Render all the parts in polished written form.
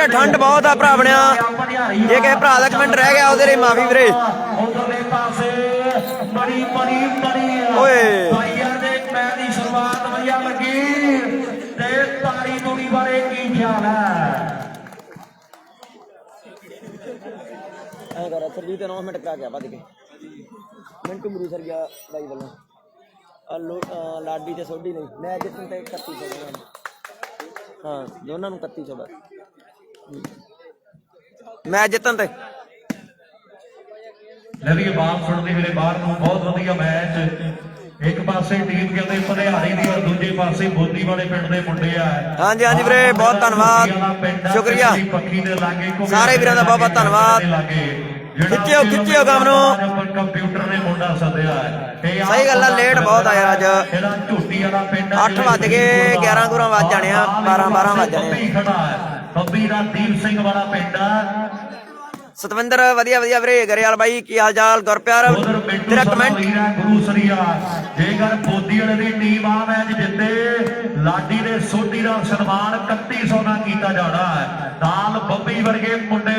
ਵੀਰੇ ਠੰਡ ਬਹੁਤ ਆ ਭਰਾ ਬਣਿਆ। ਜੇ ਕਿਸੇ ਭਰਾ ਦਾ ਕਮੈਂਟ ਰਹਿ ਗਿਆ ਉਹਦੇ ਲਈ ਮਾਫੀ ਵੀਰੇ। ਉਧਰਲੇ ਪਾਸੇ ਬੜੀ ਬੜੀ ਬੜੀ ਓਏ ਭਾਈਆਂ ਦੇ ਮੈਚ ਦੀ ਸ਼ੁਰੂਆਤ ਵਧੀਆ ਲੱਗੀ ਤੇ ਤਾੜੀ ਤੂੜੀ ਬਾਰੇ ਕੀ ਖਿਆਲ ਹੈ? ਐ ਕਰ ਸਰਜੀਤ 9 ਮਿੰਟ ਕਰਾ ਕੇ ਵੱਧ ਕੇ ਮਿੰਟੂ ਮਰੂ ਸਰ ਗਿਆ ਬਾਈ ਵੱਲੋਂ ਲਾਡੀ ਤੇ ਸੋਢੀ ਨਹੀਂ ਮੈਂ ਜਿੱਤਣ ਤੇ 3100 ਹਾਂ ਦੋਨਾਂ ਨੂੰ 3100 ਬਸ ਮੈਂ ਜਿੱਤਣ ਤੇ ਲੈ ਵੀ ਆਵਾਜ਼ ਸੁਣਦੇ ਮੇਰੇ ਬਾਹਰ ਨੂੰ ਬਹੁਤ ਵਧੀਆ ਮੈਚ। ਇੱਕ ਪਾਸੇ ਟੀਮ ਕਹਿੰਦੇ ਭਰਿਆੜੀ ਦੀ ਔਰ ਦੂਜੇ ਪਾਸੇ ਬੋਦੀ ਵਾਲੇ ਪਿੰਡ ਦੇ ਮੁੰਡੇ ਆ। ਹਾਂਜੀ ਹਾਂਜੀ ਵੀਰੇ ਬਹੁਤ ਧੰਨਵਾਦ ਸ਼ੁਕਰੀਆ ਸਾਰੇ ਵੀਰਾਂ ਦਾ ਬਹੁਤ ਬਹੁਤ ਧੰਨਵਾਦ। ਖਿੱਚਿਓ ਕੰਮ ਨੂੰ ਕੰਪਿਊਟਰ ਨੇ ਮੁੰਡਾ ਸੱਦਿਆ ਸਹੀ ਗੱਲ ਆ ਲੇਟ ਬਹੁਤ ਆ ਯਾਰ ਅੱਜ ਇਹਦਾ ਝੂਟੀ ਵਾਲਾ ਪਿੰਡ 8 ਵੱਜ ਗਏ 11 ਗੁਰਾਂ ਵੱਜ ਜਾਣੇ ਆ 12 ਵੱਜ ਜਾਣੇ ਬੱਬੀ ਦਾ ਦੀਪ ਸਿੰਘ ਵਾਲਾ ਪਿੰਡ ਸਤਵਿੰਦਰ ਵਧੀਆ ਵਧੀਆ ਵੀਰੇ ਗਰੇਵਾਲ ਬਾਈ ਕੀ ਹਾਲ ਚਾਲ ਗੁਰਪਿਆਰ ਤੇਰਾ ਕਮੈਂਟ ਗੁਰੂ ਸਰੀਆ ਜੇਕਰ ਬੋਦੀ ਵਾਲੇ ਦੀ ਟੀਮ ਆ ਮੈਚ ਜਿੱਤੇ ਲਾਡੀ ਦੇ ਸੋਢੀ ਦਾ ਸਨਮਾਨ 3100 ਨਾਲ ਕੀਤਾ ਜਾਣਾ ਹੈ। ਨਾਲ ਬੱਬੀ ਵਰਗੇ ਮੁੰਡੇ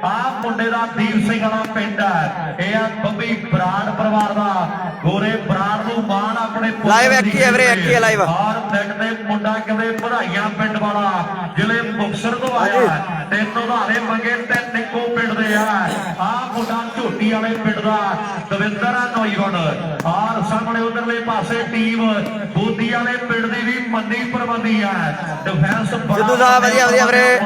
ਆ ਮੁੰਡੇ ਦਾ ਦੀਪ ਸਿੰਘ ਵਾਲਾ ਪਿੰਡ ਹੈ ਇਹ ਆ ਬੱਬੀ ਬਰਾੜ ਪਰਿਵਾਰ ਦਾ ਗੋਰੇ ਬਰਾੜ ਨੂੰ ਮਾਣ ਆਪਣੇ ਲਾਈਵ ਐਕੀ ਹੈ ਵੀਰੇ ਐਕੀ ਹੈ ਲਾਈਵ ਔਰ ਨੈਟ ਦੇ ਮੁੰਡਾ ਕਹਿੰਦੇ ਵਧਾਈਆਂ ਪਿੰਡ ਵਾਲਾ ਜ਼ਿਲ੍ਹੇ ਮੁਕਤਸਰ ਤੋਂ ਆਇਆ ਤੇ ਉਧਾਰੇ ਮੰਗੇ ਤੇ ਨਿੱਕੋ ਪਿੰਡ ਦੇ ਆ ਮੁੰਡਾ ਝੋਟੀ ਵਾਲੇ ਪਿੰਡ ਦਾ ਦਵਿੰਦਰ ਆ ਨੌਜਵਾਨ ਔਰ ਸਾਹਮਣੇ ਉਧਰਲੇ ਪਾਸੇ ਟੀਮ ਬੋਦੀ ਵਾਲੇ ਪਿੰਡ ਦੀ ਵੀ ਮੰਡੀ ਪ੍ਰਬੰਧੀ ਆ ਡਿਫੈਂਸ ਸਿੱਧੂ ਸਾਹਿਬ ਵਧੀਆ ਵਧੀਆ ਵੀਰੇ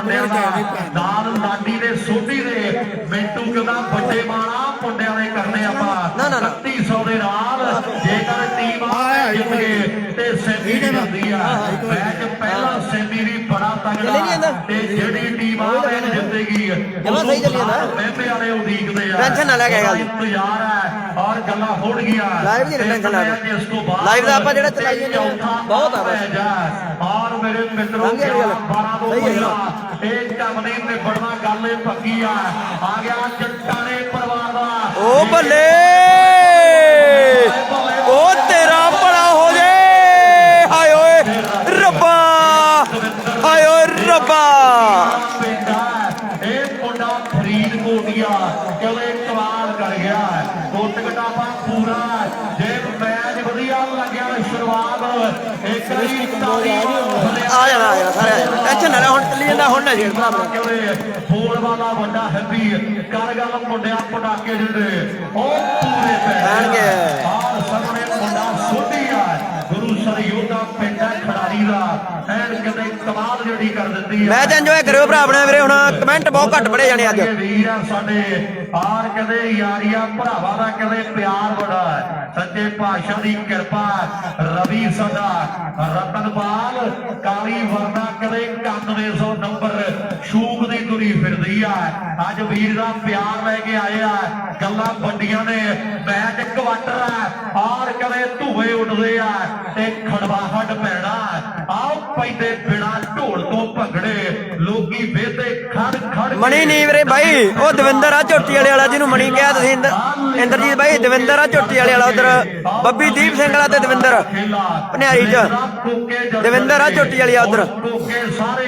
ਨਾਲ ਲਾਡੀ ਦੇ ਸੋਢੀ ਦੇ ਮਿੰਟੂ ਕਹਿੰਦਾ ਵੱਡੇ ਮਾਣਾ ਮੁੰਡਿਆਂ ਦੇ ਕਰਨੇ ਆਪਾਂ 3100 ਦੇ ਨਾਲ ਜੇਕਰ ਟੀਮ ਆ ਜਿੱਤ ਗਏ ਤੇ ਸੈਮੀ ਜਾਂਦੀ ਆ ਮੈਚ ਪਹਿਲਾ ਸੈਮੀ ਵੀ ਬੜਾ ਤਗੜਾ ਤੇ ਜਿਹੜੀ ਟੀਮ ਆ ਜਿੱਤੇਗੀ ਸਹੀ ਚੱਲੀ ਜਾਂਦਾ ਮਹਿੰਦੇ ਵਾਲੇ ਉਡੀਕਦੇ ਆ ਟੈਨਸ਼ਨ ਨਾ ਲੈ ਕੇ ਗੱਲ ਇੰਤਜ਼ਾਰ ਹੈ ਔਰ ਗੱਲਾਂ ਹੋਣ ਗਿਆ ਲਾਈਵ ਦੀ ਟੈਨਸ਼ਨ ਲੈ ਲਾਈਵ ਦਾ ਆਪਾਂ ਜਿਹੜਾ ਚਲਾਈ ਜਾਂਦੇ ਬਹੁਤ ਆ ਬਸ ਔਰ ਮੇਰੇ ਮਿੱਤਰੋ 12 ਤੋਂ ਪਹਿਲਾਂ ਇਹ ਕੰਮ ਨਹੀਂ ਨਿਬੜਨਾ ਗੱਲ ਇਹ ਪੱਕੀ ਆ ਗਿਆ ਜੱਟਾਣੇ ਪਰਿਵਾਰ ਦਾ ਓ ਬੱਲੇ ਓ ਤੇਰਾ ਭਲਾ ਹੋ ਜੇ ਹਾਏ ਓਏ ਰੱਬਾ ਹਾਏ ਓਏ ਰੱਬਾ ਕੋਟੀਆ ਕਹਿੰਦੇ ਕਮਾਲ ਕਰ ਗਿਆ ਕੋਟ ਕਟਾਪਾ ਪੂਰਾ ਜੇ ਮੈਚ ਵਧੀਆ ਲੱਗਿਆ ਸ਼ੁਰੂਆਤ ਇੱਕ ਆ ਜਾਣਾ ਸਾਰੇ ਟੈਨਸ਼ਨ ਨਾ ਲੈ ਹੁਣ ਚੱਲੀ ਜਾਂਦਾ ਹੁਣ ਨਾ ਜਿਹੜਾ ਕਹਿੰਦੇ ਫੋਲ ਵਾਲਾ ਵੱਡਾ ਹੈਪੀ ਕਰ ਗੱਲ ਮੁੰਡਿਆਂ ਪਟਾਕੇ ਜਿਹੜੇ ਉਹ ਪੂਰੇ ਪੈਣਗੇ ਆਹ ਸਾਹਮਣੇ ਮੁੰਡਾ ਸੋਢੀ ਆ ਗੁਰੂ ਸਰਯੋਧਾ ਪਿੰਡ ਖਿਡਾਰੀ ਦਾ ਐਨ ਕਹਿੰਦੇ ਕਮਾਲ ਜਿਹੜੀ ਕਰ ਦਿੱਤੀ ਮੈਚ ਇੰਜੋਏ ਕਰਿਓ ਭਰਾ ਆਪਣੇ ਵੀਰੇ ਹੁਣ ਕਮੈਂਟ ਬਹੁਤ ਘੱਟ ਪੜੇ ਜਾਣੇ ਅੱਜ ਵੀਰ ਆ ਸਾਡੇ ਆਰ ਕਹਿੰਦੇ ਯਾਰੀਆਂ ਭਰਾਵਾਂ ਦਾ ਕਹਿੰਦੇ ਪਿਆਰ ਬੜਾ ਸੱਚੇ ਪਾਤਸ਼ਾਹ ਦੀ ਕਿਰਪਾ ਰਵੀ ਸਾਡਾ ਰਤਨਪਾਲ ਕਾਲੀ ਵਰਨਾ ਕਹਿੰਦੇ 9100 ਨੰਬਰ ਸ਼ੂਕ ਦੀ ਤੁਰੀ ਫਿਰਦੀ ਆ ਅੱਜ ਵੀਰ ਦਾ ਪਿਆਰ ਲੈ ਕੇ ਆਏ ਆ ਗੱਲਾਂ ਵੱਡੀਆਂ ਨੇ ਮੈਚ ਕੁਆਟਰ ਆ ਔਰ ਕਹਿੰਦੇ ਧੂਏ ਉੱਡਦੇ ਆ ਤੇ ਖੜਵਾਹਟ ਪੈਣਾ ਆਓ ਪੈਂਦੇ ਬਿਨਾ ਢੋਲ ਤੋਂ ਭੰਗੜੇ ਲੋਕੀ ਵੇਦੇ ਖੜ ਖੜ ਮਣੀ ਨਹੀਂ ਵੀਰੇ ਬਾਈ ਉਹ ਦਵਿੰਦਰ ਆ ਝੋਟੀ ਵਾਲਾ ਜਿਹਨੂੰ ਮਣੀ ਕਿਹਾ ਤੁਸੀਂ ਇੰਦਰਜੀਤ ਬਾਈ ਦਵਿੰਦਰ ਆ ਝੋਟੀ ਵਾਲੇ ਵਾਲਾ ਉਧਰ ਬੱਬੀ ਦੀਪ ਸਿੰਘ ਵਾਲਾ ਤੇ ਦਵਿੰਦਰ ਭਨਿਆਰੀ ਚ ਦਵਿੰਦਰ ਆ ਝੋਟੀ ਵਾਲੀ ਆ ਉਧਰ ਸਾਰੇ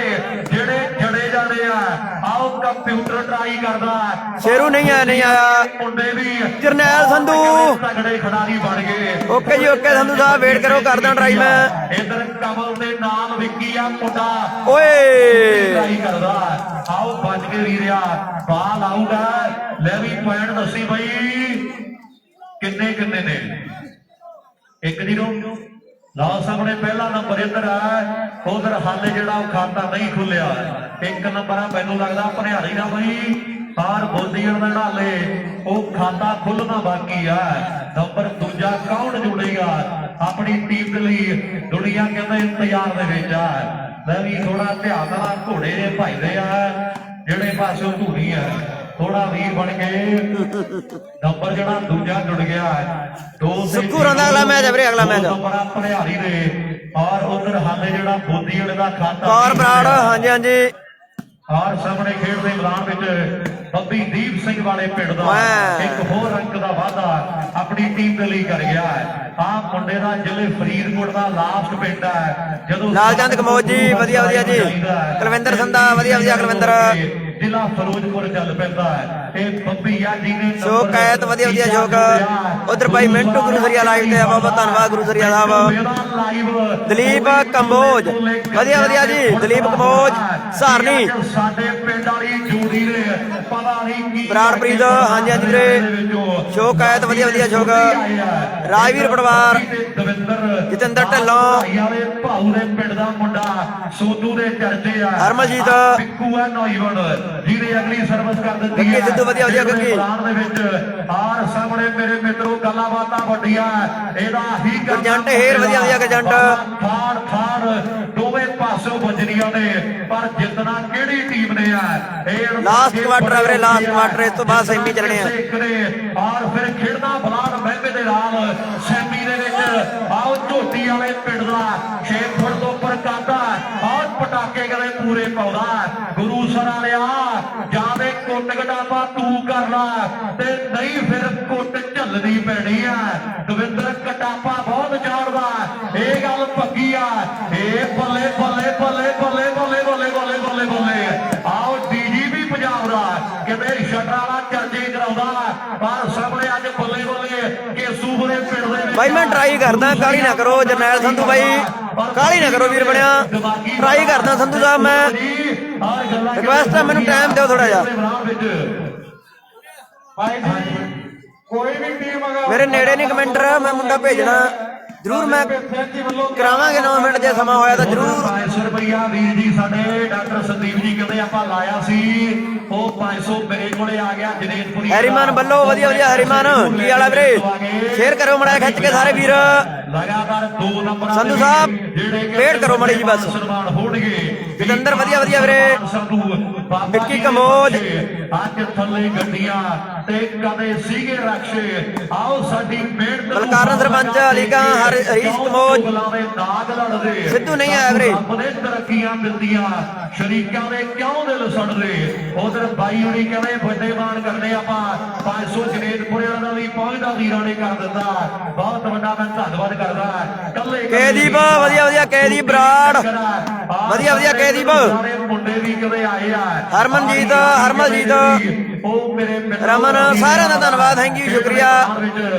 ਜਿਹੜੇ ਜੜੇ ਜਾਣੇ ਆ ਆਓ ਕੰਪਿਊਟਰ ਟਰਾਈ ਕਰਦਾ ਸ਼ੇਰੂ ਨਹੀਂ ਆਇਆ ਮੁੰਡੇ ਵੀ ਜਰਨੈਲ ਸੰਧੂ ਤਗੜੇ ਖਿਡਾਰੀ ਬਣ ਗਏ ਓਕੇ ਜੀ ਓਕੇ ਸੰਧੂ ਸਾਹਿਬ ਵੇਟ ਕਰੋ ਕਰਦਾ ਟਰਾਈ ਮੈਂ ਇਧਰ ਕਮਲ ਦੇ ਨਾਲ ਵਿੱਕੀ ਆ ਮੁੰਡਾ ਓਏ ਟਰਾਈ ਕਰਦਾ ਆਓ ਵੱਜ ਕੇ ਵੀਰਿਆ ਬਾਲ ਆਊਗਾ ਲੈ ਵੀ ਪੁਆਇੰਟ ਦੱਸੀ ਬਾਈ ਕਿੰਨੇ ਕਿੰਨੇ ਨੇ 1-0 ਲਓ ਸਾਹਮਣੇ ਪਹਿਲਾ ਨੰਬਰ ਇੱਧਰ ਆ ਉਧਰ ਹਾਲੇ ਜਿਹੜਾ ਉਹ ਖਾਤਾ ਨਹੀਂ ਖੁੱਲਿਆ 1 ਨੰਬਰ ਆ ਮੈਨੂੰ ਲੱਗਦਾ ਭਨਿਆਰੀ ਦਾ ਬਈ ਬਾਹਰ ਬੋਲੀਆਂ ਦਾ ਢਾਲੇ ਉਹ ਖਾਤਾ ਖੁੱਲਣਾ ਬਾਕੀ ਆ ਨੰਬਰ ਦੂਜਾ ਕੌਣ ਜੁੜੇਗਾ ਆਪਣੀ ਟੀਮ ਦੇ ਲਈ ਦੁਨੀਆ ਕਹਿੰਦੇ ਇੰਤਜ਼ਾਰ ਦੇ ਵਿੱਚ ਆ ਮੈਂ ਵੀ ਥੋੜਾ ਧਿਆਨ ਨਾਲ ਘੋੜੇ ਦੇ ਭਾਈਦੇ ਆ ਜਿਹੜੇ ਪਾਸੋਂ ਧੂਰੀ ਆ ਥੋੜਾ ਵੀਰ ਬਣ ਕੇ ਨੰਬਰ ਜਿਹੜਾ ਦੂਜਾ ਜੁੜ ਗਿਆ ਸੁੱਕੂਰਾਂ ਦਾ ਅਗਲਾ ਮੈਚ ਹੈ ਵੀਰੇ ਅਗਲਾ ਮੈਚ ਨੰਬਰ ਭਨਿਆਰੀ ਦੇ ਔਰ ਉਧਰ ਹਾਲੇ ਜਿਹੜਾ ਬੋਦੀ ਵਾਲੇ ਦਾ ਖਾਤਾ ਔਰ ਬਰਾੜ ਹਾਂਜੀ ਹਾਂਜੀ ਔਰ ਸਾਹਮਣੇ ਖੇਡਦੇ ਮੈਦਾਨ ਵਿੱਚ ਬੱਬੀ ਦੀਪ ਸਿੰਘ ਵਾਲੇ ਪਿੰਡ ਦਾ ਇੱਕ ਹੋਰ ਅੰਕ ਦਾ ਵਾਅਦਾ ਆਪਣੀ ਟੀਮ ਦੇ ਲਈ ਕਰ ਗਿਆ ਹੈ। ਆਹ ਮੁੰਡੇ ਦਾ ਜ਼ਿਲ੍ਹੇ ਫਰੀਦਕੋਟ ਦਾ ਲਾਸਟ ਪਿੰਡ ਹੈ। ਜਦੋਂ ਲਾਲਚੰਦ ਕਮੋਜ ਜੀ ਵਧੀਆ ਵਧੀਆ ਜੀ, ਕੁਲਵਿੰਦਰ ਸੰਧਾ ਵਧੀਆ ਵਧੀਆ ਕੁਲਵਿੰਦਰ, ਜ਼ਿਲ੍ਹਾ ਫਿਰੋਜ਼ਪੁਰ ਚੱਲ ਪੈਂਦਾ ਹੈ। ਇਹ ਬੱਬੀ ਆ ਜੀ ਨੇ ਸ਼ੋਕ ਕੈਤ ਵਧੀਆ ਵਧੀਆ ਸ਼ੋਕ। ਉਧਰ ਭਾਈ ਮਿੰਟੂ ਗੁਰੂਸਰੀਆ ਲਾਈਵ ਤੇ ਬਹੁਤ ਬਹੁਤ ਧੰਨਵਾਦ ਗੁਰੂਸਰੀਆ ਸਾਹਿਬ। ਦਲੀਪ ਕੰਬੋਜ ਵਧੀਆ ਵਧੀਆ ਜੀ, ਦਲੀਪ ਕੰਬੋਜ ਸਾਰਨੀ ਸਾਡੇ ਪਿੰਡ ਵਾਲੀ ਜੋੜੀ ਨੇ ਪਤਾ ਨਹੀਂ ਕੀ ਬਰਾੜਪ੍ਰੀਤ ਹਾਂਜੀ ਹਾਂਜੀ ਵੀਰੇ, ਸ਼ੋਕ ਕੈਤ ਵਧੀਆ ਵਧੀਆ ਸ਼ੋਕ। ਰਾਜਵੀਰ ਪਟਵਾਰ, ਦਵਿੰਦਰ ਜਤਿੰਦਰ ਢੱਲੋਂ, ਵਾਲੇ ਭਾਊ ਦੇ ਪਿੰਡ ਦਾ ਮੁੰਡਾ ਸੋਧੂ ਦੇ ਚਰਚੇ ਆ। ਹਰਮਨਜੀਤ ਪਿੱਕੂ ਆ ਨੌਜਵਾਨ ਜਿਹਨੇ ਅਗਲੀ ਸਰਵਿਸ ਕਰ ਦਿੱਤੀ ਗੱਗੀ ਸਿੱਧੂ ਵਧੀਆ ਵਧੀਆ ਗੱਗੀ। ਮੈਦਾਨ ਦੇ ਵਿੱਚ ਆਰ ਸਾਹਮਣੇ ਮੇਰੇ ਮਿੱਤਰੋ ਗੱਲਾਂ ਬਾਤਾਂ ਵੱਡੀਆਂ ਇਹਦਾ ਹੀ ਗਰਜੰਟ ਹੇਰ ਵਧੀਆ ਵਧੀਆ ਗਰਜੰਟ। ਥਾੜ ਥਾੜ ਦੋਵੇਂ ਪਾਸੋਂ ਵੱਜਣੀਆਂ ਨੇ ਪਰ ਜਿੱਤਣਾ ਕਿਹੜੀ ਟੀਮ ਨੇ ਆ। ਇਹ ਲਾਸਟ ਕੁਆਟਰ ਆ ਵੀਰੇ, ਲਾਸਟ ਕੁਆਟਰ, ਇਸ ਤੋਂ ਬਾਅਦ ਸੈਮੀ ਚੱਲਣੇ ਆ। ਔਰ ਫਿਰ ਖੇਡਣਾ ਬਲਾਡ ਮਹਿਮੇ ਦੇ ਨਾਲ ਸੈਮੀ ਦੇ ਵਿੱਚ ਆਓ ਝੋਟੀ ਵਾਲੇ ਪਿੰਡ ਦਾ 6 ਫੁੱਟ ਤੋਂ ਉੱਪਰ ਕਾਂਦਾ ਔਰ ਪਟਾਕੇ ਕਦੇ ਪੂਰੇ ਪਾਉਂਦਾ ਗੁਰੂ ਸਰ ਵਾਲਿਆ ਜਾਵੇ ਕੁੱਟ ਗਡਾਪਾ ਤੂੰ ਕਰ ਲਾ ਤੇ ਨਹੀਂ ਫਿਰ ਕੁੱਟ ਝੱਲਣੀ ਪੈਣੀ ਆ। ਦਵਿੰਦਰ ਕਟਾਪਾ ਬਹੁਤ ਜਾਣਦਾ ਇਹ ਗੱਲ ਪੱਕੀ ਆ। ਇਹ ਬੱਲੇ ਬੱਲੇ ਬੱਲੇ ਬੱਲੇ ਬੱਲੇ ਬੱਲੇ ਬੱਲੇ ਬੱਲੇ ਬੱਲੇ ਆਓ ਡੀਜੀਪੀ ਪੰਜਾਬ ਦਾ ਕਿਤੇ ਸ਼ਟਰ ਵਾਲਾ ਚਰਚੇ ਕਰਾਉਂਦਾ ਪਰ ਸਾਹਮਣੇ ਅੱਜ ਬੱਲੇ ਬੱਲੇ ਕੇਸੂ ਦੇ ਪਿੰਡ ਦੇ ਭਾਈ ਮੈਂ ਟਰਾਈ ਕਰਦਾ, ਕਾਹਲੀ ਨਾ ਕਰੋ ਜਰਨੈਲ ਸੰਧੂ ਭਾਈ, ਕਾਹਲੀ ਨਾ ਕਰੋ ਵੀਰ ਬਣਿਆ, ਟਰਾਈ ਕਰਦਾ ਸੰਧੂ ਸਾਹਿਬ ਮੈਂ ਰਿਕਵੈਸਟ ਹੈ, ਮੈਨੂੰ ਟਾਈਮ ਦਿਓ ਥੋੜਾ ਜਿਹਾ। ਕੋਈ ਵੀ ਟੀਮ ਅਗਰ ਮੇਰੇ ਨੇੜੇ ਨਹੀਂ ਕਮੈਂਟਰ, ਮੈਂ ਮੁੰਡਾ ਭੇਜਣਾ ਜਰੂਰ, ਮੈਂ ਕਰਾਵਾਂਗੇ 9 ਮਿੰਟ ਜੇ ਸਮਾਂ ਹੋਇਆ ਤਾਂ ਜਰੂਰ। 500 ਰੁਪਇਆ ਵੀਰ ਜੀ ਸਾਡੇ ਡਾਕਟਰ ਸੰਦੀਪ ਜੀ ਕਹਿੰਦੇ ਆਪਾਂ ਲਾਇਆ ਸੀ ਉਹ 500 ਮੇਰੇ ਕੋਲੇ ਆ ਗਿਆ ਜਨੇਤਪੁਰੀ। ਹੈਰੀਮਾਨ ਬੱਲੋ ਵਧੀਆ ਵਧੀਆ, ਹੈਰੀਮਾਨ ਕੀ ਵਾਲਾ ਵੀਰੇ, ਸ਼ੇਅਰ ਕਰੋ ਮੜਾ ਖਿੱਚ ਕੇ ਸਾਰੇ ਵੀਰ। ਲਗਾਤਾਰ 2 ਨੰਬਰ ਸੰਧੂ ਸਾਹਿਬ ਵੇਟ ਕਰੋ ਮੜੀ ਜੀ ਬਸ। ਸਨਮਾਨ ਹੋਣਗੇ ਜਤਿੰਦਰ ਵਧੀਆ ਵਧੀਆ ਵੀਰੇ, ਵਿੱਕੀ ਕਮੋਜ ਅੱਜ ਥੱਲੇ ਗੱਡੀਆਂ ਤੇ ਕਦੇ ਸੀਗੇ ਰਕਸ਼ੇ ਆਓ ਸਾਡੀ ਮਿਹਨਤ ਬਲਕਾਰਨ ਸਰਪੰਚ ਅਲੀਕਾ ਹਰੀਸ਼ ਕਮੋਜ ਦਾਗ ਲੜਦੇ ਸਿੱਧੂ ਨਹੀਂ ਆਇਆ ਵੀਰੇ। ਆਪਣੇ ਤਰੱਕੀਆਂ ਮਿਲਦੀਆਂ ਸ਼ਰੀਕਾਂ ਦੇ ਕਿਉਂ ਦਿਲ ਸੜਦੇ। ਉਧਰ ਬਾਈ ਹੁਣੀ ਕਹਿੰਦੇ ਵੱਡੇ ਮਾਨ ਕਰਦੇ ਆਪਾਂ 500 ਜਨੇਤਪੁਰੇ ਦਾ ਵੀ ਪਹੁੰਚਦਾ ਵੀਰਾਂ ਨੇ ਕਰ ਦਿੱਤਾ ਬਹੁਤ ਵੱਡਾ ਮੈਂ ਧੰਨਵਾਦ ਕਰਦਾ ਕੱਲੇ ਕੇਦੀਪ ਵਧੀਆ ਵਧੀਆ, ਕੇਦੀਪ ਬਰਾੜ ਵਧੀਆ ਵਧੀਆ, ਕੇਦੀਪ ਮੁੰਡੇ ਵੀ ਕਦੇ ਆਏ ਆ। ਹਰਮਨਜੀਤ ਹਰਮਨਜੀਤ ਉਹ ਮੇਰੇ ਰਮਨ ਸਾਰਿਆਂ ਦਾ ਧੰਨਵਾਦ, ਥੈਂਕ ਯੂ ਸ਼ੁਕਰੀਆ।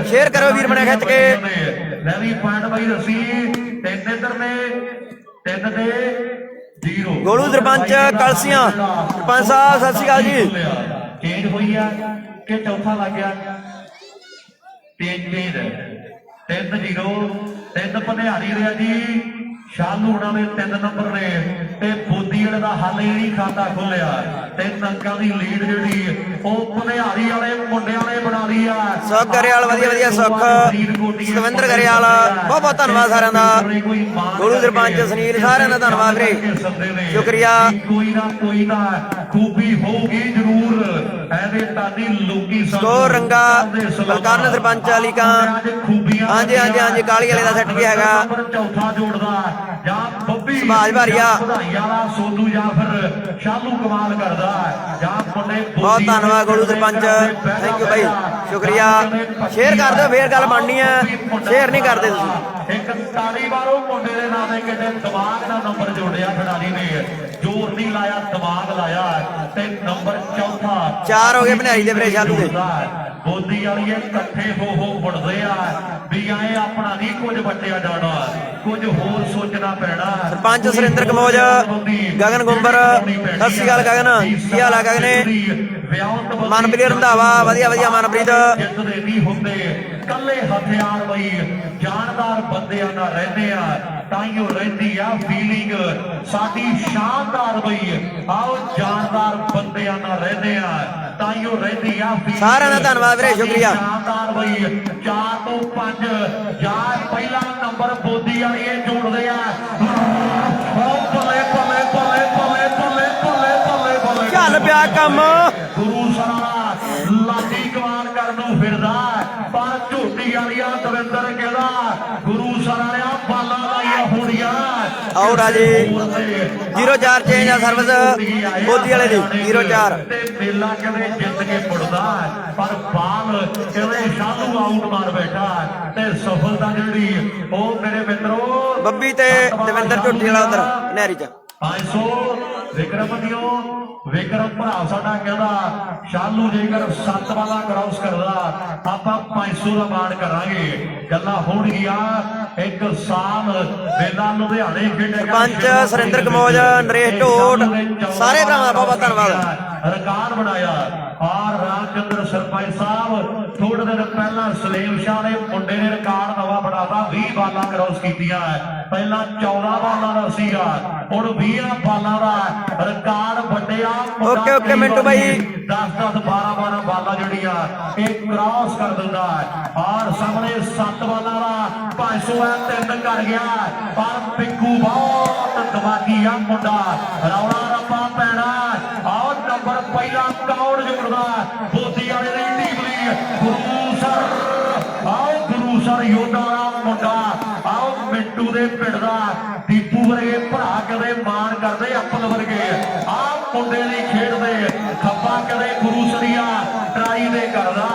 ਸ਼ੇਅਰ ਕਰੋ ਵੀਰ ਬਣੇ ਖਿੱਚ ਕੇ। ਲੈ ਵੀ ਪੁਆਇੰਟ ਬਾਈ ਦੱਸੀ 3 ਇੱਧਰ ਨੇ 3 ਤੇ 0 ਗੋਲੂ ਸਰਪੰਚ ਕਲਸੀਆਂ, ਸਰਪੰਚ ਸਾਹਿਬ ਸਤਿ ਸ਼੍ਰੀ ਅਕਾਲ ਜੀ। ਚੇਂਜ ਹੋਈ ਆ ਕਿ ਚੌਥਾ ਲੱਗ ਗਿਆ ਚੇਂਜ 3-0 3 ਭਨਿਆਰੀ ਰਿਹਾ ਜੀ ਸ਼ਾਲੂ ਹੁਣਾਂ ਦੇ 3 ਨੰਬਰ ਨੇ ਤੇ ਬੋਦੀ ਵਾਲੇ ਦਾ ਹਾਲੇ ਨਹੀਂ ਖਾਤਾ ਖੋਲਿਆ 3 ਅੰਕਾਂ ਦੀ ਲੀਡ ਜਿਹੜੀ ਉਹ ਭਨਿਆਰੀ ਵਾਲੇ ਮੁੰਡਿਆਂ ਨੇ ਬਣਾ ਲਈ ਆ। ਸੁੱਖ ਗਰੇਵਾਲ ਵਧੀਆ ਵਧੀਆ, ਸੁੱਖ ਸਤਵਿੰਦਰ ਗਰੇਵਾਲ ਬਹੁਤ ਬਹੁਤ ਧੰਨਵਾਦ ਸਾਰਿਆਂ ਦਾ। ਗੋਲੂ ਸਰਪੰਚ ਸੁਨੀਲ ਸਾਰਿਆਂ ਦਾ ਧੰਨਵਾਦ ਵੀਰੇ, ਸ਼ੁਕਰੀਆ। ਕੋਈ ਨਾ ਕੋਈ ਤਾਂ ਖੂਬੀ ਹੋਊਗੀ ਜ਼ਰੂਰ ਐਵੇਂ ਤਾਦੀ ਲੋਕੀ ਸਕੋਰ ਰੰਗਾ ਬਲਕਾਰਨ ਸਰਪੰਚ ਅਲੀ ਕਾਂ ਹਾਂਜੀ ਹਾਂਜੀ ਹਾਂਜੀ, ਕਾਲੀ ਵਾਲੇ ਦਾ ਸੈੱਟ ਵੀ ਹੈਗਾ। ਚੌਥਾ ਜੋੜਦਾ ਜਾਂ ਬੱਬੀ ਸਮਾਜ ਭਾਰੀਆ ਵਧਾਈਆਂ ਵਾਲਾ ਸੋਧੂ ਜਾਂ ਫਿਰ ਸ਼ਾਲੂ ਕਮਾਲ ਕਰਦਾ ਜਾਂ ਮੁੰਡੇ ਬਹੁਤ ਧੰਨਵਾਦ ਗੋਲੂ ਸਰਪੰਚ, ਥੈਂਕ ਯੂ ਬਾਈ ਸ਼ੁਕਰੀਆ। ਸ਼ੇਅਰ ਕਰ ਦਿਓ ਫੇਰ ਗੱਲ ਬਣਨੀ ਹੈ, ਸ਼ੇਅਰ ਨਹੀਂ ਕਰਦੇ ਤੁਸੀਂ। ਇੱਕ ਤਾਲੀ ਮਾਰੋ ਮੁੰਡੇ ਦੇ ਨਾਂ ਤੇ ਕਿਤੇ ਦਿਮਾਗ ਦਾ ਨੰਬਰ ਜੋੜਿਆ ਖਿਡਾਰੀ ਨੇ, ਜ਼ੋਰ ਨਹੀਂ ਲਾਇਆ ਦਿਮਾਗ ਲਾਇਆ ਤੇ ਨੰਬਰ ਚੌਥਾ 4 ਹੋ ਗਏ ਭਨਿਆਰੀ ਦੇ ਵੀਰੇ ਸ਼ਾਲੂ ਦੇ। ਬੋਦੀ ਵਾਲੀ ਇਕੱਠੇ ਹੋ ਮੁੜਦੇ ਆ ਵੀ ਐ ਆਪਣਾ ਨਹੀਂ ਕੁਝ ਵੱਟਿਆ ਜਾਣਾ ਕੁਝ ਹੋਰ ਸੋਚਣਾ ਪੈਣਾ। ਸਰਪੰਚ ਸੁਰਿੰਦਰ ਕਮੋਜ, ਗਗਨ ਗੁੰਬਰ ਸਤਿ ਸ਼੍ਰੀ ਅਕਾਲ ਗਗਨ, ਕੀ ਹਾਲ ਆ ਗਗਨੇ। ਮਨਪ੍ਰੀਤ ਰੰਧਾਵਾ ਵਧੀਆ ਵਧੀਆ, ਮਨਪ੍ਰੀਤ ਜਿੱਤਦੇ ਨਹੀਂ ਹੁੰਦੇ ਕੱਲੇ ਹਥਿਆਰ ਬਈ ਜਾਨਦਾਰ ਬੰਦਿਆਂ ਨਾਲ ਰਹਿੰਦੇ ਆ ਤਾਈਓ ਰਹਿੰਦੀ ਆ ਫੀਲਿੰਗ ਸਾਡੀ ਸ਼ਾਨਦਾਰ ਬਈ ਆਓ ਜਾਨਦਾਰ ਬੰਦਿਆਂ ਨਾਲ ਰਹਿੰਦੇ ਆ ਤਾਈਓ ਰਹਿੰਦੀ ਆ ਸਾਰਿਆਂ ਦਾ ਧੰਨਵਾਦ ਵੀਰੇ, ਸ਼ੁਕਰੀਆ। ਸ਼ਾਨਦਾਰ ਬਈ 4 ਤੋਂ 5 ਜਾਂ ਪਹਿਲਾ ਨੰਬਰ ਬੋਦੀ ਵਾਲੀ ਇਹ ਜੋੜਦੇ ਆ। ਬੱਲੇ ਬੱਲੇ ਬੱਲੇ ਬੱਲੇ ਬੱਲੇ ਬੱਲੇ ਬੱਲੇ ਬੱਲੇ ਚੱਲ ਪਿਆ ਕੰਮ। ਗੁਰੂ ਸਰਾ ਲਾਡੀ ਕਮਾਨ ਕਰਨ ਨੂੰ ਫਿਰਦਾ ਪਰ ਝੋਟੀ ਵਾਲੀਆ ਦਵਿੰਦਰ ਕਹਿੰਦਾ ਗੁਰੂ ਸਰ ਵਾਲਿਆ ਬਾਲਾਂ ਲਾਈਆਂ ਹੋਣੀਆਂ। ਆਊਟ ਆ ਜੀ 0-4 ਚੇਂਜ ਆ ਸਰਵਿਸ ਬੋਦੀ ਵਾਲੇ ਦੀ 0-4 ਤੇ ਮੇਲਾ ਕਹਿੰਦੇ ਜਿੱਤ ਕੇ ਮੁੜਦਾ ਪਰ ਬਾਲ ਕਹਿੰਦੇ ਸ਼ਾਲੂ ਆਊਟ ਮਾਰ ਬੈਠਾ ਤੇ ਸਫਲਤਾ ਜਿਹੜੀ ਉਹ ਮੇਰੇ ਮਿੱਤਰੋ ਬੱਬੀ ਤੇ ਦਵਿੰਦਰ ਝੋਟੀ ਵਾਲਾ ਉਧਰ ਨਹਿਰੀ ਚ 500 ਵਿਕਰਮ ਭਰਾ ਸਾਡਾ ਕਹਿੰਦਾ ਸ਼ਾਲੂ ਜੇਕਰ 7 ਵਾਲਾ ਕ੍ਰਾਸ ਕਰਦਾ ਆਪਾਂ 500 ਦਾ ਮਾਣ ਕਰਾਂਗੇ ਗੱਲਾਂ ਹੋਣਗੀਆਂ ਇੱਕ ਸਾਲ ਮੇਲਾ ਲੁਧਿਆਣੇ ਖੇਡੇਗਾ ਪੰਚ ਸੁਰਿੰਦਰ ਕਮੋਜ ਨਰੇਸ਼ ਢੋਟ ਸਾਰੇ ਭਰਾਵਾਂ ਦਾ ਬਹੁਤ ਧੰਨਵਾਦ ਰਿਕਾਰਡ ਬਣਾਇਆ ਔਰ ਰਾਮਚੰਦਰ ਸਰਪੰਚ ਸਾਹਿਬ ਥੋੜੇ ਦਿਨ ਪਹਿਲਾਂ ਸਲੀਮ ਸ਼ਾਹ ਦੇ ਮੁੰਡੇ ਨੇ ਰਿਕਾਰਡ ਨਵਾਂ ਬਣਾਤਾ 20 ਬਾਲਾਂ ਕ੍ਰਾਸ ਕੀਤੀਆਂ ਪਹਿਲਾਂ 14 ਬਾਲਾਂ ਦਾ ਸੀਗਾ ਹੁਣ 20 ਬਾਲਾਂ ਦਾ ਰਿਕਾਰਡ ਵੱਡਿਆ ਓਕੇ ਮਿੰਟੂ ਬਾਈ 10-10 12-12 ਬਾਲਾਂ ਜਿਹੜੀਆਂ ਇਹ ਕ੍ਰਾਸ ਕਰ ਦਿੰਦਾ ਔਰ ਸਾਹਮਣੇ 7 ਬਾਲਾਂ ਦਾ 500 ਹੈ 3 ਕਰ ਗਿਆ ਪਰ ਪਿੱਕੂ ਬਹੁਤ ਦਿਮਾਗੀ ਆ ਮੁੰਡਾ ਰੌਲਾ ਰੱਪਾ ਪੈਣਾ ਔਰ ਨੰਬਰ ਪਹਿਲਾ ਕੌਣ ਜੁੜਦਾ ਬੋਦੀ ਵਾਲੇ ਦੀ ਟੀਮ ਲਈ ਗੁਰੂ ਸਰ ਯੋਧਾ ਦਾ ਮੁੰਡਾ ਆਓ ਮਿੰਟੂ ਦੇ ਪਿੰਡ ਦਾ ਦੀਪੂ ਵਰਗੇ ਭਰਾ ਕਦੇ ਮਾਣ ਕਰਦੇ ਅੱਪਲ ਵਰਗੇ ਆਹ ਮੁੰਡੇ ਦੀ ਖੇਡਦੇ ਖੱਬਾ ਕਦੇ ਗੁਰੂ ਸਰੀਆ ਟਰਾਈ ਦੇ ਕਰਦਾ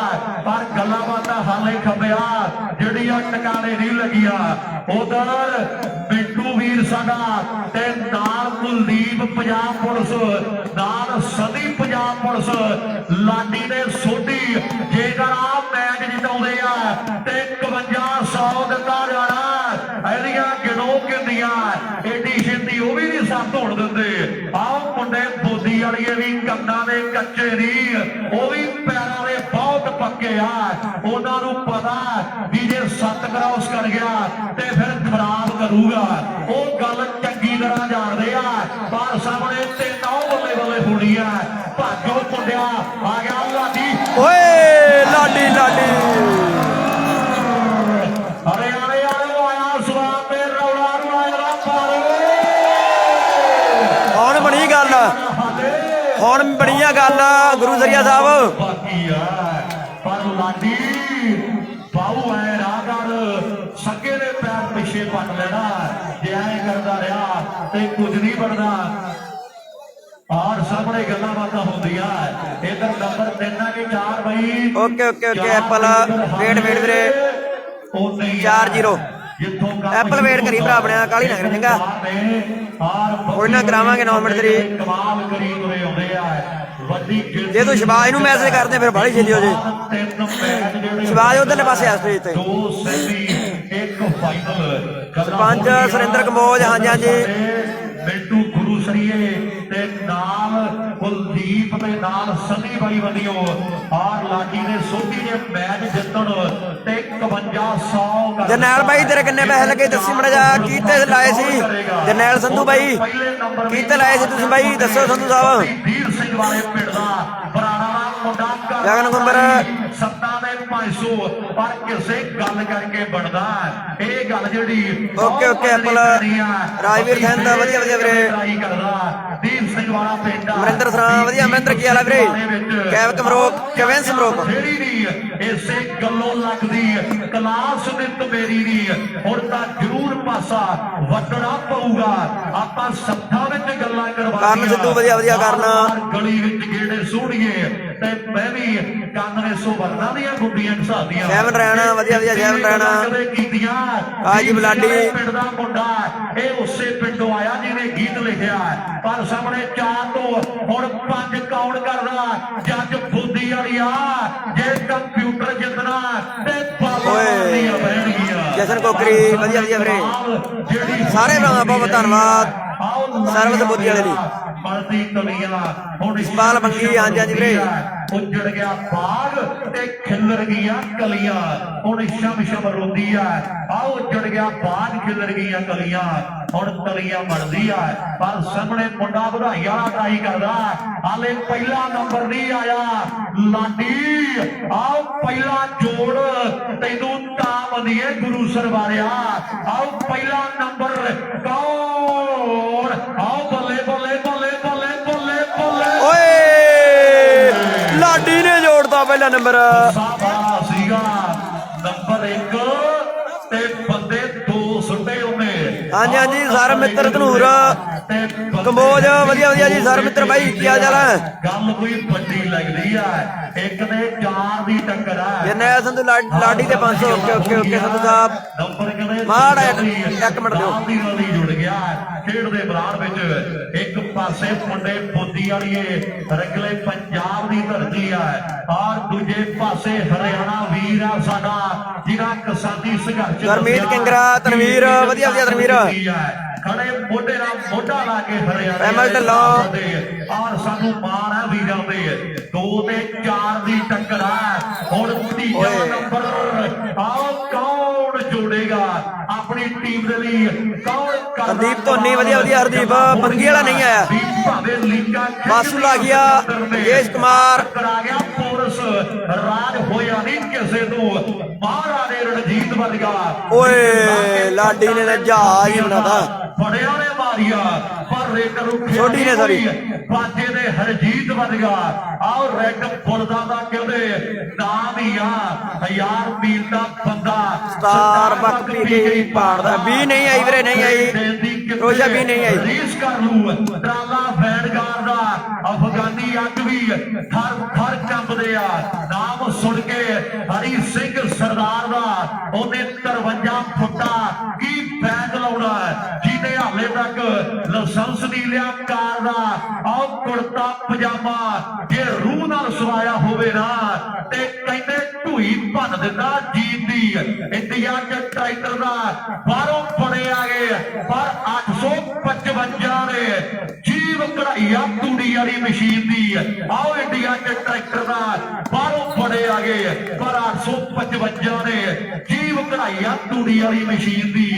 ਪਰ ਗੱਲਾਂ ਬਾਤਾਂ ਹਾਲੇ ਖੱਬਿਆ ਜਿਹੜੀਆਂ ਟਿਕਾਣੇ ਨਹੀਂ ਲੱਗੀਆਂ ਉਧਰ ਮਿੰਟੂ ਵੀਰ ਸਾਡਾ ਤੇ ਨਾਲ ਕੁਲਦੀਪ ਪੰਜਾਬ ਪੁਲਿਸ ਨਾਲ ਸਦੀ ਪੰਜਾਬ ਪੁਲਿਸ ਲਾਡੀ ਦੇ ਸੋਢੀ ਜੇਕਰ ਆ ਮੈਚ ਜਿਤਾਉਂਦੇ ਆ ਤੇ 5100 ਦਿੱਤਾ ਜਾਣਾ ਇਹਦੀਆਂ ਗਿਣੋ ਕਿੰਦੀਆਂ ਏਡੀ ਛੇਤੀ ਉਹ ਵੀ ਨਹੀਂ ਸਾਥ ਹੋਣ ਦਿੰਦੇ ਆਹ ਮੁੰਡੇ ਬੋਦੀ ਵਾਲੀਏ ਵੀ ਕੰਨਾਂ ਦੇ ਕੱਚੇ ਨਹੀਂ ਉਹ ਵੀ ਪੈਰਾਂ ਦੇ ਬਹੁਤ ਪੱਕੇ ਆ ਉਹਨਾਂ ਨੂੰ ਪਤਾ ਵੀ ਜੇ 7 ਕ੍ਰਾਸ ਕਰ ਗਿਆ ਤੇ ਫਿਰ ਖਰਾਬ ਕਰੂਗਾ ਉਹ ਗੱਲ ਚੰਗੀ ਤਰ੍ਹਾਂ ਜਾਣਦੇ ਆ ਪਰ ਸਾਹਮਣੇ ਤੇ 9 ਬੱਲੇ ਹੋਣੀ ਆ ਭਾਜੋ ਮੁੰਡਿਆ ਆ ਗਿਆ ਲਾਡੀ ਓਏ ਲਾਡੀ ਹਰਿਆਣੇ ਵਾਲੇ ਆਇਆ ਸਵਾਦ ਤੇ ਰੌਲਾ ਰੁਆਇਆ ਪਾਰੇ ਹੁਣ ਬਣੀ ਗੱਲ ਹੁਣ ਬਣੀ ਆ ਗੱਲ ਗੁਰੂ ਜ਼ਰੀਆ ਸਾਹਿਬ ਬਾਕੀ ਆ ਪਰ ਲਾਡੀ ਬਾਹੂ ਐ ਰਾਗੜ ਸੱਗੇ ਦੇ ਪੈਰ ਪਿੱਛੇ ਪੱਟ ਲੈਣਾ ਜੇ ਐ ਕਰਦਾ ਰਿਹਾ ਤੇ ਕੁਝ ਨਹੀਂ ਬਣਦਾ ਔਰ ਸਾਹਮਣੇ ਗੱਲਾਂ ਬਾਤਾਂ ਹੁੰਦੀਆਂ ਇਧਰ ਨੰਬਰ 3 ਆ ਕਿ 4 ਬਈ ਓਕੇ ਐਪਲ ਵੇਟ ਵੀਰੇ 4-0 ਐਪਲ ਵੇਟ ਕਰੀ ਭਰਾ ਬਣਿਆ ਕਾਲੀ ਨਾ ਕਰੀ ਚੰਗਾ ਕੋਈ ਨਾ ਕਰਾਵਾਂਗੇ 9 ਮਿੰਟ ਤੇਰੀ ਕਮਾਲ ਕਰੀ ਤੁਰੇ ਆਉਂਦੇ ਆ ਵੱਡੀ ਜੇ ਤੂੰ ਸ਼ਿਵਾਜ ਨੂੰ ਮੈਸੇਜ ਕਰਦੇ ਫਿਰ ਬਾਹਲੀ ਛੇਤੀ ਹੋ ਜੇ ਸ਼ਿਵਾਜ ਉਧਰਲੇ ਪਾਸੇ ਆ ਸਟੇਜ ਤੇ 2 ਸੈਮੀ 1 ਫਾਈਨਲ ਸਰਪੰਚ ਸੁਰਿੰਦਰ ਕਮੋਜ ਹਾਂਜੀ ਮਿੰਟੂ ਗੁਰੂ ਸਰੀਏ ਤੇ ਨਾਲ ਕੁਲਦੀਪ ਤੇ ਨਾਲ ਸਨੀ ਬਾਈ ਵੱਲੋਂ ਆਰ ਲਾਡੀ ਨੇ ਸੋਢੀ ਨੇ ਮੈਚ ਜਿੱਤਣ ਤੇ 5100 ਜਰਨੈਲ ਬਾਈ ਤੇਰੇ ਕਿੰਨੇ ਪੈਸੇ ਲੱਗੇ ਦੱਸੀ ਮੜਾ ਜਾ ਕੀਤੇ ਲਾਏ ਸੀ ਜਰਨੈਲ ਸੰਧੂ ਬਾਈ ਕੀਤੇ ਲਾਏ ਸੀ ਤੁਸੀਂ ਬਾਈ ਦੱਸੋ ਸੰਧੂ ਸਾਹਿਬ ਵੀਰ ਸਿੰਘ ਵਾਲੇ ਪਿੰਡ ਦਾ ਬਰਾੜਾ ਦਾ ਮੁੰਡਾ ਜਗਨ ਗੁੰਬਰ ਸੱਤਾ ਦੇ 500 ਪਰ ਕਿਸੇ ਗੱਲ ਕਰਕੇ ਬਣਦਾ ਇਹ ਗੱਲ ਜਿਹੜੀ ਓਕੇ ਐਪਲ ਰਾਜਵੀਰ ਥੈਨ ਦਾ ਵਧੀਆ ਵੀਰੇ ਟਰਾਈ ਕਰਦਾ ਦੀਪ ਸਿੰਘ ਵਾਲਾ ਪਿੰਡ ਅਮਰਿੰਦਰ ਸਰਾਂ ਵਧੀਆ ਅਮਰਿੰਦਰ ਕੀ ਵਾਲਾ ਵੀਰੇ ਕੈਵ ਕਮਰੋਕ ਕਵਿੰਸ ਮਰੋਕ ਜਿਹੜੀ ਨਹੀਂ ਇਸੇ ਗੱਲੋਂ ਲੱਗਦੀ ਕਲਾਸ ਨਿਤ ਮੇਰੀ ਨਹੀਂ ਹੁਣ ਤਾਂ ਜ਼ਰੂਰ ਪਾਸਾ ਵੱਟਣਾ ਪਊਗਾ ਆਪਾਂ ਸੱਥਾਂ ਵਿੱਚ ਗੱਲਾਂ ਕਰਵਾਉਣੀਆਂ ਕਰਨ ਸਿੱਧੂ ਵਧੀਆ ਕਰਨ ਗਲੀ ਵਿੱਚ ਗੇੜੇ ਸੋਹਣੀਏ ਤੇ ਮੈਂ ਵੀ ਕੰਨ ਸੋ ਵਰਨਾ ਦੀਆਂ ਗੁੱਡੀਆਂ ਘਸਾਦੀਆਂ ਜੈਵਨ ਰਹਿਣਾ ਵਧੀਆ ਜੈਵਨ ਰਹਿਣਾ ਕਦੇ ਕੀਤੀਆਂ ਆਜੀ ਬਲਾਡੀ ਪਿੰਡ ਦਾ ਮੁੰਡਾ ਇਹ ਉਸੇ ਪਿੰਡੋਂ ਆਇਆ ਜਿਹਨੇ ਗੀਤ ਲਿਖਿਆ ਪਰ ਸਾਹਮਣੇ 4 ਤੋਂ ਹੁਣ 5 ਕੌਣ ਕਰਦਾ ਜੱਜ ਬੁੱਧੀ ਵਾਲੀਆ ਜੇ ਕੰਪਿਊਟਰ ਜਿੱਤਣਾ ਤੇ ਬਾਲਾਂ ਬਹਿਣਗੀਆਂ ਜਸਨ ਕੋਕਰੀ ਵਧੀਆ ਵੀਰੇ ਸਾਰੇ ਭਰਾਵਾਂ ਬਹੁਤ ਧੰਨਵਾਦ ਸਰਵਿਸ ਬੁੱਧੀ ਵਾਲੇ ਦੀ ਮਲਦੀ ਤਲੀਆਂ ਹੁਣ ਇਸਮਾਲ ਮੰਗੀ ਹਾਂਜੀ ਵੀਰੇ ਉੱਜੜ ਗਿਆ ਬਾਗ ਤੇ ਖਿਲਰ ਗਈਆਂ ਕਲੀਆਂ ਹੁਣ ਸ਼ਮ ਰੋਂਦੀ ਆ ਆਹ ਉੱਜੜ ਗਿਆ ਬਾਗ ਖਿਲਰ ਗਈਆਂ ਕਲੀਆਂ ਹੁਣ ਕਲੀਆਂ ਬਣਦੀ ਆ ਪਰ ਸਾਹਮਣੇ ਮੁੰਡਾ ਵਧਾਈ ਵਾਲਾ ਟਰਾਈ ਕਰਦਾ ਹਾਲੇ ਪਹਿਲਾ ਨੰਬਰ ਨਹੀਂ ਆਇਆ ਲਾਡੀ ਆਹ ਪਹਿਲਾ ਜੋੜ ਤੈਨੂੰ ਤਾਂ ਮੰਨੀਏ ਗੁਰੂ ਸਰਵਾਰਿਆ ਆਹ ਪਹਿਲਾ ਨੰਬਰ ਕੌਣ ਆਹ ਬੱਲੇ ਓਏ ਲਾਡੀ ਨੇ ਜੋੜਤਾ ਪਹਿਲਾ ਨੰਬਰ ਸੀਗਾ ਨੰਬਰ 1 ਤੇ ਬੰਦੇ 2 ਸੁੱਟੇ ਉਹਨੇ ਹਾਂਜੀ ਹਾਂਜੀ ਸਰ ਮਿੱਤਰ ਧਨੂਰ ਕੰਬੋਜ ਵਧੀਆ ਵਧੀਆ ਜੀ ਸਰ ਮਿੱਤਰ ਬਾਈ ਕੀ ਹਾਲ ਚਾਲ ਹੈ ਗੱਲ ਕੋਈ ਵੱਡੀ ਲੱਗਦੀ ਆ ਇੱਕ ਤੇ 4 ਦੀ ਟੱਕਰ ਆ ਜਰਨੈਲ ਸੰਧੂ ਲਾਡੀ ਤੇ 500 ਓਕੇ ਓਕੇ ਓਕੇ ਸੰਧੂ ਸਾਹਿਬ ਨੰਬਰ ਕਹਿੰਦੇ ਮਾੜਾ ਇੱਕ ਮਿੰਟ ਦਿਓ ਦੀ ਨਾਲ ਜੁੜ ਗਿਆ ਖੇਡ ਦੇ ਮੈਦਾਨ ਵਿੱਚ ਇੱਕ ਪਾਸੇ ਮੁੰਡੇ ਬੋਦੀ ਵਾਲੀਏ ਰੰਗਲੇ ਪੰਜਾਬ ਦੀ ਧਰਤੀ ਆ ਔਰ ਦੂਜੇ ਪਾਸੇ ਹਰਿਆਣਾ ਵੀਰ ਆ ਸਾਡਾ ਜਿਹੜਾ ਕਿਸਾਨੀ ਸੰਘਰਸ਼ ਗੁਰਮੀਤ ਕਿੰਗਰਾ ਤਨਵੀਰ ਵਧੀਆ ਵਧੀਆ ਤਨਵੀਰ ਖੜੇ ਮੋਢੇ ਨਾਲ ਮੋਢਾ ਲਾ ਕੇ ਹਰਿਆਣਾ ਐਮਲ ਢਿੱਲੋਂ ਔਰ ਸਾਨੂੰ ਮਾਣ ਹੈ ਵੀਰਾਂ ਦੇ 2 ਤੇ 4 ਦੀ ਟੱਕਰ ਆ ਹੁਣ ਤੀਜਾ ਨੰਬਰ ਆਓ ਕੌਣ ਜੋੜੇਗਾ ਆਪਣੀ ਟੀਮ ਦੇ ਲਈ ਕੌਣ ਹਰਦੀਪ ਧੋਨੀ ਵਧੀਆ ਵਧੀਆ ਹਰਦੀਪ ਬੰਗੀ ਵਾਲਾ ਨਹੀਂ ਆਇਆ ਭਾਵੇਂ ਲੀਗਾ ਬਾਸੂ ਲਾ ਗਿਆ ਜੇਸ਼ ਕੁਮਾਰ ਕਰਾ ਗਿਆ ਪੋਰਸ ਰਾਜ ਹੋਇਆ ਨਹੀਂ ਕਿਸੇ ਤੋਂ ਮਹਾਰਾ ਨੇ ਰਣਜੀਤ ਵਰਗਾ ਓਏ ਲਾਡੀ ਨੇ ਤਾਂ ਜਹਾਜ਼ ਹੀ ਬਣਾਤਾ ਬੜਿਆ ਨੇ ਮਾਰੀਆ ਪਰ ਰੇਡ ਨੂੰ ਛੋਟੀ ਨੇ ਸਾਰੀ ਬਾਜੇ ਦੇ ਹਰਜੀਤ ਵਰਗਾ ਆਓ ਰੈਡ ਬੁਲਦਾ ਦਾ ਕਹਿੰਦੇ ਨਾਮ ਹੀ ਆ 1000 ਮੀਲ ਦਾ ਬੰਦਾ ਸਟਾਰ ਬੱਕ ਪੀ ਕੇ ਪਾੜਦਾ ਵੀ ਨਹੀਂ ਆਈ ਵੀਰੇ ਨਹੀਂ ਆਈ ਰੋਸ਼ਾ ਵੀ ਨਹੀਂ ਆਈ ਰੀਸ ਕਰ ਲੂ ਟਰਾਲਾ ਫੈਨਗਾਰ ਦਾ ਅਫਗਾਨੀ ਅੱਗ ਵੀ ਥਰ ਥਰ ਕੰਬਦੇ ਆ ਨਾਮ ਸੁਣ ਕੇ ਹਰੀ ਸਿੰਘ ਸਰਦਾਰ ਦਾ ਉਹਨੇ 53 ਫੁੱਟਾ ਕੀ ਬੈਗ ਲਾਉਣਾ ਜਿਹਨੇ ਹਾਲੇ ਤੱਕ ਲਾਇਸੈਂਸ ਨਹੀਂ ਲਿਆ ਕਾਰ ਦਾ ਆਹ ਕੁੜਤਾ ਪਜਾਮਾ ਜੇ ਰੂਹ ਨਾਲ ਸਵਾਇਆ ਹੋਵੇ ਨਾ ਤੇ ਕਹਿੰਦੇ ਢੂਈ ਭੰਨ ਦਿੰਦਾ ਜੀਤ ਦੀ ਇੰਡੀਆ ਚ ਟਰੈਕਟਰ ਦਾ ਬਾਹਰੋਂ ਬੜੇ ਆ ਗਏ ਪਰ 855 ਨੇ ਜੀਵ ਕਢਾਈਆ ਤੂੜੀ ਵਾਲੀ ਮਸ਼ੀਨ ਦੀ ਆਓ ਇੰਡੀਆ ਚ ਟਰੈਕਟਰ ਦਾ ਬਾਹਰੋਂ ਬੜੇ ਆ ਗਏ ਪਰ 855 ਨੇ ਜੀਵ ਕਢਾਈਆ ਤੂੜੀ ਵਾਲੀ ਮਸ਼ੀਨ ਦੀ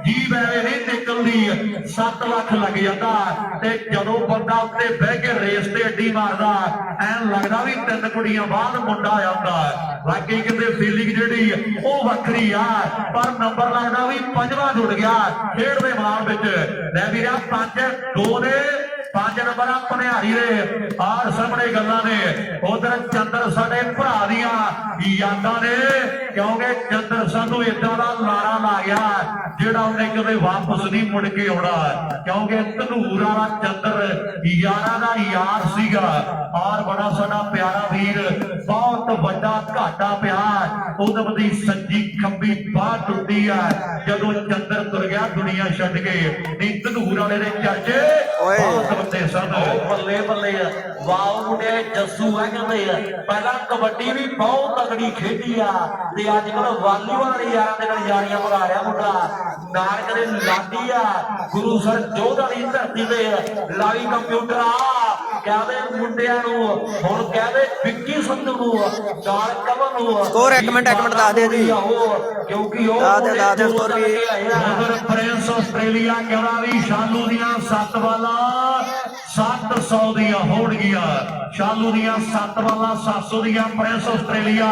ਜੀਵ ਐਵੇਂ ਨਹੀਂ ਨਿਕਲਦੀ 7 ਲੱਖ ਲੱਗ ਜਾਂਦਾ ਤੇ ਜਦੋਂ ਬੰਦਾ ਉੱਤੇ ਬਹਿ ਕੇ ਰੇਸ ਤੇ ਅੱਡੀ ਮਾਰਦਾ ਐਨ ਲੱਗਦਾ ਵੀ 3 ਕੁੜੀਆਂ ਬਾਅਦ ਮੁੰਡਾ ਆਉਂਦਾ ਬਾਕੀ ਕਿਤੇ ਫੀਲਿੰਗ ਜਿਹੜੀ ਉਹ ਵੱਖਰੀ ਆ ਪਰ ਨੰਬਰ ਲੱਗਦਾ ਵੀ 5ਵਾਂ ਜੁੜ ਗਿਆ ਖੇਡ ਦੇ ਮੈਦਾਨ ਵਿੱਚ ਲੈ ਵੀਰਾ 5-2 ਨੇ 5 ਨੰਬਰ ਆ ਭਨਿਆਰੀ ਦੇ ਆਰ ਸਾਹਮਣੇ ਗੱਲਾਂ ਨੇ ਉਧਰ ਚੰਦਰ ਸਾਡੇ ਭਰਾ ਦੀਆਂ ਯਾਦਾਂ ਨੇ ਕਿਉਂਕਿ ਚੰਦਰ ਸਾਨੂੰ ਇਦਾਂ ਦਾ ਲਾਰਾ ਲਾ ਗਿਆ ਜਿਹੜਾ ਉਹਨੇ ਕਦੇ ਵਾਪਸ ਨਹੀਂ ਮੁੜ ਕੇ ਆਉਣਾ ਕਿਉਂਕਿ ਧਨੂਰ ਵਾਲਾ ਚੰਦਰ ਯਾਰਾਂ ਦਾ ਯਾਰ ਸੀਗਾ ਔਰ ਬੜਾ ਸਾਡਾ ਪਿਆਰਾ ਵੀਰ ਬਹੁਤ ਵੱਡਾ ਘਾਟਾ ਪਿਆ ਉਦਮ ਦੀ ਸੱਜੀ ਖੱਬੀ ਬਾਹ ਟੁੱਟੀ ਆ ਜਦੋਂ ਚੰਦਰ ਤੁਰ ਗਿਆ ਦੁਨੀਆ ਛੱਡ ਕੇ ਨਹੀਂ ਧਨੂਰ ਵਾਲੇ ਦੇ ਚਰਚੇ ਬਹੁਤ ਬੰਦੇ ਸਨ ਬੱਲੇ ਬੱਲੇ ਵਾਓ ਮੁੰਡੇ ਜੱਸੂ ਆ ਕਹਿੰਦੇ ਪਹਿਲਾਂ ਕਬੱਡੀ ਵੀ ਬਹੁਤ ਤਕੜੀ ਖੇਡੀ ਆ ਤੇ ਅੱਜ ਕੱਲ ਵਾਲੀਬਾਲ ਵਾਲੇ ਯਾਰਾਂ ਦੇ ਨਾਲ ਯਾਰੀਆਂ ਬਣਾ ਰਿਹਾ ਮੁੰਡਾ ਨਾਲ ਕਦੇ ਲਾਡੀ ਆ ਗੁਰੂ ਸਰ ਜੋਧ ਵਾਲੀ ਧਰਤੀ ਤੇ ਲਾਈ ਕੰਪਿਊਟਰ ਆ ਕਹਿੰਦੇ ਮੁੰਡਿਆਂ ਨੂੰ ਹੁਣ ਕਹਿੰਦੇ ਵਿੱਕੀ ਸੰਧੂ ਨੂੰ ਨਾਲ ਕਵਨ ਨੂੰ ਸਕੋਰ ਇੱਕ ਮਿੰਟ ਦੱਸ ਦੇ ਜੀ ਕਿਉਂਕਿ ਉਹ ਦੱਸ ਦੇ ਸਕੋਰ ਵੀ ਉਧਰ ਪ੍ਰਿੰਸ ਆਸਟ੍ਰੇਲੀਆ ਕਹਿੰਦਾ ਵੀ ਸ਼ਾਲੂ ਦੀਆਂ 7 ਬਾਲਾਂ 700 ਦੀਆਂ ਹੋਣਗੀਆਂ ਸ਼ਾਲੂ ਦੀਆਂ 7 ਬਾਲਾਂ 700 ਦੀਆਂ ਪ੍ਰਿੰਸ ਆਸਟ੍ਰੇਲੀਆ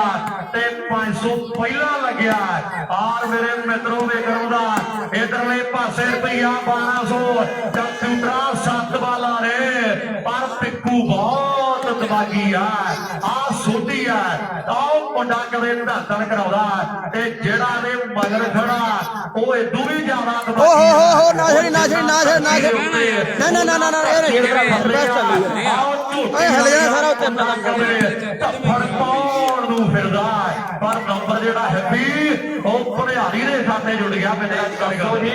ਤੇ 500 ਪਹਿਲਾਂ ਲੱਗਿਆ ਆਰ ਮੇਰੇ ਮਿੱਤਰੋ ਵੇਖੋ ਦਾ ਇਧਰਲੇ ਪਾਸੇ ਰੁਪਈਆ 1200 ਕੰਪਿਊਟਰਾਂ 7 ਬਾਲਾਂ ਨੇ ਪਰ ਪਿੱਕੂ ਬਹੁਤ ਦਿਮਾਗੀ ਆ ਸੋਢੀ ਆ ਮੁੰਡਾ ਕਦੇ ਧੰਦਣ ਕਰਾਉਂਦਾ ਤੇ ਜਿਹੜਾ ਨੇ ਮਗਰ ਖੜਾ ਉਹ ਇਦੋਂ ਵੀ ਜ਼ਿਆਦਾ ਓਹੋ ਨਾ ਛੜੀ ਨਾ ਇਹ ਓਏ ਹਲ ਜਾਣਾ ਸਾਰਾ ਉੱਤੇ ਧੱਫੜ ਪਾਉਣ ਨੂੰ ਫਿਰਦਾ ਪਰ ਨੰਬਰ ਜਿਹੜਾ ਹੈਪੀ ਉਹ ਭਨਿਆਰੀ ਦੇ ਖਾਤੇ ਜੁੜ ਗਿਆ ਮੇਰੇ ਦੱਸੋ ਜੀ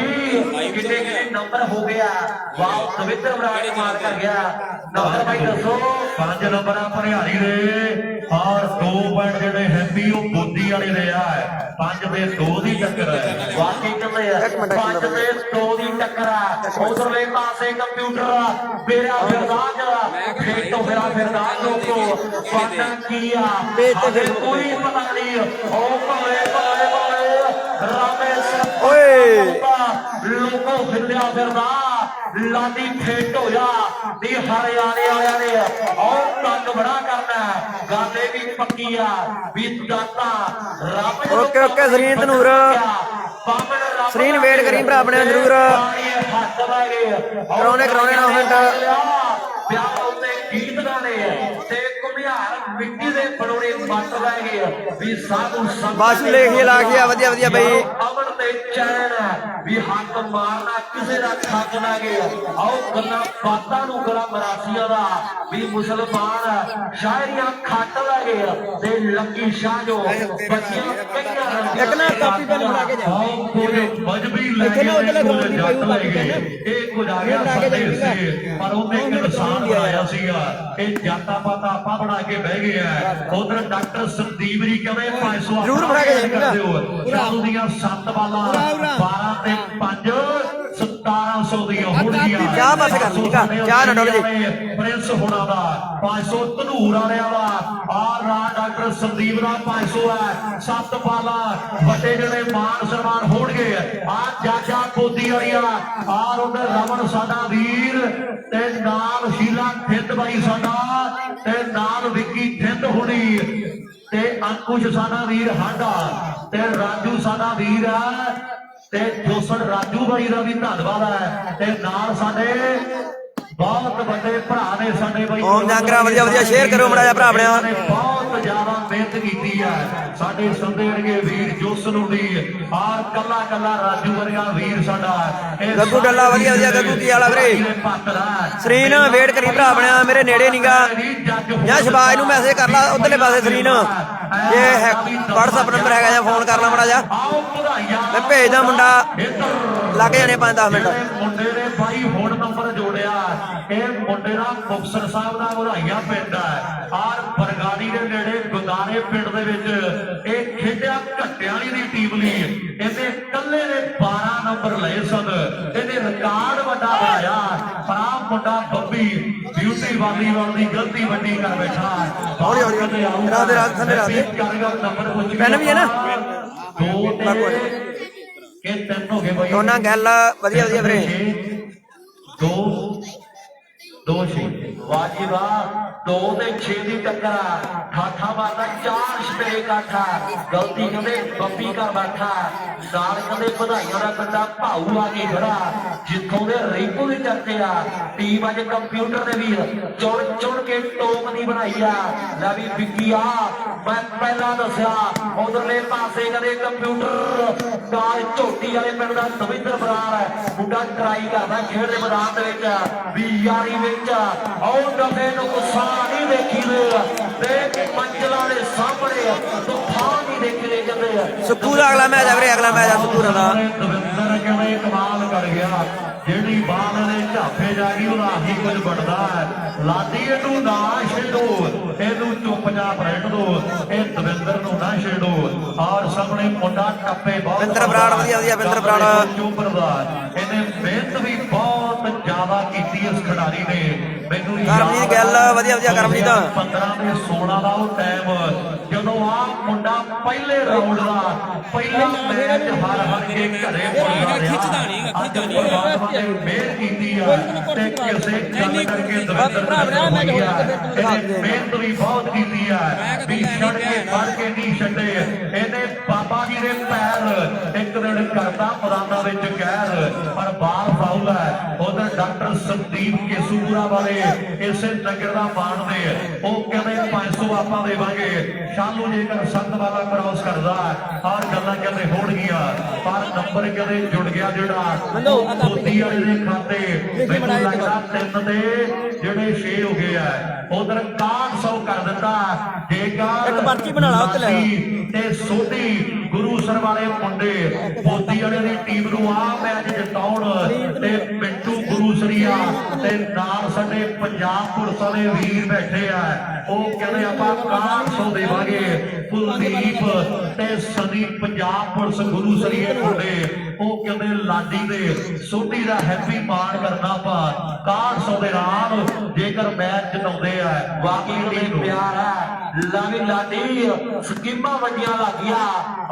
ਕਿੰਨੇ ਨੰਬਰ ਹੋ ਗਿਆ ਵਾਓ ਦਵਿੰਦਰ ਬਰਾੜ ਮਾਰ ਕਰ ਗਿਆ ਨੰਬਰ ਭਾਈ ਦੱਸੋ 5 ਨੰਬਰ ਆ ਭਨਿਆਰੀ ਦੇ ਔਰ 2 ਪੁਆਇੰਟ ਜਿਹੜੇ ਹੈਪੀ ਉਹ ਬੋਦੀ ਵਾਲੇ ਦੇ ਆ 5 ਤੇ 2 ਦੀ ਟੱਕਰ ਹੈ ਵਾਕਈ ਕਹਿੰਦੇ ਆ 5 ਤੇ 2 ਦੀ ਟੱਕਰ ਆ ਉਧਰਲੇ ਪਾਸੇ ਕੰਪਿਊਟਰ ਮੇਰਾ ਫਿਰਦਾਜ ਖੇਤੋਂ ਮੇਰਾ ਫਿਰਦਾਜ ਲੋਕੋ ਪਤਾ ਕੀ ਆ ਕੋਈ ਪਤਾ ਨਹੀਂ ਉਹ ਭਲੇ ਰਾਮੇਸ਼ ਓਏ ਲੋਕੋ ਫਿਰਦਿਆ ਫਿਰਦਾ ਲਾਡੀ ਖੇਟ ਹੋਇਆ ਦੀ ਹਰਿਆਣੇ ਵਾਲਿਆਂ ਨੇ ਉਹ ਤੰਗ ਬੜਾ ਕਰਨਾ ਗੱਲ ਇਹ ਵੀ ਪੱਕੀ ਆ ਵੀ ਦਾਤਾ ਰੱਬ ਓਕੇ ਸਰੀਨ ਧਨੂਰ ਸਰੀਨ ਵੇਟ ਕਰੀ ਭਰਾ ਆਪਣੇ ਜ਼ਰੂਰ ਕਰਾਉਣੇ ਨਾ ਮਿੰਟ ਵਿਆਹ ਉੱਤੇ ਗੀਤ ਗਾਣੇ ਤੇ ਘੁਮਿਆਰ ਮਿੱਟੀ ਦੇ ਬਣਾਉਣੇ ਮੱਟ ਲੈ ਗਏ ਵੀ ਸਾਧੂ ਸੰਤ ਬਾਸ਼ੂ ਲੇਖ ਲਾ ਗਿਆ ਵਧੀਆ ਬਈ ਅਮਨ ਤੇ ਚੈਨ ਵੀ ਹੱਕ ਮਾਰਨਾ ਕਿਸੇ ਦਾ ਖੱਜ ਨਾ ਗਿਆ। ਆਓ ਗੱਲਾਂ ਬਾਤਾਂ ਨੂੰ ਗਲਾ ਮਰਾਸੀਆਂ ਦਾ ਵੀ ਮੁਸਲਮਾਨ ਸ਼ਾਇਰੀਆਂ ਖੱਟ ਲੈ ਗਏ ਤੇ ਲੱਕੀ ਸ਼ਾਹ ਜੋ ਬੱਚੀਆਂ ਕਈਆਂ ਇੱਕ ਨਾ ਕਾਪੀ ਪੈਨ ਬਣਾ ਕੇ ਜਾ ਕੋਈ ਮਜਬੀ ਲੈ ਕੇ ਇਹ ਗੁਜ਼ਾਰਿਆ ਸਕਦੇ ਸੀ ਪਰ ਉਹਨੇ ਇੱਕ ਇਨਸਾਨ ਬਣਾਇਆ ਸੀਗਾ। ਇਹ ਜਾਤਾਂ ਪਾਤਾਂ ਆਪਾਂ ਬਣਾ ਕੇ ਬਹਿ ਗਏ ਆ। ਉਧਰ ਡਾਕਟਰ ਸੰਦੀਪ ਜੀ ਕਹਿੰਦੇ 500 ਜ਼ਰੂਰ ਬਣਾ ਕੇ ਜਾਈਏ ਸ਼ਾਲੂ ਦੀਆਂ 7 ਬਾਲਾਂ 12 ਤੇ 5 1700 ਦੀਆਂ ਹੋਣਗੀਆਂ। ਚਾਹ ਬਸ ਕਰ ਲਈ ਚਾਹ ਨਾ ਡੋਲ ਜੀ। ਪ੍ਰਿੰਸ ਹੋਣਾ ਦਾ 500 ਧਨੂਰ ਵਾਲਿਆਂ ਦਾ ਆਰ ਰਾਜ ਡਾਕਟਰ ਸੰਦੀਪ ਦਾ 500 ਹੈ। 7 ਬਾਲਾਂ ਵੱਡੇ ਜਿਹੜੇ ਮਾਨ ਸਨਮਾਨ ਹੋਣਗੇ। ਆ ਜਾਜਾ ਕੋਦੀ ਵਾਲੀਆਂ ਆਰ ਉਹਦੇ ਰਮਨ ਸਾਡਾ ਵੀਰ ਤੇ ਨਾਲ ਸ਼ੀਲਾ ਥਿੰਦ ਬਾਈ ਸਾਡਾ ਤੇ ਨਾਲ ਵਿੱਕੀ ਥਿੰਦ ਹੋਣੀ ਤੇ ਅੰਕੁਸ਼ ਸਾਡਾ ਵੀਰ ਹਾਡਾ ਤੇ ਰਾਜੂ ਸਾਡਾ ਵੀਰ ਹੈ ਤੇ ਜੋਸਨ ਰਾਜੂ ਬਾਈ ਦਾ ਵੀ ਧੰਨਵਾਦ ਹੈ ਤੇ ਨਾਲ ਸਾਡੇ ਬਹੁਤ ਵੱਡੇ ਭਰਾ ਨੇ ਸਾਡੇ ਬਾਈ ਓਮ ਜਾਗਰਾ ਵਧੀਆ ਵਧੀਆ ਸ਼ੇਅਰ ਕਰੋ ਮੜਾ ਜਾ ਭਰਾ ਬਣਿਆ। ਬਹੁਤ ਜ਼ਿਆਦਾ ਮਿਹਨਤ ਕੀਤੀ ਹੈ ਸਾਡੇ ਸੰਦੇ ਵਰਗੇ ਵੀਰ ਜੋਸਨ ਦੀ ਆਰ ਕੱਲਾ ਕੱਲਾ ਰਾਜੂ ਵਰਗਾ ਵੀਰ ਸਾਡਾ ਗੱਗੂ ਡੱਲਾ ਵਧੀਆ ਵਧੀਆ। ਗੱਗੂ ਕੀ ਹਾਲ ਆ ਵੀਰੇ? ਸਰੀਨ ਵੇਟ ਕਰੀ ਭਰਾ ਬਣਿਆ ਮੇਰੇ ਨੇੜੇ ਨੀਗਾ ਜਾਂ ਸ਼ਬਾਜ ਨੂੰ ਮੈਸੇਜ ਕਰ ਲਾ ਉਧਰਲੇ ਪਾਸੇ ਸਰੀਨ ਜੇ WhatsApp ਨੰਬਰ ਹੈਗਾ ਜਾਂ ਫੋਨ ਕਰ ਲਾ ਮੜਾ ਜਾ ਮੈਂ ਭੇਜਦਾ ਮੁੰਡਾ ਲੱਗ ਜਾਣੇ 5-10 ਮਿੰਟ। ਮੁੰਡੇ ਨੇ ਬਾਈ ਹੁਣ ਨੰਬਰ ਜੋੜਿਆ ਇਹ ਮੁੰਡੇ ਦਾ ਮੁਕਤਸਰ ਸਾਹਿਬ ਦਾ ਵਧਾਈਆਂ ਪਿੰਡ ਹੈ ਆਰ ਬਰਗਾੜੀ ਦੇ ਨੇੜੇ ਗੁਦਾਰੇ ਪਿੰਡ ਦੇ ਵਿੱਚ ਇਹ ਖੇਡਿਆ ਘੱਟਿਆਂ ਵਾਲੀ ਦੀ ਟੀਮ ਲਈ ਇਹਨੇ ਕੱਲੇ ਨੇ 12 ਨੰਬਰ ਲਏ ਸਨ। ਇਹਨੇ ਰਿਕਾਰਡ ਵੱਡਾ ਬਣਾਇਆ ਪਰ ਆ ਮੁੰਡਾ ਬੱਬੀ ਬਿਊਟੀ ਵਾਲੀਬਾਲ ਦੀ ਗਲਤੀ ਵੱਡੀ ਕਰ ਬੈਠਾ। ਹੌਲੀ ਹੌਲੀ ਰਾਧੇ ਰਾਧੇ ਥੱਲੇ ਰਾਧੇ ਨੰਬਰ ਪੁੱਛ ਪੈਨ ਵੀ ਹੈ ਨਾ 2 ਤੇ ਇਹ 3 ਹੋ ਗਏ ਬਾਈ ਉਹਨਾਂ ਗੱਲ ਵਧੀਆ ਵਧੀਆ ਵੀਰੇ। 2 2 6 ਵਾਜੀ ਵਾਹ 2 ਤੇ 6 ਦੀ ਟੱਕਰ ਠਾਠਾ ਮਾਰਦਾ 4 ਸਪਰੇ ਕਾਠਾ ਗਲਤੀ ਕਹਿੰਦੇ ਬੱਬੀ ਘਰ ਬੈਠਾ ਨਾਲ ਕਹਿੰਦੇ ਵਧਾਈਆਂ ਦਾ ਬੰਦਾ ਭਾਊ ਆ ਕੇ ਖੜਾ ਜਿੱਥੋਂ ਦੇ ਰਿੰਕੂ ਦੀ ਚਰਚੇ ਆ ਟੀਮ ਅੱਜ ਕੰਪਿਊਟਰ ਦੇ ਵੀਰ ਚੁਣ ਚੁਣ ਕੇ ਟੋਪ ਦੀ ਬਣਾਈ ਆ ਲੈ ਵੀ ਵਿੱਕੀ ਆ ਮੈਂ ਪਹਿਲਾਂ ਦੱਸਿਆ ਉਧਰਲੇ ਪਾਸੇ ਕਦੇ ਕੰਪਿਊਟਰ ਨਾਲ ਝੋਟੀ ਵਾਲੇ ਪਿੰਡ ਦਾ ਦਵਿੰਦਰ ਬਰਾੜ ਹੈ ਮੁੰਡਾ ਟਰਾਈ ਕਰਦਾ ਖੇਡ ਦੇ ਮੈਦਾਨ ਦੇ ਵਿੱਚ ਵੀ ਯਾਰੀ ਵਿੱਚ ਉਹ ਡੱਬੇ ਨੂੰ ਗੁੱਸਾ ਨਹੀਂ ਦੇਖੀ ਤੇ ਮੰਜ਼ਲਾਂ ਦੇ ਸਾਹਮਣੇ ਤੂਫਾਨ ਨਹੀਂ ਦੇਖੇ ਜਾਂਦੇ ਸੁੱਕੂ ਦਾ ਅਗਲਾ ਮੈਚ ਆ ਵੀਰੇ ਅਗਲਾ ਮੈਚ ਆ ਸੁੱਕੂ ਦਾ ਦਵਿੰਦਰ ਕਹਿੰਦੇ ਕਮਾਲ ਕਰ ਗਿਆ ਜਿਹੜੀ ਬਾਲ ਨੇ ਝਾਪੇ ਜਾ ਗਈ ਉਹਦਾ ਹੀ ਕੁਝ ਬਣਦਾ ਹੈ। ਲਾਡੀ ਇਹਨੂੰ ਨਾ ਛੇੜੋ ਇਹਨੂੰ ਚੁੱਪਚਾਪ ਰਹਿਣ ਦੋ ਇਹ ਦਵਿੰਦਰ ਨੂੰ ਨਾ ਛੇੜੋ ਔਰ ਸਾਹਮਣੇ ਮੁੰਡਾ ਟੱਪੇ ਬਹੁਤ ਬਿੰਦਰ ਬਰਾੜ ਵਧੀਆ ਵਧੀਆ ਬਿੰਦਰ ਬਰਾੜ ਇਹਨੇ ਮਿਹਨਤ ਵੀ ਬਹੁਤ ਜ਼ਿਆਦਾ ਕੀਤੀ ਇਸ ਖਿਡਾਰੀ ਨੇ। ਮੈਨੂੰ ਕਰਮਜੀਤ ਗੱਲ ਵਧੀਆ ਵਧੀਆ ਕਰਮਜੀਤ 15 ਤੇ 16 ਦਾ ਉਹ ਟਾਈਮ ਜਦੋਂ ਆ ਮੁੰਡਾ ਪਹਿਲੇ ਰਾਉਂਡ ਦਾ ਪਹਿਲਾ ਮੈਚ ਹਾਰ ਕੇ ਘਰੇ ਖਿੱਚਦਾ ਨਹੀਂ ਪਰਮਾਤਮਾ ਨੇ ਮਿਹਰ ਕੀਤੀ ਆ ਤੇ ਕਿਸੇ ਗੱਲ ਕਰਕੇ ਦਵਿੰਦਰ ਇਹਨੇ ਮਿਹਨਤ ਵੀ ਬਹੁਤ ਕੀਤੀ ਆ ਵੀ ਛੱਡ ਕੇ ਫੜ ਕੇ ਨਹੀਂ ਛੱਡੇ ਇਹਨੇ ਬਾਬਾ ਜੀ ਦੇ ਪੈਰ ਇੱਕ ਦਿਨ ਕਰਦਾ ਮੈਦਾਨਾਂ ਵਿੱਚ ਕਹਿਰ ਪਰ ਬਾਲ ਫਾਉਲ ਹੈ। ਉਧਰ ਡਾਕਟਰ ਸੰਦੀਪ ਕੇਸੂਪੁਰਾ ਵਾਲੇ ਇਸੇ ਨਗਰ ਦਾ ਮਾਣ ਨੇ ਉਹ ਕਹਿੰਦੇ 500 ਆਪਾਂ ਦੇਵਾਂਗੇ ਸ਼ਾਲੂ ਜੇਕਰ 7 ਵਾਲਾ ਕ੍ਰਾਸ ਕਰਦਾ ਔਰ ਗੱਲਾਂ ਕਹਿੰਦੇ ਹੋਣਗੀਆਂ ਪਰ ਨੰਬਰ ਕਹਿੰਦੇ ਜੁੜ ਗਿਆ ਜਿਹੜਾ ਮੋਦੀ ਵਾਲੇ ਦੇ ਖਾਤੇ ਮੈਨੂੰ ਲੱਗਦਾ 3 ਤੇ ਜਿਹੜੇ 6 ਹੋ ਗਏ ਆ ਉਧਰ 6100 ਕਰ ਦਿੱਤਾ ਜੇਕਰ ਇੱਕ ਪਰਚੀ ਬਣਾ ਲਾ ਉੱਤੇ ਲੈ ਤੇ ਸੋਢੀ ਗੁਰੂਸਰ ਵਾਲੇ ਮੁੰਡੇ ਮੋਦੀ ਵਾਲੇ ਦੀ ਟੀਮ ਨੂੰ ਆ ਮੈਚ ਜਿਤਾਉਣ ਤੇ ਪਿੰਟੂ ਗੁਰੂਸਰੀਆ ਤੇ ਨਾਲ ਸਾਡੇ ਪੰਜਾਬ ਪੁਲਿਸ ਵਾਲੇ ਵੀਰ ਬੈਠੇ ਆ ਉਹ ਕਹਿੰਦੇ ਆਪਾਂ 6100 ਦੇਵਾਂਗੇ ਕੁਲਦੀਪ ਤੇ ਸੰਦੀਪ ਪੰਜਾਬ ਪੁਲਿਸ ਗੁਰੂਸਰੀਏ ਮੁੰਡੇ ਉਹ ਕਹਿੰਦੇ ਲਾਡੀ ਦੇ ਸੋਢੀ ਦਾ ਹੈਪੀ ਮਾਣ ਕਰਨਾ ਆਪਾਂ 6100 ਦੇ ਨਾਲ ਜੇਕਰ ਮੈਚ ਜਿਤਾਉਂਦੇ ਆ ਵਾਕਈ ਉਹਦੇ ਪਿਆਰ ਹੈ ਲਾਵੀ ਲਾਡੀ ਸਕੀਮਾਂ ਵੱਡੀਆਂ ਲੱਗੀਆਂ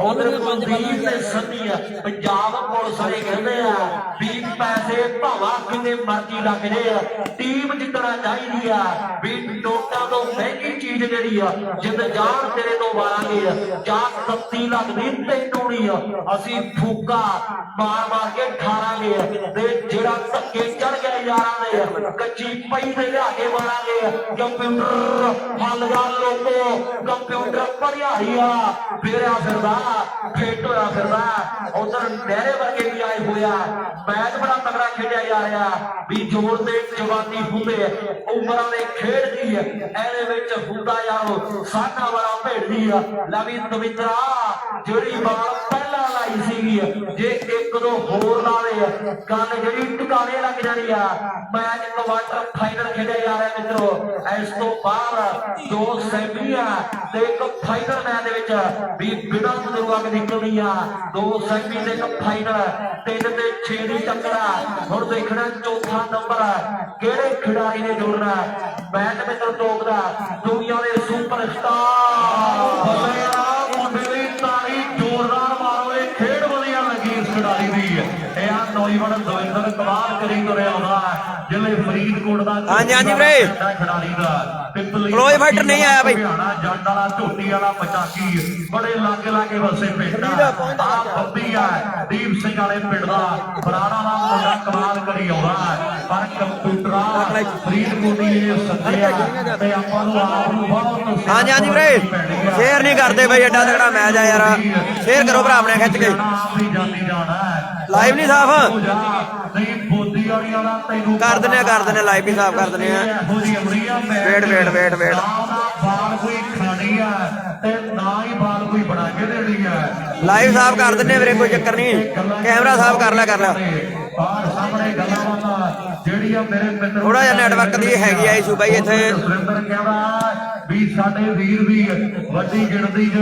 ਉਧਰ ਕੁਲਦੀਪ ਤੇ ਸੰਨੀ ਪੰਜਾਬ ਪੁਲਿਸ ਵਾਲੇ ਕਹਿੰਦੇ ਆ 20 ਪੈਸੇ ਭਾਵਾ ਕਿੰਨੇ ਮਰਜ਼ੀ ਲੱਗ ਜੇ ਟੀਮ ਜਿੱਤਣਾ ਚਾਹੀਦੀ ਆ ਵੀ ਨੋਟਾਂ ਤੋਂ ਮਹਿੰਗੀ ਚੀਜ਼ ਜਿਹੜੀ ਆ ਜਿੰਦ ਜਾਨ ਤੇਰੇ ਤੋਂ ਵਾਰਾਂਗੇ ਜਾਂ 37 ਲੱਗਦੀ ਤੈਨੂੰ ਨਹੀਂ ਅਸੀਂ ਫੂਕਾ ਮਾਰ ਮਾਰ ਕੇ ਠਾਰਾਂਗੇ ਤੇ ਜਿਹੜਾ ਧੱਕੇ ਚੜ ਗਿਆ ਯਾਰਾਂ ਦੇ ਕੱਚੀ ਪਈ ਤੇ ਲਿਆ ਕੇ ਮਾਰਾਂਗੇ ਕੰਪਿਊਟਰ ਹੱਲ ਜਾ ਲੋਕ ਕੰਪਿਊਟਰ ਭਰਿਆਰੀ ਆ ਫੇਰਿਆ ਫਿਰਦਾ ਫਿੱਟ ਹੋਇਆ ਫਿਰਦਾ ਉਧਰ ਨਹਿਰੇ ਵਰਗੇ ਵੀ ਆਏ ਹੋਇਆ ਮੈਚ ਬੜਾ ਤਗੜਾ ਖੇਡਿਆ ਜਾ ਰਿਹਾ ਵੀ ਜੋਰ ਤੇ ਜਵਾਨੀ ਹੁੰਦੇ ਉਮਰਾਂ ਦੇ ਖੇਡ ਦੀ ਇਹਦੇ ਵਿੱਚ ਹੁੰਦਾ ਯਾਰ ਸਾਡਾ ਵਾਲਾ ਭੇਡਦੀ ਆ ਲਵੀ ਦਵਿੰਦਰਾ ਜਿਹੜੀ ਬਾਲ ਪਹਿਲਾਂ ਲਾਈ ਸੀਗੀ ਜੇ ਇੱਕ ਦੋ ਹੋਰ ਲਾਵੇ ਗੱਲ ਜਿਹੜੀ ਟਿਕਾਣੇ ਲੱਗ ਜਾਣੀ ਆ ਮੈਚ ਕੁਆਟਰ ਫਾਈਨਲ ਖੇਡਿਆ ਜਾ ਰਿਹਾ ਮਿੱਤਰੋ ਇਸ ਤੋਂ ਬਾਅਦ 2 ਸੈਮੀਆਂ ਤੇ ਇੱਕ ਫਾਈਨਲ ਮੈਚ ਦੇ ਵਿੱਚ ਵੀ ਬਿਨਾਂ ਬਜ਼ੁਰਗਾਂ ਦੀ ਨਿਕਲਦੀ ਆ 2 ਸੈਮੀ ਤੇ ਇੱਕ ਫਾਈਨਲ 3 ਤੇ 6 ਦੀ ਟੱਕਰਾ ਹੁਣ ਦੇਖਣਾ ਚੌਥਾ ਨੰਬਰ ਕਿਹੜੇ ਖਿਡਾਰੀ ਨੇ ਜੋੜਨਾ ਮੈਚ ਮਿੱਤਰ ਟੋਕਦਾ ਦੁਨੀਆ ਦੇ ਸੁਪਰਸਟਾਰ ਮੁੰਡੇ ਦੀ ਤਾੜੀ ਜ਼ੋਰਦਾਰ ਮਾਰੋ ਇਹ ਖੇਡ ਵਧੀਆ ਲੱਗੀ ਇਸ ਖਿਡਾਰੀ ਦੀ ਇਹ ਆ ਨੌਜਵਾਨ ਦਵਿੰਦਰ ਕਮਾਲ ਕਰੀ ਤੁਰਿਆ ਆਉਂਦਾ ਜ਼ਿਲ੍ਹੇ ਫਰੀਦਕੋਟ ਦਾ ਹਾਂਜੀ ਵੀਰੇ ਖਿਡਾਰੀ ਦਾ ਕਲੋਜ਼ ਫਾਈਟਰ ਨਹੀਂ ਆਇਆ ਬਈ ਜੱਟ ਵਾਲਾ ਝੋਟੀ ਵਾਲਾ ਪਚਾਕੀ ਬੜੇ ਲਾਗੇ ਲਾਗੇ ਵਸੇ ਪਿੰਡ ਆ ਬੱਬੀ ਆ ਦੀਪ ਸਿੰਘ ਵਾਲੇ ਪਿੰਡ ਦਾ ਬਰਾੜਾ ਦਾ ਮੁੰਡਾ ਕਮਾਲ ਕਰੀ ਆਉਂਦਾ ਪਰ ਕੰਪਿਊਟਰਾਂ ਫਰੀਦਕੋਟ ਦੀ ਸੱਜਿਆ ਤੇ ਆਪਾਂ ਨੂੰ ਆਪ ਨੂੰ ਬਹੁਤ ਹਾਂਜੀ ਵੀਰੇ ਸ਼ੇਅਰ ਨਹੀਂ ਕਰਦੇ ਬਈ ਐਡਾ ਤਗੜਾ ਮੈਚ ਆ ਯਾਰ ਸ਼ੇਅਰ ਕਰੋ ਭਰਾ ਆਪਣੇ ਖਿੱਚ ਕੇ ਲਾਈਵ ਨਹੀਂ ਸਾਫ ਨਹੀਂ ਬੋਦੀ ਵਾਲੀਆਂ ਦਾ ਤੈਨੂੰ ਕਰ ਦਿੰਦੇ ਲਾਈਵ ਵੀ ਸਾਫ ਕਰ ਦਿੰਦੇ ਆ ਵੇਟ ਬਾਲ ਕੋਈ ਖਾਣੀ ਆ ਤੇ ਨਾ ਹੀ ਬਾਲ ਕੋਈ ਬਣਾ ਕੇ ਦੇਣੀ ਆ ਲਾਈਵ ਸਾਫ ਕਰ ਦਿੰਦੇ ਵੀਰੇ ਕੋਈ ਚੱਕਰ ਨਹੀਂ ਕੈਮਰਾ ਸਾਫ ਕਰ ਲਿਆ ਬਾਹਰ ਸਾਹਮਣੇ ਗੱਲਾਂ ਬਾਤਾਂ ਜਿਹੜੀਆਂ ਮੇਰੇ ਮਿੱਤਰ ਥੋੜਾ ਜਿਹਾ ਨੈਟਵਰਕ ਦੀ ਹੈਗੀ ਆ ਇਸ਼ੂ ਬਾਈ ਇੱਥੇ ਸੁਰਿੰਦਰ ਕਹਿੰਦਾ ਵੀ ਸਾਡੇ ਵੀਰ ਵੀ ਵੱਡੀ ਗਿਣਤੀ 'ਚ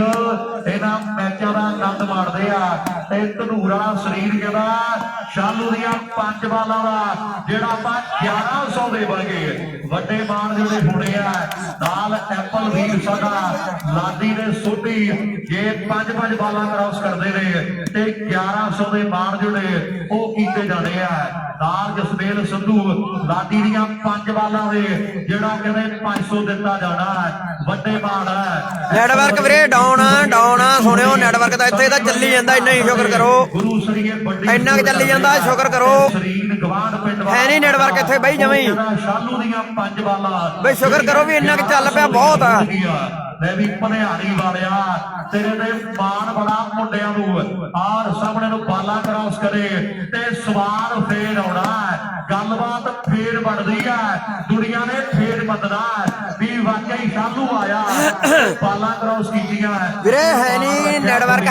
ਇਹਨਾਂ ਮੈਚਾਂ ਦਾ ਆਨੰਦ ਮਾਣਦੇ ਆ ਤੇ ਧਨੂਰਾ ਸਰੀਰ ਕਹਿੰਦਾ ਸ਼ਾਲੂ ਦੀਆਂ 5 ਬਾਲਾਂ ਦਾ ਜਿਹੜਾ ਆਪਾਂ 1100 ਦੇ ਵਰਗੇ ਵੱਡੇ ਬਾਣ ਜਿਹੜੇ ਹੋਣੇ ਆ ਨਾਲ ਐਪਲ ਵੀਰ ਸਾਡਾ ਲਾਡੀ ਦੇ ਸੋਢੀ ਜੇ 5 ਬਾਲਾਂ ਕ੍ਰਾਸ ਕਰਦੇ ਨੇ ਤੇ 1100 ਦੇ ਬਾਣ ਜਿਹੜੇ ਉਹ ਕੀਤੇ ਜਾਣੇ ਆ ਨਾਲ ਜਸਮੇਲ ਸੰਧੂ ਲਾਡੀ ਦੀਆਂ 5 ਬਾਲਾਂ ਦੇ ਜਿਹੜਾ ਕਹਿੰਦੇ 500 ਦਿੱਤਾ ਜਾਣਾ ਵੱਡੇ ਬਾਣ ਨੈਟਵਰਕ ਵੀਰੇ ਡਾਊਨ ਸੁਣਿਓ ਨੈਟਵਰਕ ਤਾਂ ਇੱਥੇ ਤਾਂ ਚੱਲੀ ਜਾਂਦਾ ਇੰਨਾ ਹੀ ਸ਼ੁਕਰ ਕਰੋ ਗੁਰੂ ਸਰੀਏ ਵੱਡੀ ਇੰਨਾ ਕਿ ਚੱਲੀ ਜਾਂਦਾ ਸ਼ੁਕਰ ਕਰੋ ਸਰੀਰ ਗਵਾਂਡ ਪਿੰਡ ਹੈ ਨਹੀਂ ਨੈਟਵਰਕ ਇੱਥੇ ਬਈ ਜਮੇ ਹੀ ਸ਼ਾਲੂ ਦੀਆਂ 5 ਬਾਲਾਂ ਬਈ ਸ਼ੁਕਰ ਕਰੋ ਵੀ ਇੰਨਾ ਕਿ ਚੱਲ ਪਿਆ ਬਹੁਤ ਆ ਮੈਂ ਵੀ ਭਨਿਆਰੀ ਵਾਲਿਆ ਤੇਰੇ ਤੇ ਮਾਣ ਬੜਾ ਮੁੰਡਿਆਂ ਨੂੰ ਆਰ ਸਾਹਮਣੇ ਨੂੰ ਬਾਲਾ ਕ੍ਰਾਸ ਕਰੇ ਤੇ ਸਵਾਲ ਫੇਰ ਆਉਣਾ ਗੱਲਬਾਤ ਫੇਰ ਬਣਦੀ ਆ ਦੁਨੀਆ ਨੇ ਫੇਰ ਮੰਨਣਾ ਵੀ ਵਾਕਈ ਸ਼ਾਲੂ ਆਇਆ ਬਾਲਾ ਕ੍ਰਾਸ ਕੀਤੀਆਂ ਵੀਰੇ ਹੈ ਨਹੀਂ ਨੈਟਵਰਕ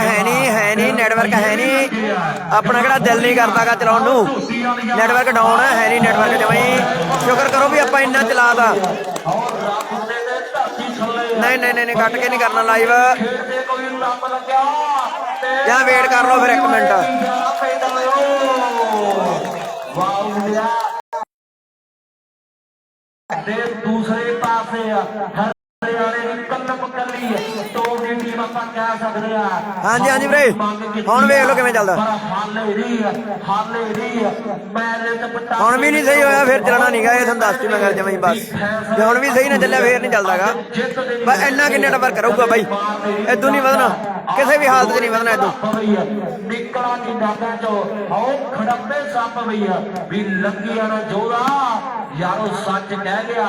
ਹੈ ਨਹੀਂ ਆਪਣਾ ਕਿਹੜਾ ਦਿਲ ਨਹੀਂ ਕਰਦਾਗਾ ਚਲਾਉਣ ਨੂੰ ਨੈਟਵਰਕ ਡਾਊਨ ਹੈ ਨਹੀਂ ਨੈਟਵਰਕ ਜਮਾਈ ਸ਼ੁਕਰ ਕਰੋ ਵੀ ਆਪਾਂ ਇੰਨਾ ਚਲਾਤਾ ਨਹੀਂ ਕੱਟ ਕੇ ਨਹੀਂ ਕਰਨਾ ਲਾਈਵ ਜਾਂ ਵੇਟ ਕਰ ਲਓ ਫਿਰ 1 ਮਿੰਟ ਤੇ ਦੂਸਰੇ ਪਾਸੇ ਹਰਿਆਣੇ ਦੀ ਕਲਮ ਕੱਲੀ ਟੋਪ ਦੀ ਟੀਮ ਆਪਾਂ ਕਹਿ ਸਕਦੇ ਆ ਹਾਂਜੀ ਵੀਰੇ ਹੁਣ ਵੇਖ ਲਓ ਕਿਵੇਂ ਚੱਲਦਾ ਹੁਣ ਵੀ ਨਹੀਂ ਸਹੀ ਹੋਇਆ ਫਿਰ ਚੱਲਣਾ ਨਹੀਂਗਾ ਇਹ ਤੁਹਾਨੂੰ ਦੱਸ ਮੈਂ ਗੱਲ ਜਮਾਈ ਬਸ ਜੇ ਹੁਣ ਵੀ ਸਹੀ ਨਾ ਚੱਲਿਆ ਫੇਰ ਨਹੀਂ ਚੱਲਦਾਗਾ ਬਸ ਇੰਨਾ ਕਿ ਨੈਟਵਰਕ ਕਰੂਗਾ ਬਾਈ ਇਦੋਂ ਨਹੀਂ ਵਧਣਾ ਕਿਸੇ ਵੀ ਹਾਲਤ 'ਚ ਨਹੀਂ ਵਧਣਾ ਇਦੋਂ ਨਿਕਲਾ ਕੀ ਨਾਕਾਂ ਚੋਂ ਆਓ ਖੜੱਪੇ ਸੱਪ ਭਈਆ ਵੀ ਲੱਗੀਆਂ ਨਾ ਜੋਦਾ ਯਾਰੋ ਸੱਚ ਕਹਿ ਗਿਆ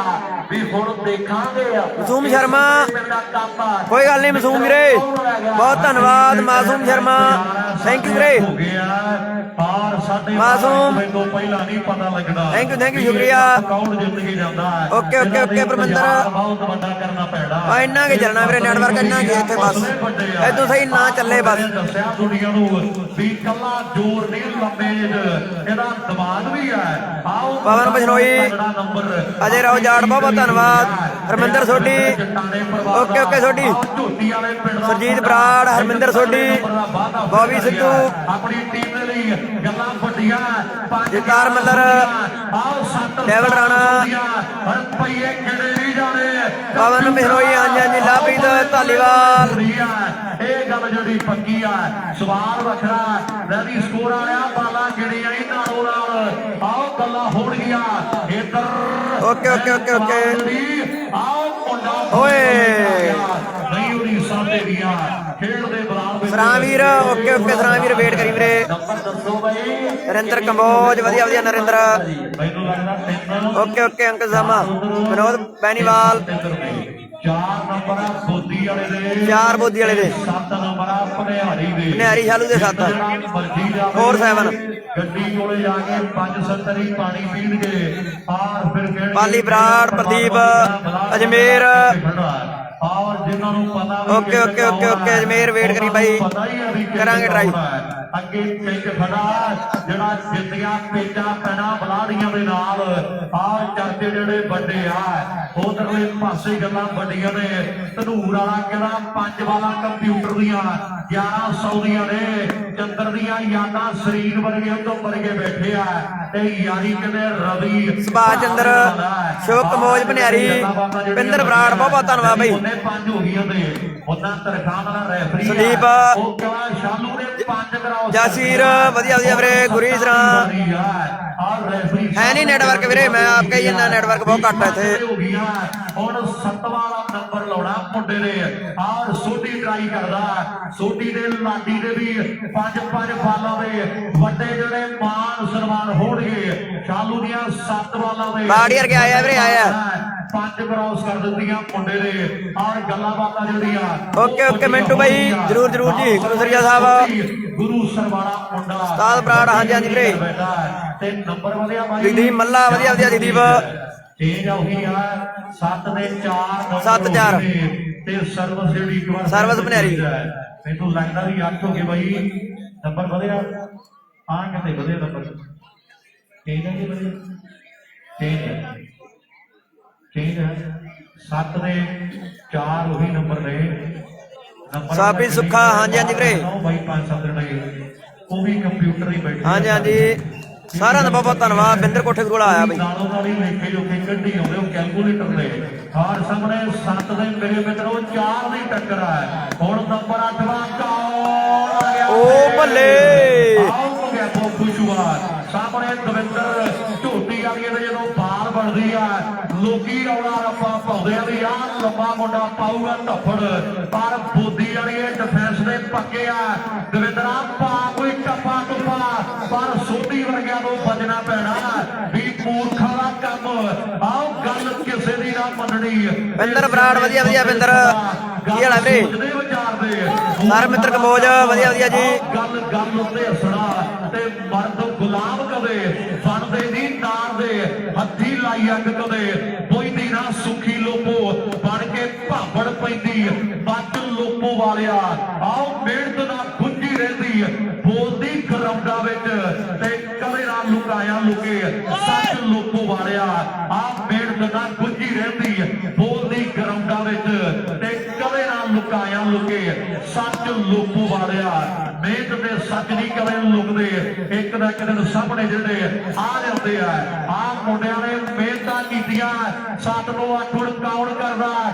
ਵੀ ਹੁਣ ਦੇਖਾਂਗੇ ਮਾਸੂਮ ਸ਼ਰਮਾ ਕੋਈ ਗੱਲ ਨਹੀਂ ਮਾਸੂਮ ਵੀਰੇ ਬਹੁਤ ਧੰਨਵਾਦ ਮਾਸੂਮ ਸ਼ਰਮਾ ਥੈਂਕ ਯੂ ਵੀਰੇ ਮਾਸੂਮ ਮੈਨੂੰ ਪਹਿਲਾਂ ਨਹੀਂ ਪਤਾ ਲੱਗਦਾ ਥੈਂਕ ਯੂ ਸ਼ੁਕਰੀਆ ਕੌਣ ਜ਼ਿੰਦਗੀ ਜਾਂਦਾ ਓਕੇ ਪਰਮਿੰਦਰ ਬਹੁਤ ਵੱਡਾ ਕਰਨਾ ਪੈਣਾ ਇੰਨਾ ਕੀ ਚੱਲਣਾ ਵੀਰੇ ਨੈਟਵਰਕ ਇੰਨਾ ਕੀ ਇੱਥੇ ਬਸ ਇਦੋਂ ਸਹੀ ਨਾ ਚੱਲੇ ਬਸ ਦੱਸਿਆ ਦੁਨੀਆ ਨੂੰ ਵੀ ਕੱਲਾ ਜ਼ੋਰ ਨਹੀਂ ਲੰਬੇ ਇਹਦਾ ਦਿਮਾਗ ਵੀ ਹੈ ਆਓ ਪਵਨ ਬਸ਼ਨੋਈ ਅਜੇ ਰਾਓ ਜਾਟ ਬਹੁਤ ਧੰਨਵਾਦ ਹਰਮਿੰਦਰ ਸੋਢੀ ਓਕੇ ਸੋਢੀ ਸਰਜੀਤ ਬਰਾੜ ਹਰਮਿੰਦਰ ਸੋਢੀ ਬੋਬੀ ਸਿੱਧੂ ਆਪਣੀ ਟੀਮ ਦੇ ਲਈ ਗੱਲਾਂ ਵੱਡੀਆਂ ਜਗਤਾਰ ਮੱਲਰ ਡੈਵਲ ਰਾਣਾ ਰੁਪਈਏ ਕਿਹੜੇ ਨਹੀਂ ਜਾਣੇ ਪਵਨ ਬਸ਼ਨੋਈ ਹਾਂਜੀ ਲਾਭੀਦ ਧਾਲੀਵਾਲ ਇਹ ਗੱਲ ਜਿਹੜੀ ਪੱਕੀ ਆ ਸਵਾਲ ਵੱਖਰਾ ਰਵੀ ਸਕੋਰ ਵਾਲਿਆ ਬਾਲਾਂ ਗਿਣੀਆਂ ਹੀ ਨਾਲੋਂ ਨਾਲ ਆਓ ਗੱਲਾਂ ਹੋਣਗੀਆਂ ਇੱਧਰ ਓਕੇ ਆਓ ਮੁੰਡਾ ਓਏ ਨਹੀਂ ਉਹਦੀ ਸਾਹਮਣੇ ਦੀਆਂ ਖੇਡ ਦੇ ਬਰਾਬਰ ਸਰਾਵੀਰ ਓਕੇ ਸਰਾਵੀਰ ਵੇਟ ਕਰੀ ਵੀਰੇ ਨੰਬਰ ਦੱਸੋ ਬਈ ਨਰਿੰਦਰ ਕੰਬੋਜ ਵਧੀਆ ਨਰਿੰਦਰ ਮੈਨੂੰ ਲੱਗਦਾ 3 ਓਕੇ ਅੰਕਲ ਸਾਮਾ ਵਿਨੋਦ ਬੈਨੀਵਾਲ 4 ਨੰਬਰ ਆ ਬੋਦੀ ਵਾਲੇ ਦੇ 4 ਬੋਦੀ ਵਾਲੇ ਦੇ 7 ਨੰਬਰ ਆ ਭਨਿਆਰੀ ਦੇ ਭਨਿਆਰੀ ਸ਼ਾਲੂ ਦੇ 7 4-7 ਗੱਡੀ ਕੋਲੇ ਜਾ ਕੇ 5-70 ਪਾਣੀ ਪੀਣਗੇ ਆਰ ਫਿਰ ਕਹਿਣਗੇ ਪਾਲੀ ਬਰਾੜ ਪ੍ਰਦੀਪ ਅਜਮੇਰ ਔਰ ਜਿਨ੍ਹਾਂ ਨੂੰ ਪਤਾ okay okay okay okay Ajmer wait ਕਰੀ ਬਾਈ ਕਰਾਂਗੇ ਟਰਾਈ ਅੱਗੇ ਪਿੰਡ ਖੜਾ ਜਿਹੜਾ ਜਿੱਤੀਆਂ ਪੇਚਾ ਪੈਣਾ ਬਲਾੜੀਆਂ ਦੇ ਨਾਲ ਆਹ ਚਰਚੇ ਜਿਹੜੇ ਵੱਡੇ ਆ ਉਧਰਲੇ ਪਾਸੇ ਗੱਲਾਂ ਵੱਡੀਆਂ ਨੇ ਧਨੂਰ ਵਾਲਾ ਕਿਹੜਾ 5 ਵਾਲਾ ਕੰਪਿਊਟਰ ਦੀਆਂ 1100 ਦੀਆਂ ਨੇ ਚੰਦਰ ਦੀਆਂ ਯਾਦਾਂ ਸਰੀਰ ਵਰਗੇ ਤੋਂ ਵਰਗੇ ਬੈਠੇ ਆ ਤੇ ਯਾਰੀ ਕਹਿੰਦੇ ਰਵੀ ਸੁਭਾਸ਼ ਚੰਦਰ ਸ਼ੋਕ ਕਮੋਜ ਭਨਿਆਰੀ ਪਿੰਦਰ ਬਰਾੜ ਬਹੁਤ ਬਹੁਤ ਧੰਨਵਾਦ ਬਾਈ ਉਹਨੇ 5 ਹੋ ਗਈਆਂ ਨੇ ਉਹਨਾਂ ਤਰਖਾਂ ਵਾਲਾ ਰੈਫਰੀ ਸੰਦੀਪ ਉਹ ਕਿਹਾ ਸ਼ਾਲੂ ਨੇ 5 ਕਰਾਓ ਜਾਸੀਰ ਵਧੀਆ ਵਧੀਆ ਵੀਰੇ ਗੁਰੀ ਸਰਾਂ ਹੈ ਨਹੀਂ ਨੈਟਵਰਕ ਵੀਰੇ ਮੈਂ ਆਪ ਕਹੀ ਜਾਂਦਾ ਨੈਟਵਰਕ ਬਹੁਤ ਘੱਟ ਹੈ ਇੱਥੇ ਹੁਣ 7 ਵਾਲਾ ਨੰਬਰ ਲਾਉਣਾ ਮੁੰਡੇ ਨੇ ਆਹ ਸੋਢੀ ਟਰਾਈ ਕਰਦਾ ਸੋਢੀ ਦੇ ਲਾਡੀ ਦੇ ਵੀ 5-5 ਬਾਲਾਂ ਦੇ ਵੱਡੇ ਜਿਹੜੇ ਮਾਨ ਸਨਮਾਨ ਹੋਣਗੇ ਸ਼ਾਲੂ ਦੀਆਂ 7 ਬਾਲਾਂ ਦੇ ਬਾੜੀਅਰ ਕੇ ਆਇਆ ਵੀਰੇ ਆਇਆ 5 ਕ੍ਰਾਸ ਕਰ ਦਿੱਤੀਆਂ ਮੁੰਡੇ ਨੇ ਔਰ ਗੱਲਾਂ ਬਾਤਾਂ ਜਿਹੜੀਆਂ ਓਕੇ ਓਕੇ ਮਿੰਟੂ ਬਾਈ ਜਰੂਰ ਜਰੂਰ ਜੀ ਗੁਰੂ ਸਰੀਆ ਸਾਹਿਬ ਗੁਰੂ ਸਰਵਾਣਾ ਮੁੰਡਾ ਉਸਤਾਦ ਬਰਾੜ ਹਾਂਜੀ ਹਾਂਜੀ ਵੀਰੇ ਤੇ ਨੰਬਰ ਵਧਿਆ ਬਾਈ ਦੀਦੀ ਮੱਲਾ ਵਧੀਆ ਵਧੀਆ ਦੀਦੀਪ ਚੇਂਜ ਆਉਗੀ ਆ 7 ਦੇ 4 7-4 ਤੇ ਸਰਵਿਸ ਜਿਹੜੀ ਇੱਕ ਵਾਰ ਸਰਵਿਸ ਭਨਿਆਰੀ ਮੈਨੂੰ ਲੱਗਦਾ ਵੀ 8 ਹੋ ਗਏ ਬਾਈ ਨੰਬਰ ਵਧਿਆ ਆ ਕਿਤੇ ਵਧਿਆ ਨੰਬਰ ਚੇਂਜ ਆ ਜੀ ਵਧਿਆ ਚੇਂਜ ਹੈ 7 ਦੇ 4 ਉਹੀ ਨੰਬਰ ਨੇ ਸਾਬੀ ਸੁੱਖਾ ਹਾਂਜੀ ਹਾਂਜੀ ਵੀਰੇ ਬਾਈ 5-7 ਨੇ ਉਹ ਵੀ ਕੰਪਿਊਟਰ ਹੀ ਬੈਠੇ ਹਾਂਜੀ ਹਾਂਜੀ ਸਾਰਿਆਂ ਦਾ ਬਹੁਤ ਬਹੁਤ ਧੰਨਵਾਦ ਬਿੰਦਰ ਕੋਠੇ ਕੋਲ ਆਇਆ ਬਈ ਨਾਲੋਂ ਨਾਲ ਹੀ ਵੇਖੇ ਜੋ ਕਿ ਗੱਡੀ ਆਉਂਦੇ ਉਹ ਕੈਲਕੂਲੇਟਰ ਨੇ ਹਾਰ ਸਾਹਮਣੇ 7 ਦੇ ਮੇਰੇ ਮਿੱਤਰੋ 4 ਦੀ ਟੱਕਰ ਹੈ ਹੁਣ ਨੰਬਰ 8ਵਾਂ ਕੌਣ ਆ ਗਿਆ ਓ ਬੱਲੇ ਆਉ ਗਿਆ ਖੁਸ਼ੂਆਰ ਸਾਹਮਣੇ ਦਵਿੰਦਰ ਝੋਟੀ ਵਾਲੀ ਦੇ ਜਦੋਂ ਬਾਲ ਬਣਦੀ ਆ ਲੋਕੀ ਰੌਲਾ ਰੱਪਾ ਪਾਉਂਦੇ ਆ ਵੀ ਆਹ ਲੰਬਾ ਮੁੰਡਾ ਪਾਊਗਾ ਧੱਫੜ ਪਰ ਬੋਦੀ ਵਾਲੀ ਡਿਫੈਂਸ ਦੇ ਪੱਕੇ ਆ ਦਵਿੰਦਰਾ ਪਾ ਕੋਈ ਟੱਪਾ ਟੁੱਪਾ ਪਰ ਸੋਢੀ ਵਰਗਿਆਂ ਤੋਂ ਬਚਣਾ ਪੈਣਾ ਵੀ ਮੂਰਖਾਂ ਦਾ ਕੰਮ ਆਓ ਗੱਲ ਕਿਸੇ ਦੀ ਨਾ ਮੰਨਣੀ ਬਿੰਦਰ ਬਰਾੜ ਵਧੀਆ ਵਧੀਆ ਬਿੰਦਰ ਕੀ ਹਾਲ ਹੈ ਵੀਰੇ ਸਾਰੇ ਮਿੱਤਰ ਕਮੋਜ ਵਧੀਆ ਵਧੀਆ ਜੀ ਗੱਲ ਉੱਤੇ ਹੱਸਣਾ ਤੇ ਮਰਦ ਗੁਲਾਮ ਕਦੇ ਬਣਦੇ ਨਹੀਂ ਨਾਰ ਦੇ ਹੱਥੀ ਲਾਈ ਅੱਗ ਕਦੇ ਬੋਈਦੀ ਨਾ ਸੁਖੀ ਲੋਪੋ ਬਣ ਕੇ ਭਾਵੜ ਪੈਂਦੀ ਬੱਚ ਲੋਪੋ ਵਾਲਿਆ ਆਓ ਮਿਹਨਤ ਨਾਲ ਗੁੰਝੀ ਰਹਿੰਦੀ ਬੋਲਦੀ ਗਰਾਊਂਡਾਂ ਵਿੱਚ ਤੇ ਕਦੇ ਨਾ ਲੁਕਾਇਆ ਲੁਕੇ ਸੱਚ ਲੋਪੋ ਵਾਲਿਆ ਆਹ ਮਿਹਨਤ ਨਾਲ ਗੁੰਝੀ ਰਹਿੰਦੀ ਬੋਲਦੀ ਗਰਾਊਂਡਾਂ ਵਿੱਚ ਤੇ ਕਦੇ ਨਾ ਲੁਕਾਇਆ ਲੁਕੇ ਸੱਚ ਲੋਪੋ ਵਾਲਿਆ ਮਿਹਨਤ ਤੇ ਸੱਚ ਨਹੀਂ ਕਦੇ ਲੁਕਦੇ ਇੱਕ ਨਾ ਇੱਕ ਦਿਨ ਸਾਹਮਣੇ ਜਿਹੜੇ ਆ ਜਾਂਦੇ ਆ ਆਹ ਮੁੰਡਿਆਂ ਨੇ ਮਿਹਨਤਾਂ ਕੀਤੀਆਂ 7 ਤੋਂ 8 ਹੁਣ ਕੌਣ ਕਰਦਾ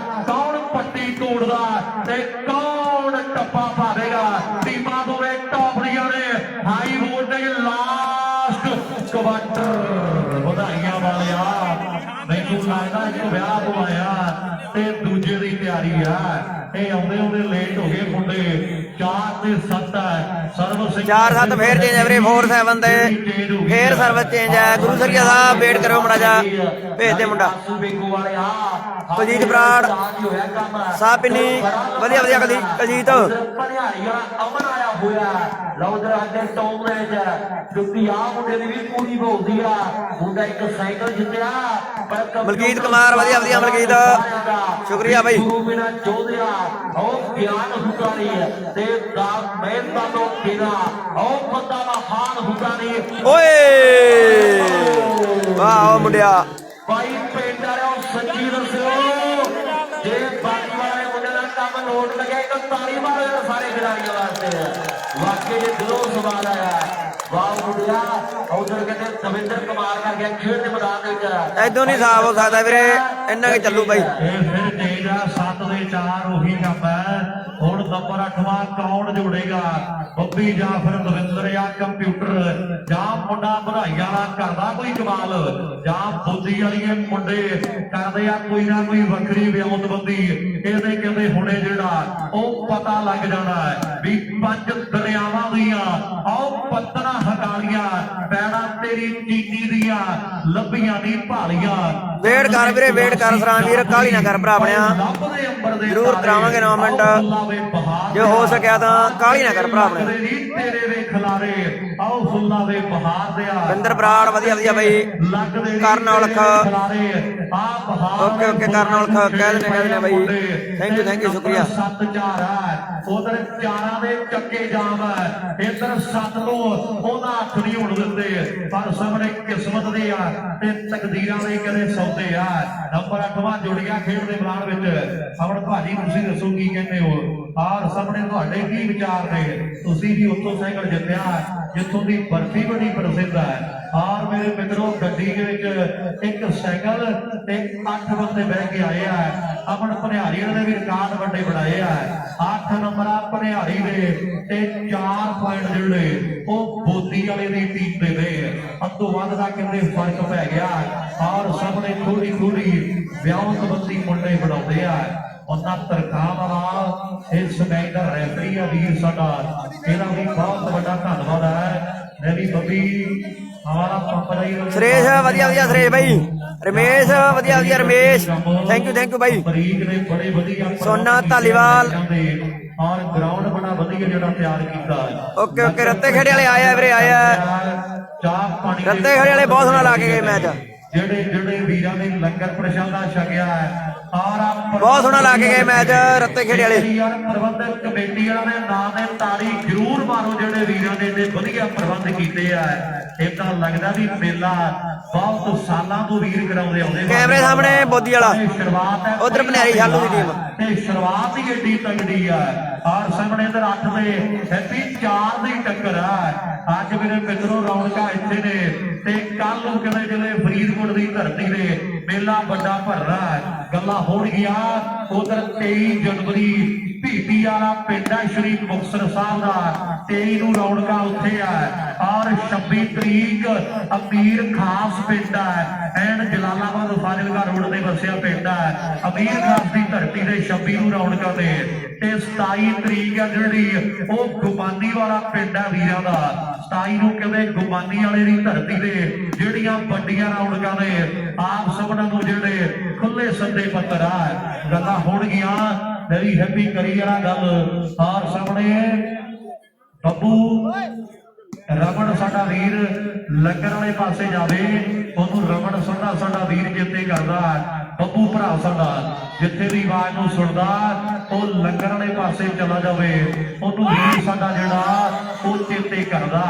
ਕੌਣ ਪੱਟੀ ਤੋੜਦਾ ਤੇ ਕੌਣ ਟੱਪਾ ਪਾਵੇਗਾ ਟੀਮਾਂ ਦੋਵੇਂ ਟੌਪ ਦੀਆਂ ਨੇ ਹਾਈ ਵੋਲਟੇਜ ਲਾਸਟ ਕੁਆਟਰ ਵਧਾਈਆਂ ਵਾਲਿਆ ਮੈਨੂੰ ਲੱਗਦਾ ਇੱਕ ਵਿਆਹ ਪਵਾਇਆ ਤੇ ਦੂਜੇ ਦੀ ਤਿਆਰੀ ਆ ਇਹ ਆਉਂਦੇ ਲੇਟ ਹੋ ਗਏ ਮੁੰਡੇ 4 ਤੇ 7 ਸਰਵਿਸ 4-7 ਫੇਰ ਚੇਂਜ ਹੈ ਵੀਰੇ 4-7 ਤੇ ਫੇਰ ਸਰਵਿਸ ਚੇਂਜ ਹੈ ਗੁਰੂ ਸਰੀਆ ਸਾਹਿਬ ਵੇਟ ਕਰਿਓ ਮੁੰਡਾ ਜਾ ਭੇਜ ਦੇ ਮੁੰਡਾ ਕੁਲਜੀਤ ਬਰਾੜ ਸਾਹ ਪਿੰਨੀ ਵਧੀਆ ਵਧੀਆ ਕੁਲਜੀਤ ਭਨਿਆਰੀ ਵਾਲਾ ਅਮਨ ਆਇਆ ਹੋਇਆ ਲੌਦਰ ਅੱਡੇ ਟੌਪ ਦੇ ਵਿੱਚ ਜੁੱਤੀ ਆ ਮੁੰਡੇ ਦੀ ਵੀ ਪੂਰੀ ਬੋਲਦੀ ਆ ਮੁੰਡਾ ਇੱਕ ਸਾਈਕਲ ਜਿੱਤਿਆ ਮਲਕੀਤ ਕੁਮਾਰ ਵਧੀਆ ਵਧੀਆ ਮਲਕੀਤ ਸ਼ੁਕਰੀਆ ਬਾਈ ਬਿਨਾ ਚੋਦਿਆ ਉਹ ਗਿਆਨ ਹੁੰਦਾ ਨਹੀਂ ਤੇ ਦਾ ਮਿਹਨਤਾਂ ਤੋਂ ਬਿਨਾ ਉਹ ਬੰਦਾ ਮਹਾਨ ਹੁੰਦਾ ਨਹੀਂ ਓਏ ਵਾਹ ਮੁੰਡਿਆ ਭਾਈ ਪਿੰਡ ਵਾਲਿਓ ਸੱਚੀ ਦੱਸਿਓ ਜੇ ਬਾਕੀ ਵਾਲੇ ਮੁੰਡੇ ਦਾ ਕੰਮ ਲੋਟ ਲੱਗਿਆ ਇੱਕ ਤਾੜੀ ਮਾਰੋ ਸਾਰੇ ਖਿਡਾਰੀਆਂ ਵਾਸਤੇ ਵਾਕਈ ਇਹ ਦਿਲੋਂ ਸਵਾਲ ਆਇਆ ਵਾਹ ਮੁੰਡਿਆ ਉਧਰ ਕਹਿੰਦੇ ਦਵਿੰਦਰ ਕੁਮਾਰ ਕਰ ਗਿਆ ਖੇਡ ਦੇ ਮੈਦਾਨ ਦੇ ਵਿੱਚ ਐਦੋਂ ਨਹੀਂ ਸਾਫ ਹੋ ਸਕਦਾ ਵੀਰੇ ਇੰਨਾ ਕਿ ਚੱਲੂ ਬਾਈ ਇਹ ਫਿਰ ਤੇਜ ਆ 7 ਦੇ 4 ਉਹੀ ਕੰਮ ਹੈ ਹੁਣ ਨੰਬਰ 8ਵਾਂ ਕੌਣ ਜੋੜੇਗਾ ਬੱਬੀ ਜਾਂ ਫਿਰ ਦਵਿੰਦਰ ਜਾਂ ਕੰਪਿਊਟਰ ਜਾਂ ਮੁੰਡਾ ਵਧਾਈਆਂ ਵਾਲਾ ਕਰਦਾ ਕੋਈ ਕਮਾਲ ਜਾਂ ਬੁੱਧੀ ਵਾਲੀਏ ਮੁੰਡੇ ਕਰਦੇ ਆ ਕੋਈ ਨਾ ਕੋਈ ਵੱਖਰੀ ਵਿਉਂਤਬੰਦੀ ਇਹਦੇ ਕਹਿੰਦੇ ਹੁਣੇ ਜਿਹੜਾ ਉਹ ਪਤਾ ਲੱਗ ਜਾਣਾ ਵੀ 5 ਦਰਿਆਵਾਂ ਦੀਆਂ ਆਓ ਪੱਤਣਾ ਹਟਾ ਵਾਲੀਆਂ ਪੈੜਾ ਤੇਰੀ ਚੀਨੀ ਦੀਆਂ ਲੱਭੀਆਂ ਨਹੀਂ ਭਾਲੀਆਂ ਵੇਟ ਕਰ ਵੀਰੇ ਵੇਟ ਕਰ ਸਰਾਂ ਵੀਰ ਕਾਹਲੀ ਨਾ ਕਰ ਭਰਾ ਬਣਿਆ ਲੱਭਦੇ ਅੰਬਰ ਦੇ ਜ਼ਰੂਰ ਕਰਾਵਾਂਗੇ 9 ਮਿੰਟ ਜੇ ਹੋ ਸਕਿਆ ਤਾਂ ਕਾਹਲੀ ਨਾ ਕਰ ਭਰਾ ਬਣਿਆ ਤੇਰੇ ਵੇ ਖਲਾਰੇ ਆਓ ਫੁੱਲਾਂ ਦੇ ਬਹਾਰ ਦੇ ਆ ਬਿੰਦਰ ਬਰਾੜ ਵਧੀਆ ਵਧੀਆ ਬਈ ਲੱਗਦੇ ਕਰਨ ਔਲਖ ਖਲਾਰੇ ਆ ਬਹਾਰ ਓਕੇ ਓਕੇ ਕਰਨ ਔਲਖ ਕਹਿ ਦਿੰਦੇ ਬਈ ਥੈਂਕ ਯੂ ਸ਼ੁਕਰੀਆ 7-4 ਹੈ ਉਧਰ ਚਾਰਾਂ ਦੇ ਚੱਕੇ ਜਾਮ ਹੈ ਇੱਧਰ 7 ਨੂੰ ਉਹਨਾਂ ਹੱਥ ਨਹੀਂ ਹੋਣ ਦਿੰਦੇ ਪਰ ਸਾਹਮਣੇ ਕਿਸਮਤ ਦੇ ਆ ਤੇ ਤਕਦੀਰਾਂ ਦੇ ਕਦੇ ਸੌਦੇ ਆ ਨੰਬਰ 8ਵਾਂ ਜੁੜੀਆਂ ਖੇਡ ਦੇ ਮੈਦਾਨ ਵਿੱਚ ਅਮਰ ਭਾਜੀ ਤੁਸੀਂ ਦੱਸੋ ਕੀ ਕਹਿੰਦੇ ਹੋ ਆਰ ਸਾਹਮਣੇ ਤੁਹਾਡੇ ਕੀ ਵਿਚਾਰ ਨੇ ਤੁਸੀਂ ਵੀ ਉੱਥੋਂ ਸਾਈਕਲ ਜਿੱਤਿਆ ਜਿੱਥੋਂ ਦੀ ਬਰਫੀ ਬੜੀ ਪ੍ਰਸਿੱਧ ਹੈ ਆਰ ਮੇਰੇ ਮਿੱਤਰੋ ਗੱਡੀ ਦੇ ਵਿੱਚ ਇੱਕ ਸਾਈਕਲ ਤੇ 8 ਬੰਦੇ ਬਹਿ ਕੇ ਆਏ ਆ ਅਮਨ ਭਨਿਆਰੀ ਨੇ ਵੀ ਰਿਕਾਰਡ ਵੱਡੇ ਬਣਾਏ ਆ 8 ਨੰਬਰ ਆ ਭਨਿਆਰੀ ਦੇ ਤੇ 4 ਪੁਆਇੰਟ ਜਿਹੜੇ ਉਹ ਬੋਦੀ ਵਾਲੇ ਦੀ ਟੀਮ ਦੇ ਨੇ ਅੱਧੋ ਵੱਧ ਦਾ ਕਿੰਨੇ ਫਰਕ ਪੈ ਗਿਆ ਔਰ ਸਾਹਮਣੇ ਥੋੜੀ ਥੋੜੀ ਵਿਆਹ ਸੰਬੰਧੀ ਮੁੰਡੇ ਬਣਾਉਂਦੇ ਆ ਉਹਨਾਂ ਤਰਖਾਂ ਨਾਲ ਇਸ ਮੈਚ ਦਾ ਰੈਫਰੀ ਆ ਵੀਰ ਸਾਡਾ ਇਹਦਾ ਵੀ ਬਹੁਤ ਵੱਡਾ ਧੰਨਵਾਦ ਹੈ ਮੇਰੀ ਬੱਬੀ ਹਮਾਰਾ ਪੰਪਰਾ ਹੀ ਸੁਰੇਸ਼ ਵਧੀਆ ਵਧੀਆ ਸੁਰੇਸ਼ ਬਾਈ ਰਮੇਸ਼ ਵਧੀਆ ਵਧੀਆ ਰਮੇਸ਼ ਥੈਂਕ ਯੂ ਬਾਈ ਬਰੀਕ ਨੇ ਬੜੇ ਵਧੀਆ ਸੋਨਾ ਧਾਲੀਵਾਲ ਔਰ ਗਰਾਊਂਡ ਬੜਾ ਵਧੀਆ ਜਿਹੜਾ ਤਿਆਰ ਕੀਤਾ ਓਕੇ ਓਕੇ ਰੱਤੇ ਖੇੜੇ ਵਾਲੇ ਆਏ ਆ ਵੀਰੇ ਆਏ ਆ ਚਾਹ ਪਾਣੀ ਰੱਤੇ ਖੇੜੇ ਵਾਲੇ ਬਹੁਤ ਸੋਹਣਾ ਲਾ ਕੇ ਗਏ ਮੈਚ ਜਿਹੜੇ ਵੀਰਾਂ ਨੇ ਲੰਗਰ ਪ੍ਰਸ਼ਾਦਾ ਛਕਿਆ ਹੈ ਔਰ ਬਹੁਤ ਸੋਹਣਾ ਲਾ ਕੇ ਗਏ ਮੈਚ ਰੱਤੇ ਖੇੜੇ ਵਾਲੇ ਯਾਰ ਪ੍ਰਬੰਧਕ ਕਮੇਟੀ ਵਾਲਿਆਂ ਦੇ ਨਾਂ ਤੇ ਤਾੜੀ ਜ਼ਰੂਰ ਮਾਰੋ ਜਿਹੜੇ ਵੀਰਾਂ ਨੇ ਤੇ ਵਧੀਆ ਪ੍ਰਬੰਧ ਕੀਤੇ ਆ ਇਦਾਂ ਲੱਗਦਾ ਵੀ ਮੇਲਾ ਬਹੁਤ ਸਾਲਾਂ ਤੋਂ ਵੀਰ ਕਰਾਉਂਦੇ ਆਉਂਦੇ ਕੈਮਰੇ ਸਾਹਮਣੇ ਬੋਦੀ ਵਾਲਾ ਸ਼ੁਰੂਆਤ ਹੈ ਉਧਰ ਭਨਿਆਰੀ ਛਾਲੂ ਦੀ ਟੀਮ ਤੇ ਸ਼ੁਰੂਆਤ ਹੀ ਏਡੀ ਤਗੜੀ ਆ ਔਰ ਸਾਹਮਣੇ ਇਧਰ 8 ਦੇ ਹੈਪੀ 4 ਦੀ ਟੱਕਰ ਆ ਅੱਜ ਮੇਰੇ ਮਿੱਤਰੋ ਰੌਣਕਾਂ ਇੱਥੇ ਨੇ ਤੇ ਕੱਲ ਨੂੰ ਕਿਤੇ ਜਿਹੜੇ ਫਰੀਦਕੋਟ ਦੀ ਧਰਤੀ ਦੇ ਮੇਲਾ ਵੱਡਾ ਭਰਨਾ ਗੱਲਾਂ ਹੋਣਗੀਆਂ ਉਧਰ 23 ਜਨਵਰੀ ਭੀਟੀ ਵਾਲਾ ਪਿੰਡ ਹੈ ਸ਼੍ਰੀ ਮੁਕਤਸਰ ਸਾਹਿਬ ਦਾ 23 ਨੂੰ ਰੌਣਕਾਂ ਉੱਥੇ ਆ ਔਰ 26 ਤਰੀਕ ਅਮੀਰ ਖਾਸ ਪਿੰਡ ਹੈ ਐਨ ਜਲਾਲਾਬਾਦ ਫਾਜ਼ਿਲਕਾ ਰੋਡ ਤੇ ਵਸਿਆ ਪਿੰਡ ਹੈ ਅਮੀਰ ਖਾਸ ਦੀ ਧਰਤੀ ਦੇ 26 ਨੂੰ ਰੌਣਕਾਂ ਤੇ 27 ਤਰੀਕ ਹੈ ਜਿਹੜੀ ਉਹ ਗੁਮਾਨੀ ਵਾਲਾ ਪਿੰਡ ਹੈ ਵੀਰਾਂ ਦਾ 27 ਨੂੰ ਕਹਿੰਦੇ ਗੁਮਾਨੀ ਵਾਲੇ ਦੀ ਧਰਤੀ ਦੇ ਜਿਹੜੀਆਂ ਵੱਡੀਆਂ ਰੌਣਕਾਂ ਨੇ ਆਪ ਸਭਨਾਂ ਨੂੰ ਜਿਹੜੇ ਖੁੱਲੇ ਸੱਦੇ ਪੱਤਰ ਆ ਗੱਲਾਂ ਹੋਣਗੀਆਂ ਮੇਰੀ ਹੈਪੀ ਕਰੀ ਜਰਾ ਗੱਲ ਔਰ ਸਾਹਮਣੇ ਬੱਬੂ ਰਮਨ ਸਾਡਾ ਵੀਰ ਲੰਗਰ ਵਾਲੇ ਪਾਸੇ ਜਾਵੇ ਉਹਨੂੰ ਰਮਨ ਸਾਡਾ ਵੀਰ ਜਿੱਤੇ ਕਰਦਾ ਬੱਬੂ ਭਰਾ ਸਾਡਾ ਜਿੱਥੇ ਵੀ ਆਵਾਜ਼ ਨੂੰ ਸੁਣਦਾ ਉਹ ਲੰਗਰ ਵਾਲੇ ਪਾਸੇ ਚਲਾ ਜਾਵੇ ਉਹਨੂੰ ਵੀਰ ਸਾਡਾ ਜਿਹੜਾ ਉਹ ਚੇਤੇ ਕਰਦਾ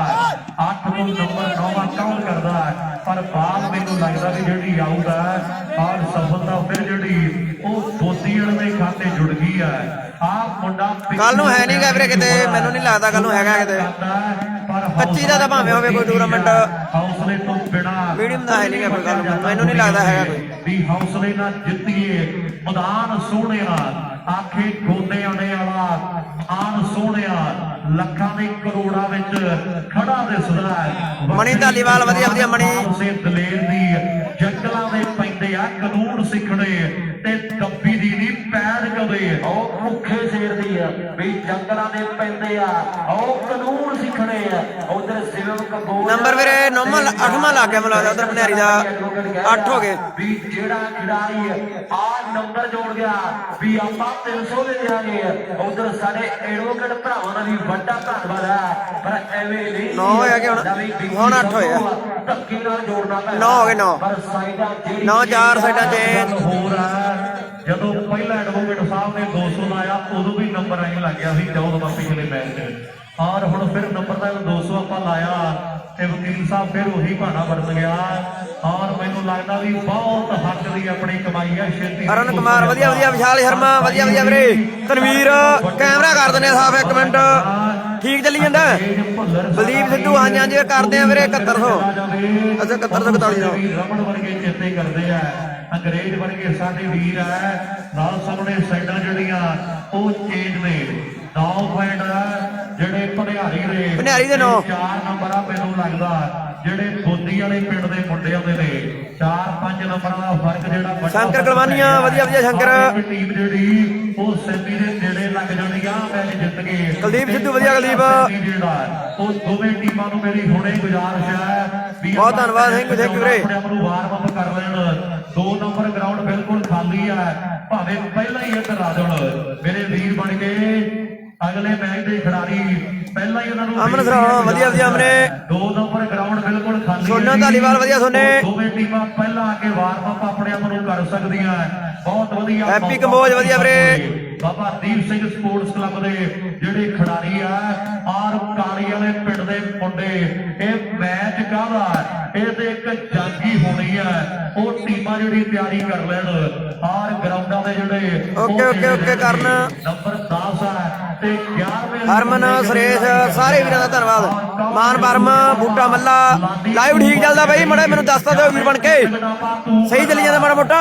8 ਨੂੰ ਨੰਬਰ 9 ਕਾਊਂਟ ਕਰਦਾ ਪਰ ਬਾਅਦ ਮੈਨੂੰ ਲੱਗਦਾ ਵੀ ਜਿਹੜੀ ਆਊਟ ਹੈ ਔਰ ਸਫਲਤਾ ਫਿਰ ਜਿਹੜੀ ਉਹ ਬੋਦੀ ਵਾਲੇ ਦੇ ਖਾਤੇ ਜੁੜ ਗਈ ਹੈ ਆਹ ਮੁੰਡਾ ਕੱਲ ਨੂੰ ਹੈ ਨਹੀਂ ਗਾ ਵੀਰੇ ਕਿਤੇ ਮੈਨੂੰ ਨਹੀਂ ਲੱਗਦਾ ਕੱਲ ਨੂੰ ਹੈਗਾ ਕਿਤੇ 25 ਦਾ ਤਾਂ ਭਾਵੇਂ ਹੋਵੇ ਕੋਈ ਟੂਰਨਾਮੈਂਟ ਹੌਸਲੇ ਤੋਂ ਬਿਨਾ ਮੀਡੀਅਮ ਦਾ ਹੈ ਨਹੀਂ ਗਾ ਕੋਈ ਕੱਲ ਮੈਨੂੰ ਨਹੀਂ ਲੱਗਦਾ ਹੈਗਾ ਕੋਈ ਵੀ ਹੌਸਲੇ ਨਾਲ ਜਿੱਤੀਏ ਮੈਦਾਨ ਸੋਹਣਿਆ ਆਖੇ ਗੋਨਿਆਂ ਨੇ ਵਾਲਾ ਆਨ ਸੋਹਣਿਆ ਲੱਖਾਂ ਦੇ ਕਰੋੜਾਂ ਵਿੱਚ ਖੜਾ ਦਿਸਦਾ ਮਣੀ ਧਾਲੀਵਾਲ ਵਧੀਆ ਵਧੀਆ ਮਣੀ ਦਲੇਰ ਦੀ ਜੰਗਲਾਂ ਦੇ ਪੈਂਦੇ ਆ ਕਾਨੂੰਨ ਸਿੱਖਣੇ ਤੇ ਦੱਬੀ ਦੀ ਨਹੀਂ ਪੈੜ ਕਦੇ ਉਹ ਭੁੱਖੇ ਸ਼ੇਰ ਦੀ ਆ ਵੀ ਜੰਗਲਾਂ ਦੇ ਪੈਂਦੇ ਆ ਉਹ ਕਾਨੂੰਨ ਸਿੱਖਣੇ ਆ ਉਧਰ ਸਿਵਮ ਕੰਬੋਜ ਨੰਬਰ ਵੀਰੇ 9ਵਾਂ 8ਵਾਂ ਲੱਗ ਗਿਆ ਮੈਨੂੰ ਲੱਗਦਾ ਉਧਰ ਭਨਿਆਰੀ ਦਾ 8 ਹੋ ਗਏ ਵੀ ਜਿਹੜਾ ਖਿਡਾਰੀ ਆ ਨੰਬਰ ਜੋੜ ਗਿਆ ਵੀ ਆਪਾਂ 300 ਦੇ ਦਿਆਂਗੇ ਉਧਰ ਸਾਡੇ ਐਡਵੋਕੇਟ ਭਰਾਵਾਂ ਦਾ ਵੀ ਵੱਡਾ ਧੰਨਵਾਦ ਆ ਪਰ ਐਵੇਂ ਨਹੀਂ 9 ਹੋਇਆ ਕਿ ਹੁਣ 8 ਹੋਇਆ ਧੱਕੇ ਨਾਲ ਜੋੜਨਾ ਪੈਂਦਾ 9 ਹੋ ਗਏ 9 ਪਰ ਸਾਈਡਾਂ 9 4 ਸਾਈਡਾਂ ਚੇਂਜ ਹੋਰ ਆ ਜਦੋਂ ਪਹਿਲਾ ਐਡਵੋਕੇਟ ਸਾਹਿਬ ਨੇ 200 ਲਾਇਆ ਉਦੋਂ ਵੀ ਨੰਬਰ ਐਂ ਲੱਗ ਗਿਆ ਸੀ 14 ਪਿਛਲੇ ਮੈਚ 'ਚ ਔਰ ਹੁਣ ਫਿਰ ਨੰਬਰ ਦਾ 200 ਆਪਾਂ ਲਾਇਆ ਤੇ ਵਕੀਲ ਸਾਹਿਬ ਫਿਰ ਉਹੀ ਬਹਾਨਾ ਵਰਤ ਗਿਆ ਔਰ ਮੈਨੂੰ ਲੱਗਦਾ ਵੀ ਬਹੁਤ ਹੱਕ ਦੀ ਆਪਣੀ ਕਮਾਈ ਹੈ ਛੇਤੀ ਅਰਨ ਕੁਮਾਰ ਵਧੀਆ ਵਧੀਆ ਵਿਸ਼ਾਲ ਸ਼ਰਮਾ ਵਧੀਆ ਵਧੀਆ ਵੀਰੇ ਤਨਵੀਰ ਕੈਮਰਾ ਕਰ ਦਿੰਦੇ ਸਾਫ 1 ਮਿੰਟ ਠੀਕ ਚੱਲੀ ਜਾਂਦਾ ਬਲਦੀਪ ਸਿੱਧੂ ਹਾਂਜੀ ਹਾਂਜੀ ਕਰਦੇ ਆ ਵੀਰੇ 7100 ਅੱਛਾ 7141 ਰਮਨ ਵਰਗੇ ਚੇਤੇ ਕਰਦੇ ਆ ਅੰਗਰੇਜ਼ ਵਰਗੇ ਸਾਡੇ ਵੀਰ ਆ ਨਾਲ ਸਾਹਮਣੇ ਸਾਈਡਾਂ ਜਿਹੜੀਆਂ ਉਹ ਚੇਂਜ ਨੇ 9 ਪੁਆਇੰਟ ਜਿਹੜੇ ਭਨਿਆਰੀ ਦੇ 9 4 ਨੰਬਰ ਆ ਮੈਨੂੰ ਲੱਗਦਾ ਜਿਹੜੇ ਬੋਦੀ ਵਾਲੇ ਪਿੰਡ ਦੇ ਮੁੰਡਿਆਂ ਦੇ ਨੇ 4-5 ਨੰਬਰਾਂ ਦਾ ਫਰਕ ਜਿਹੜਾ ਸ਼ੰਕਰ ਕਲਵਾਨੀਆਂ ਵਧੀਆ ਵਧੀਆ ਸ਼ੰਕਰ ਟੀਮ ਜਿਹੜੀ ਉਹ ਸੈਮੀ ਦੇ ਨੇੜੇ ਲੱਗ ਜਾਣੀ ਆ ਮੈਚ ਜਿੱਤ ਗਏ। ਕੁਲਦੀਪ ਸਿੱਧੂ ਵਧੀਆ ਕੁਲਦੀਪ। ਉਹ ਦੋਵੇਂ ਟੀਮਾਂ ਨੂੰ ਮੇਰੀ ਹੁਣੇ ਗੁਜ਼ਾਰਿਸ਼ ਹੈ ਵੀ ਬਹੁਤ ਧੰਨਵਾਦ, ਥੈਂਕ ਯੂ ਵੀਰੇ। ਆਪਣੇ ਆਪ ਨੂੰ ਵਾਰਮ ਅਪ ਕਰ ਲੈਣ। 2 ਨੰਬਰ ਗਰਾਊਂਡ ਬਿਲਕੁਲ ਖਾਲੀ ਹੈ, ਭਾਵੇਂ ਪਹਿਲਾਂ ਹੀ ਇੱਧਰ ਆ ਜਾਣ ਮੇਰੇ ਵੀਰ ਬਣ ਕੇ। ਅਗਲੇ ਮੈਚ ਦੇ ਖਿਡਾਰੀ ਪਹਿਲਾਂ ਹੀ ਉਹਨਾਂ ਨੂੰ ਅਮਨ ਸਰਾ ਵਧੀਆ ਵਧੀਆ ਅਮਨੇ। 2 ਨੰਬਰ ਗਰਾਊਂਡ ਬਿਲਕੁਲ ਖਾਲੀ। ਸੋਨਾ ਧਾਲੀਵਾਲ ਵਧੀਆ ਸੋਨੇ। ਦੋਵੇਂ ਟੀਮਾਂ ਪਹਿਲਾਂ ਆ ਕੇ ਵਾਰਮ ਅਪ ਆਪਣੇ ਆਪ ਨੂੰ ਕਰ ਸਕਦੀਆਂ। ਬਹੁਤ ਵਧੀਆ ਹੈਪੀ ਕੰਬੋਜ ਵਧੀਆ ਵੀਰੇ। ਬਾਬਾ ਦੀਪ ਸਿੰਘ ਸਪੋਰਟਸ ਕਲੱਬ ਦੇ ਜਿਹੜੇ ਖਿਡਾਰੀ ਆ ਆਰ ਕਾਲੀ ਵਾਲੇ ਪਿੰਡ ਦੇ ਮੁੰਡੇ, ਇਹ ਮੈਚ ਕਾਹਦਾ ਇਹ ਤੇ ਇੱਕ ਜੰਗੀ ਹੋਣੀ ਹੈ। ਉਹ ਟੀਮਾਂ ਜਿਹੜੀ ਤਿਆਰੀ ਕਰ ਲੈਣ। ਆਰ ਗਰਾਊਂਡਾਂ ਦੇ ਜਿਹੜੇ ਓਕੇ ਕਰਨ ਨੰਬਰ 10 ਹੈ ਤੇ 11ਵੇਂ ਹਰਮਨ ਸੁਰੇਸ਼ ਸਾਰੇ ਵੀਰਾਂ ਦਾ ਧੰਨਵਾਦ। ਮਾਨ ਪਰਮ ਬੂਟਾ ਮੱਲਾ ਲਾਈਵ ਠੀਕ ਚੱਲਦਾ ਬਾਈ, ਮੜਾ ਮੈਨੂੰ ਦੱਸਦਾ ਦਿਓ ਵੀਰ ਬਣ ਕੇ। ਸਹੀ ਚੱਲੀ ਜਾਂਦਾ ਮਾੜਾ ਮੋਟਾ,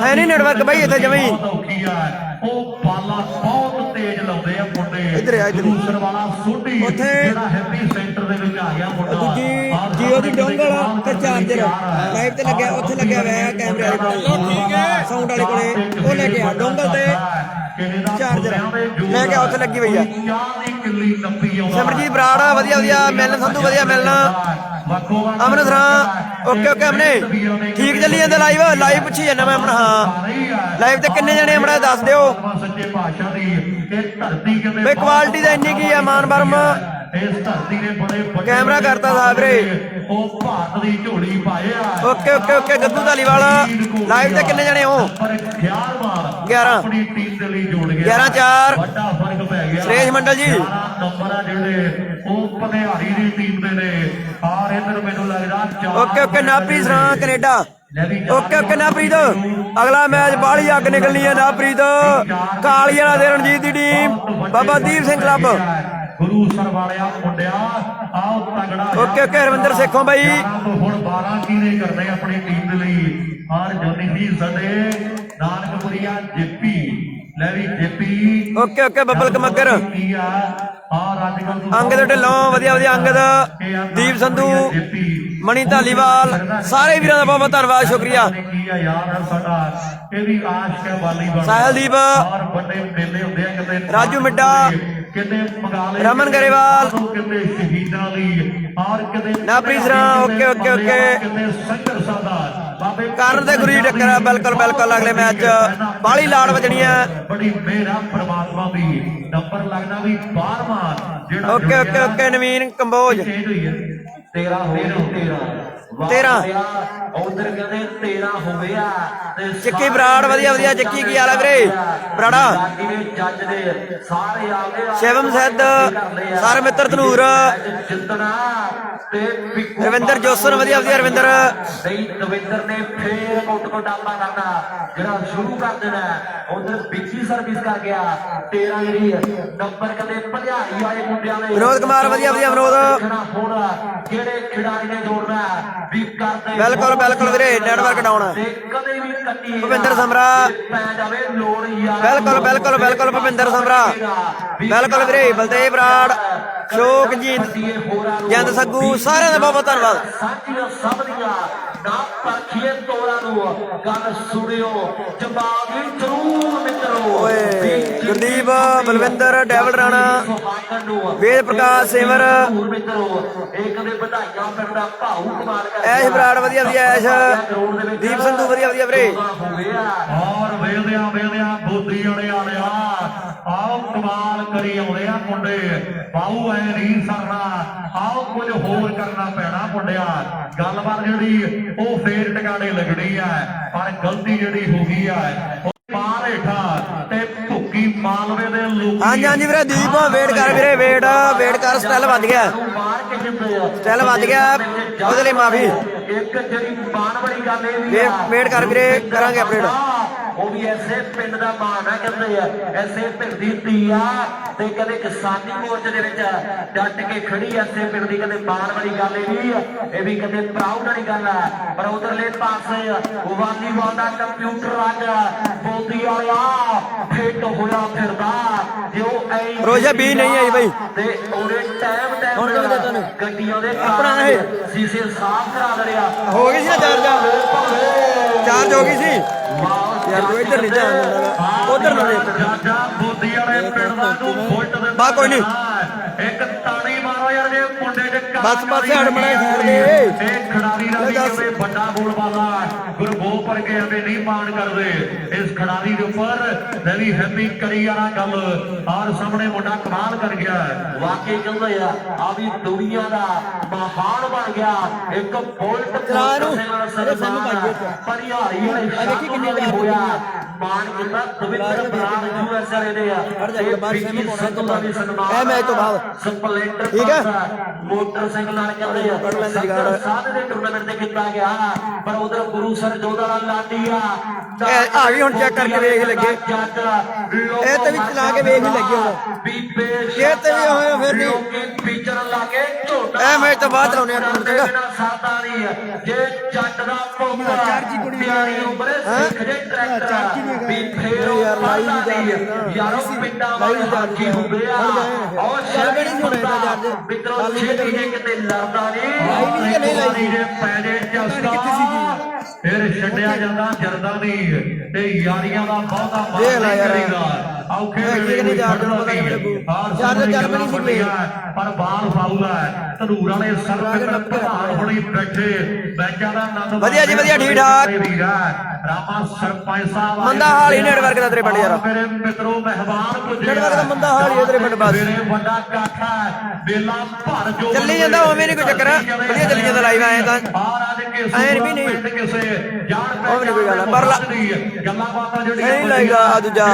ਹੈ ਨਹੀਂ ਨੈਟਵਰਕ ਬਾਈ ਇੱਥੇ ਜਮੀ। ਉਹ ਬਾਲਾ ਬਹੁਤ ਤੇਜ਼ ਲਾਉਂਦੇ ਆ ਮੁੰਡੇ। ਇੱਧਰ ਆ ਇੱਧਰ ਦੂਸਰ ਵਾਲਾ ਸੋਢੀ ਉੱਥੇ ਜਿਹੜਾ ਹੈਪੀ ਸੈਂਟਰ ਦੇ ਵਿੱਚ ਆ ਗਿਆ ਮੁੰਡਾ। ਦੂਜੀ ਜੀਓ ਦੀ ਡੋਂਗਲ ਤੇ ਚਾਰਜਰ ਲਾਈਵ ਤੇ ਲੱਗਿਆ, ਉੱਥੇ ਲੱਗਿਆ ਹੋਇਆ ਕੈਮਰੇ ਵਾਲੇ ਕੋਲ, ਸਾਊਂਡ ਵਾਲੇ ਕੋਲੇ। ਉਹ ਲੈ ਕੇ ਆ ਡੋਂਗਲ ਤੇ ਚਾਰਜਰ ਲੈ ਕੇ ਉੱਥੇ ਲੱਗੀ ਹੋਈ ਆ। ਸਿਮਰਜੀਤ ਬਰਾੜ ਵਧੀਆ ਵਧੀਆ ਮਿਲਣ, ਸੰਧੂ ਵਧੀਆ ਮਿਲਣਾ। ਅਮਨ ਸਰਾ ਓਕੇ ਅਮਨੇ ਠੀਕ ਚੱਲੀ ਜਾਂਦਾ ਲਾਈਵ ਪੁੱਛੀ ਜਾਂਦਾ ਮੈਂ ਅਮਨ। ਹਾਂ ਲਾਈਵ ਤੇ ਕਿੰਨੇ ਜਣੇ ਅਮਨਾ ਦੱਸ ਦਿਓ ਸੱਚੇ ਪਾਤਸ਼ਾਹ ਦੀ ਇਹ ਧਰਤੀ ਕਿਤੇ ਬਈ ਕੁਆਲਿਟੀ ਦਾ ਇੰਨੀ ਕੀ ਆ। ਮਾਨ ਬਰਮ ਇਸ ਧਰਤੀ ਨੇ ਬੜੇ ਕੈਮਰਾ ਕਰਤਾ ਸਾਹਿਬ ਰੇ। ਉਹ ਭਾਰਤ ਦੀ ਝੋਲੀ ਪਾਏ ਆ। ਓਕੇ ਗੱਦੂ ਧਾਲੀਵਾਲ ਲਾਈਵ ਤੇ ਕਿੰਨੇ ਜਣੇ ਹੋ? 11 ਆਪਣੀ ਟੀਮ ਦੇ ਲਈ ਜੋੜ ਗਿਆ। 11-4 ਵੱਡਾ ਫਰਕ ਪੈ ਗਿਆ। ਸੁਰੇਸ਼ ਮੰਡਲ ਜੀ ਨੰਬਰ ਆ ਜਿਹੜੇ ਉਹ ਪਨਿਹਾਰੀ ਦੀ ਟੀਮ ਦੇ ਨੇ। ਆਰ ਇਧਰ ਮੈਨੂੰ ਲੱਗਦਾ okay Napreet ਸਰਾ Canada. Okay Napreet ਅਗਲਾ ਮੈਚ ਬਾਹਲੀ ਅੱਗ ਨਿਕਲਣੀ ਹੈ। ਨਾਪ੍ਰੀਤ ਕਾਲੀ ਵਾਲਾ ਦੇ ਰਣਜੀਤ ਦੀ ਟੀਮ ਬਾਬਾ ਦੀਪ ਸਿੰਘ ਕਲੱਬ। ਗੁਰੂ ਸਰ ਵਾਲਿਆ ਮੁੰਡਿਆ ਆਓ ਤਗੜਾ। ਓਕੇ ਰਵਿੰਦਰ ਸੇਖੋਂ ਬਾਈ। ਹੁਣ 12 ਕੀਨੇ ਕਰਨੇ ਆਪਣੀ ਟੀਮ ਦੇ ਲਈ। ਆਰ ਜੋਨੀ ਜੀ ਸਾਡੇ ਨਾਨਕਪੁਰੀਆ ਜੇਪੀ ਲੈ ਵੀ ਜੇਪੀ। ਓਕੇ ਬੱਬਲ ਕਮੱਗਰ ਅੰਗਦ ਢਿੱਲੋਂ ਵਧੀਆ ਅੰਗਦ ਦੀਪ ਸੰਧੂ ਮਣੀ ਧਾਲੀਵਾਲ ਸਾਰੇ ਵੀਰਾਂ ਦਾ ਬਹੁਤ ਧੰਨਵਾਦ ਸ਼ੁਕਰੀਆ। ਸਾਹਿਲਦੀਪ ਰਾਜੂ ਮਿੱਡਾ ਰਮਨ ਗਰੇਵਾਲ ਨਾਪ੍ਰੀਤ ਸਰਾ ਓਕੇ ਕਰਨ ਤੇ ਗੁਰੀ ਟੱਕਰ ਬਿਲਕੁਲ ਅਗਲੇ ਮੈਚ ਬਾਹਲੀ ਲਾੜ ਵੱਜਣੀ ਹੈ। ਬੜੀ ਮੇਰਾ ਪਰਮਾਤਮਾ ਦੀ ਨੰਬਰ ਲੱਗਦਾ ਵੀ 12ਵਾਂ ਓਕੇ ਨਵੀਨ ਕੰਬੋਜ 13 ਉਧਰ ਕਹਿੰਦੇ 13 ਹੋ ਗਿਆ ਤੇ ਚੱਕੀ ਬਰਾੜ ਵਧੀਆ ਚੱਕੀ ਕੀ ਹਾਲ ਹੈ ਵੀਰੇ ਬਰਾੜਾ। ਜੱਜ ਦੇ ਸਾਰੇ ਆ ਗਏ। ਸ਼ਿਵਮ ਸਿੱਧ ਸਾਰੇ ਮਿੱਤਰ ਧਨੂਰ ਜਿੱਤਣਾ ਤੇ ਰਵਿੰਦਰ ਜੋਸਨ ਵਧੀਆ ਰਵਿੰਦਰ ਦਵਿੰਦਰ ਨੇ ਫੇਰ ਕੋਟਾਪਾ ਕਰਨਾ ਜਿਹੜਾ ਸ਼ੁਰੂ ਕਰ ਦੇਣਾ। ਉਧਰ ਬਿੱਜੀ ਸਰਵਿਸ ਕਰ ਗਿਆ 13 ਜਿਹੜੀ ਨੰਬਰ ਕਹਿੰਦੇ ਭਲਿਆਰੀ ਵਾਲੇ ਮੁੰਡਿਆਂ ਦੇ। ਵਿਨੋਦ ਕੁਮਾਰ ਵਧੀਆ ਵਿਨੋਦ ਹੁਣ ਕਿਹੜੇ ਖਿਡਾਰੀ ਨੇ ਜੋੜਨਾ ਵੀ ਕਰਦੇ ਬਿਲਕੁਲ ਵੀਰੇ ਨੈਟਵਰਕ ਡਾਊਨ। ਕਦੇ ਵੀ ਕੱਟੀ ਭੁਪਿੰਦਰ ਸਮਰਾ ਪੈ ਜਾਵੇ ਲੋੜ ਯਾਰ। ਬਿਲਕੁਲ ਭੁਪਿੰਦਰ ਸਮਰਾ ਬਿਲਕੁਲ ਵੀਰੇ ਬਲਦੇਵ ਬਰਾੜ ਸ਼ੋਕ ਜੀ ਜੰਦ ਸੱਗੂ ਸਾਰਿਆਂ ਦਾ ਬਹੁਤ ਧੰਨਵਾਦ। ਸਾਂਝੀਆਂ ਸਭ ਦੀਆਂ ਨਾ ਪਰਖੀਏ ਤੋਰਾਂ ਨੂੰ ਗੱਲ ਸੁਣਿਓ ਜਵਾਬ ਵੀ ਜ਼ਰੂਰ ਮਿੱਤਰੋ। ਓਏ ਗੁਰਦੀਪ ਬਲਵਿੰਦਰ ਡੈਵਲ ਰਾਣਾ ਵੇਦ ਪ੍ਰਕਾਸ਼ ਸੇਵਰ ਮਿੱਤਰੋ ਇੱਕ ਦੇ ਵਧਾਈਆਂ ਪਿੰਡ ਦਾ ਭਾਊ ਕੁਮਾਰ ਐਸ਼ ਬਰਾੜ ਵਧੀਆ ਐਸ਼ ਦੀਪ ਸੰਧੂ ਵਧੀਆ ਵੀਰੇ। ਔਰ ਵੇਲਦਿਆਂ ਬੋਦੀ ਵਾਲੇ ਆਲਿਆ ਆਓ ਕਮਾਲ ਕਰੀ ਆਉਂਦੇ ਆ ਮੁੰਡੇ। ਬਾਹੂ ਐ ਨਹੀਂ ਸਰਨਾ ਆਓ ਕੁਝ ਹੋਰ ਕਰਨਾ ਪੈਣਾ ਮੁੰਡਿਆ। ਗੱਲਬਾਤ ਜਿਹੜੀ ਉਹ ਫੇਰ ਟਿਕਾਣੇ ਲੱਗਣੀ ਆ ਪਰ ਗਲਤੀ ਜਿਹੜੀ ਹੋ ਗਈ ਆ ਮਾਲ ਹੇਠਾਂ ਤੇ ਭੁੱਕੀ ਮਾਲਵੇ ਦੇ ਲੋਕ। ਹਾਂਜੀ ਵੀਰੇ ਦੀਪ ਵੇਟ ਕਰ ਵੀਰੇ ਵੇਟ ਕਰ ਸਟੈਲ ਵੱਜ ਗਿਆ ਉਹਦੇ ਲਈ ਮਾਫੀ। ਇੱਕ ਜਿਹੜੀ ਬਾਣ ਵਾਲੀ ਗੱਲ ਇਹ ਵੀ ਵੇਟ ਕਰ ਵੀਰੇ ਕਰਾਂਗੇ ਅਪਡੇਟ। ਉਹ ਵੀ ਐਸੇ ਪਿੰਡ ਦਾ ਮਾਣ ਆ ਕਹਿੰਦੇ ਆ ਐਸੇ ਪਿੰਡ ਦੀ ਧੀ ਆ ਤੇ ਕਦੇ ਕਿਸਾਨੀ ਮੋਰਚੇ ਦੇ ਵਿੱਚ ਡਟ ਕੇ ਖੜੀ ਐਸੇ ਪਿੰਡ ਦੀ ਕਦੇ ਮਾਣ ਵਾਲੀ ਗੱਲ ਇਹ ਵੀ ਕਦੇ ਪ੍ਰਾਊਡ ਵਾਲੀ ਗੱਲ ਆ। ਪਰ ਉਧਰਲੇ ਪਾਸੇ ਵਾਲੀਬਾਲ ਦਾ ਕੰਪਿਊਟਰ ਅੱਜ ਬੋਦੀ ਵਾਲਿਆ ਫਿੱਟ ਹੋਇਆ ਫਿਰਦਾ ਜੋ ਰੋਜਾ ਵੀ ਨਹੀਂ ਆਈ ਬਾਈ ਤੇ ਉਹਦੇ ਟਾਈਮ ਗੱਡੀਆਂ ਦੇ ਆਪਣਾ ਇਹ ਸੀਸੇ ਸਾਫ਼ ਕਰਾ ਦਰਿਆ ਹੋ ਗਈ ਸੀ ਚਾਰਜ ਹੋ ਗਈ ਸੀ ਯਾਰ ਤੂੰ ਇੱਧਰ ਨਹੀਂ ਧਿਆਨ ਦਿੰਦਾ ਉਧਰ ਨਾ ਦੇਖ ਜਾਜਾ ਬੋਦੀ ਵਾਲੇ ਪਿੰਡ ਦਾ ਨੂੰ ਫੁੱਟ ਦੇ ਬਾ ਕੋਈ ਨਹੀਂ ਇੱਕ ਤਾੜੀ ਮਾਰੋ ਯਾਰ ਜੇ ਮੁੰਡੇ ਦੇ ਬਸ ਪਾਸੇ ਹਟ ਮੜਾ ਸਾਈਡ ਦੇ ਇਹ ਖਿਡਾਰੀ ਦਾ ਵੀ ਕਿਵੇਂ ਵੱਡਾ ਬੋਲਬਾਲਾ ਗੁਰਗੋਪ ਵਰਗੇ ਐਵੇਂ ਨਹੀਂ ਮਾਣ ਕਰਦੇ ਇਸ ਖਿਡਾਰੀ ਦੇ ਉੱਪਰ ਨਵੀਂ ਹੈਪੀ ਕਰੀ ਵਾਲਾ ਗੱਲ ਆਰ ਸਾਹਮਣੇ ਮੁੰਡਾ ਕਮਾਲ ਕਰ ਗਿਆ ਵਾਕਈ ਕਹਿੰਦੇ ਆ ਵੀ ਦੁਨੀਆ ਦਾ ਮਹਾਨ ਬਣ ਗਿਆ ਇੱਕ ਬੋਲਟ ਚਲਾ ਨੂੰ ਸਾਨੂੰ ਭਾਈਏ ਪਰਿਹਾਰੀ ਵਾਲੇ ਦੇਖੀ ਕਿੰਨੀ ਵਾਰੀ ਹੋਇਆ ਮਾਨ ਕਿੰਨਾ ਦਵਿੰਦਰ ਬਰਾੜ ਯੂਐਸ ਵਾਲੇ ਦੇ ਆ ਇਹ ਵਿੱਕੀ ਸੰਧੂ ਦਾ ਵੀ ਸਨਮਾਨ ਇਹ ਮੈਚ ਤੋਂ ਬਾਅਦ ਸਪਲੈਂਡਰ ਠੀਕ ਹੈ ਮੋਟਰਸਾਈਕਲ ਨਾਲ ਕਹਿੰਦੇ ਆ ਸਾਧ ਦੇ ਟੂਰਨਾਮੈਂਟ ਤੇ ਕੀਤਾ ਗਿਆ ਪਰ ਉਧਰ ਗੁਰੂ ਸਰ ਜੋਧਾ ਵਾਲਾ ਲਾਡੀ ਆ ਵੀ ਹੁਣ ਚੈੱਕ ਕਰਕੇ ਵੇਖ ਲੱਗੇ ਇਹ ਤੇ ਵੀ ਚਲਾ ਕੇ ਵੇਖ ਹੀ ਲੱਗੇ ਹੁਣ ਇਹ ਤੇ ਵੀ ਹੋਇਆ ਫਿਰ ਨਹੀਂ ਫੀਚਰ ਲਾ ਕੇ ਝੋਟਾ ਇਹ ਮੈਚ ਤੋਂ ਬਾਅਦ ਲਾਉਣੇ ਆ ਟੂਰ ਚੰਗਾ ਸਾਦਾ ਨਹੀਂ ਜੇ ਜੱਟ ਦਾ ਪੋਕਾ ਪਿਆਰੀ ਉਮਰੇ ਸਿੱਖ ਦੇ ਟਰੈਕਟਰ ਵੀ ਫੇਰ ਯਾਰ ਲਾਈ ਨਹੀਂ ਯਾਰੋ ਪਿੰਡਾਂ ਵਾਲੇ ਹਾਕੀ ਹੁੰਦੇ ਆ ਔਰ ਸ਼ਰਬੜੀ ਹੋਣੇ ਦਾ ਜੱਜ ਮਿੱਤਰੋ ਛੇਤੀ ਜੇ ਕਿਤੇ ਲੜਦਾ ਲਾਈ ਨਹੀਂ ਲਾਈ ਜੇ ਪੈਦੇ ਚਸਕਾ ਫਿਰ ਛੱਡਿਆ ਜਾਂਦਾ ਜਰਦਾ ਨਹੀਂ ਤੇ ਯਾਰੀਆਂ ਦਾ ਬਹੁਤਾ ਦੇਖ ਲੈ ਯਾਰ ਔਖੇ ਵੇਲੇ ਨਹੀਂ ਜਾ ਕੇ ਪਤਾ ਨਹੀਂ ਲੱਗੂ ਚਾਰ ਜਰਮਨੀ ਸੀ ਪਲੇ ਪਰ ਬਾਲ ਫਾਉਲ ਹੈ ਧਨੂਰ ਵਾਲੇ ਸਰਕਟ ਪ੍ਰਧਾਨ ਹੁਣੀ ਬੈਠੇ ਬੈਂਚਾਂ ਦਾ ਆਨੰਦ ਵਧੀਆ ਜੀ ਵਧੀਆ ਠੀਕ ਠਾਕ ਰਾਮਾ ਸਰਪੰਚ ਸਾਹਿਬ ਮੰਦਾ ਹਾਲ ਹੀ ਨੈਟਵਰਕ ਦਾ ਤੇਰੇ ਪਿੰਡ ਯਾਰ ਮੇਰੇ ਮਿੱਤਰੋ ਮਹਿਮਾਨ ਪੁੱਜੇ ਨੈਟਵਰਕ ਦਾ ਮੰਦਾ ਹਾਲ ਹੀ ਤੇਰੇ ਪਿੰਡ ਬਸ ਮੇਰੇ ਵੱਡਾ ਕਾਠਾ ਬੇਲਾ ਭਰ ਜੋ ਚੱਲੀ ਜਾਂਦਾ ਉਵੇਂ ਨਹੀਂ ਕੋਈ ਚੱਕਰ ਵਧੀਆ ਚੱਲੀ ਜਾਂਦਾ ਲਾਈਵ ਆਏ ਤਾਂ ਐਨ ਵੀ ਨਹੀਂ ਕਿਸੇ ਜਾਣ ਪੈ ਉਹ ਨਹੀਂ ਕੋਈ ਗੱਲ ਪਰ ਗੱਲਾਂ ਬਾਤਾਂ ਜਿਹੜੀਆਂ ਨਹੀਂ ਲਾਈਗਾ ਦੂਜਾ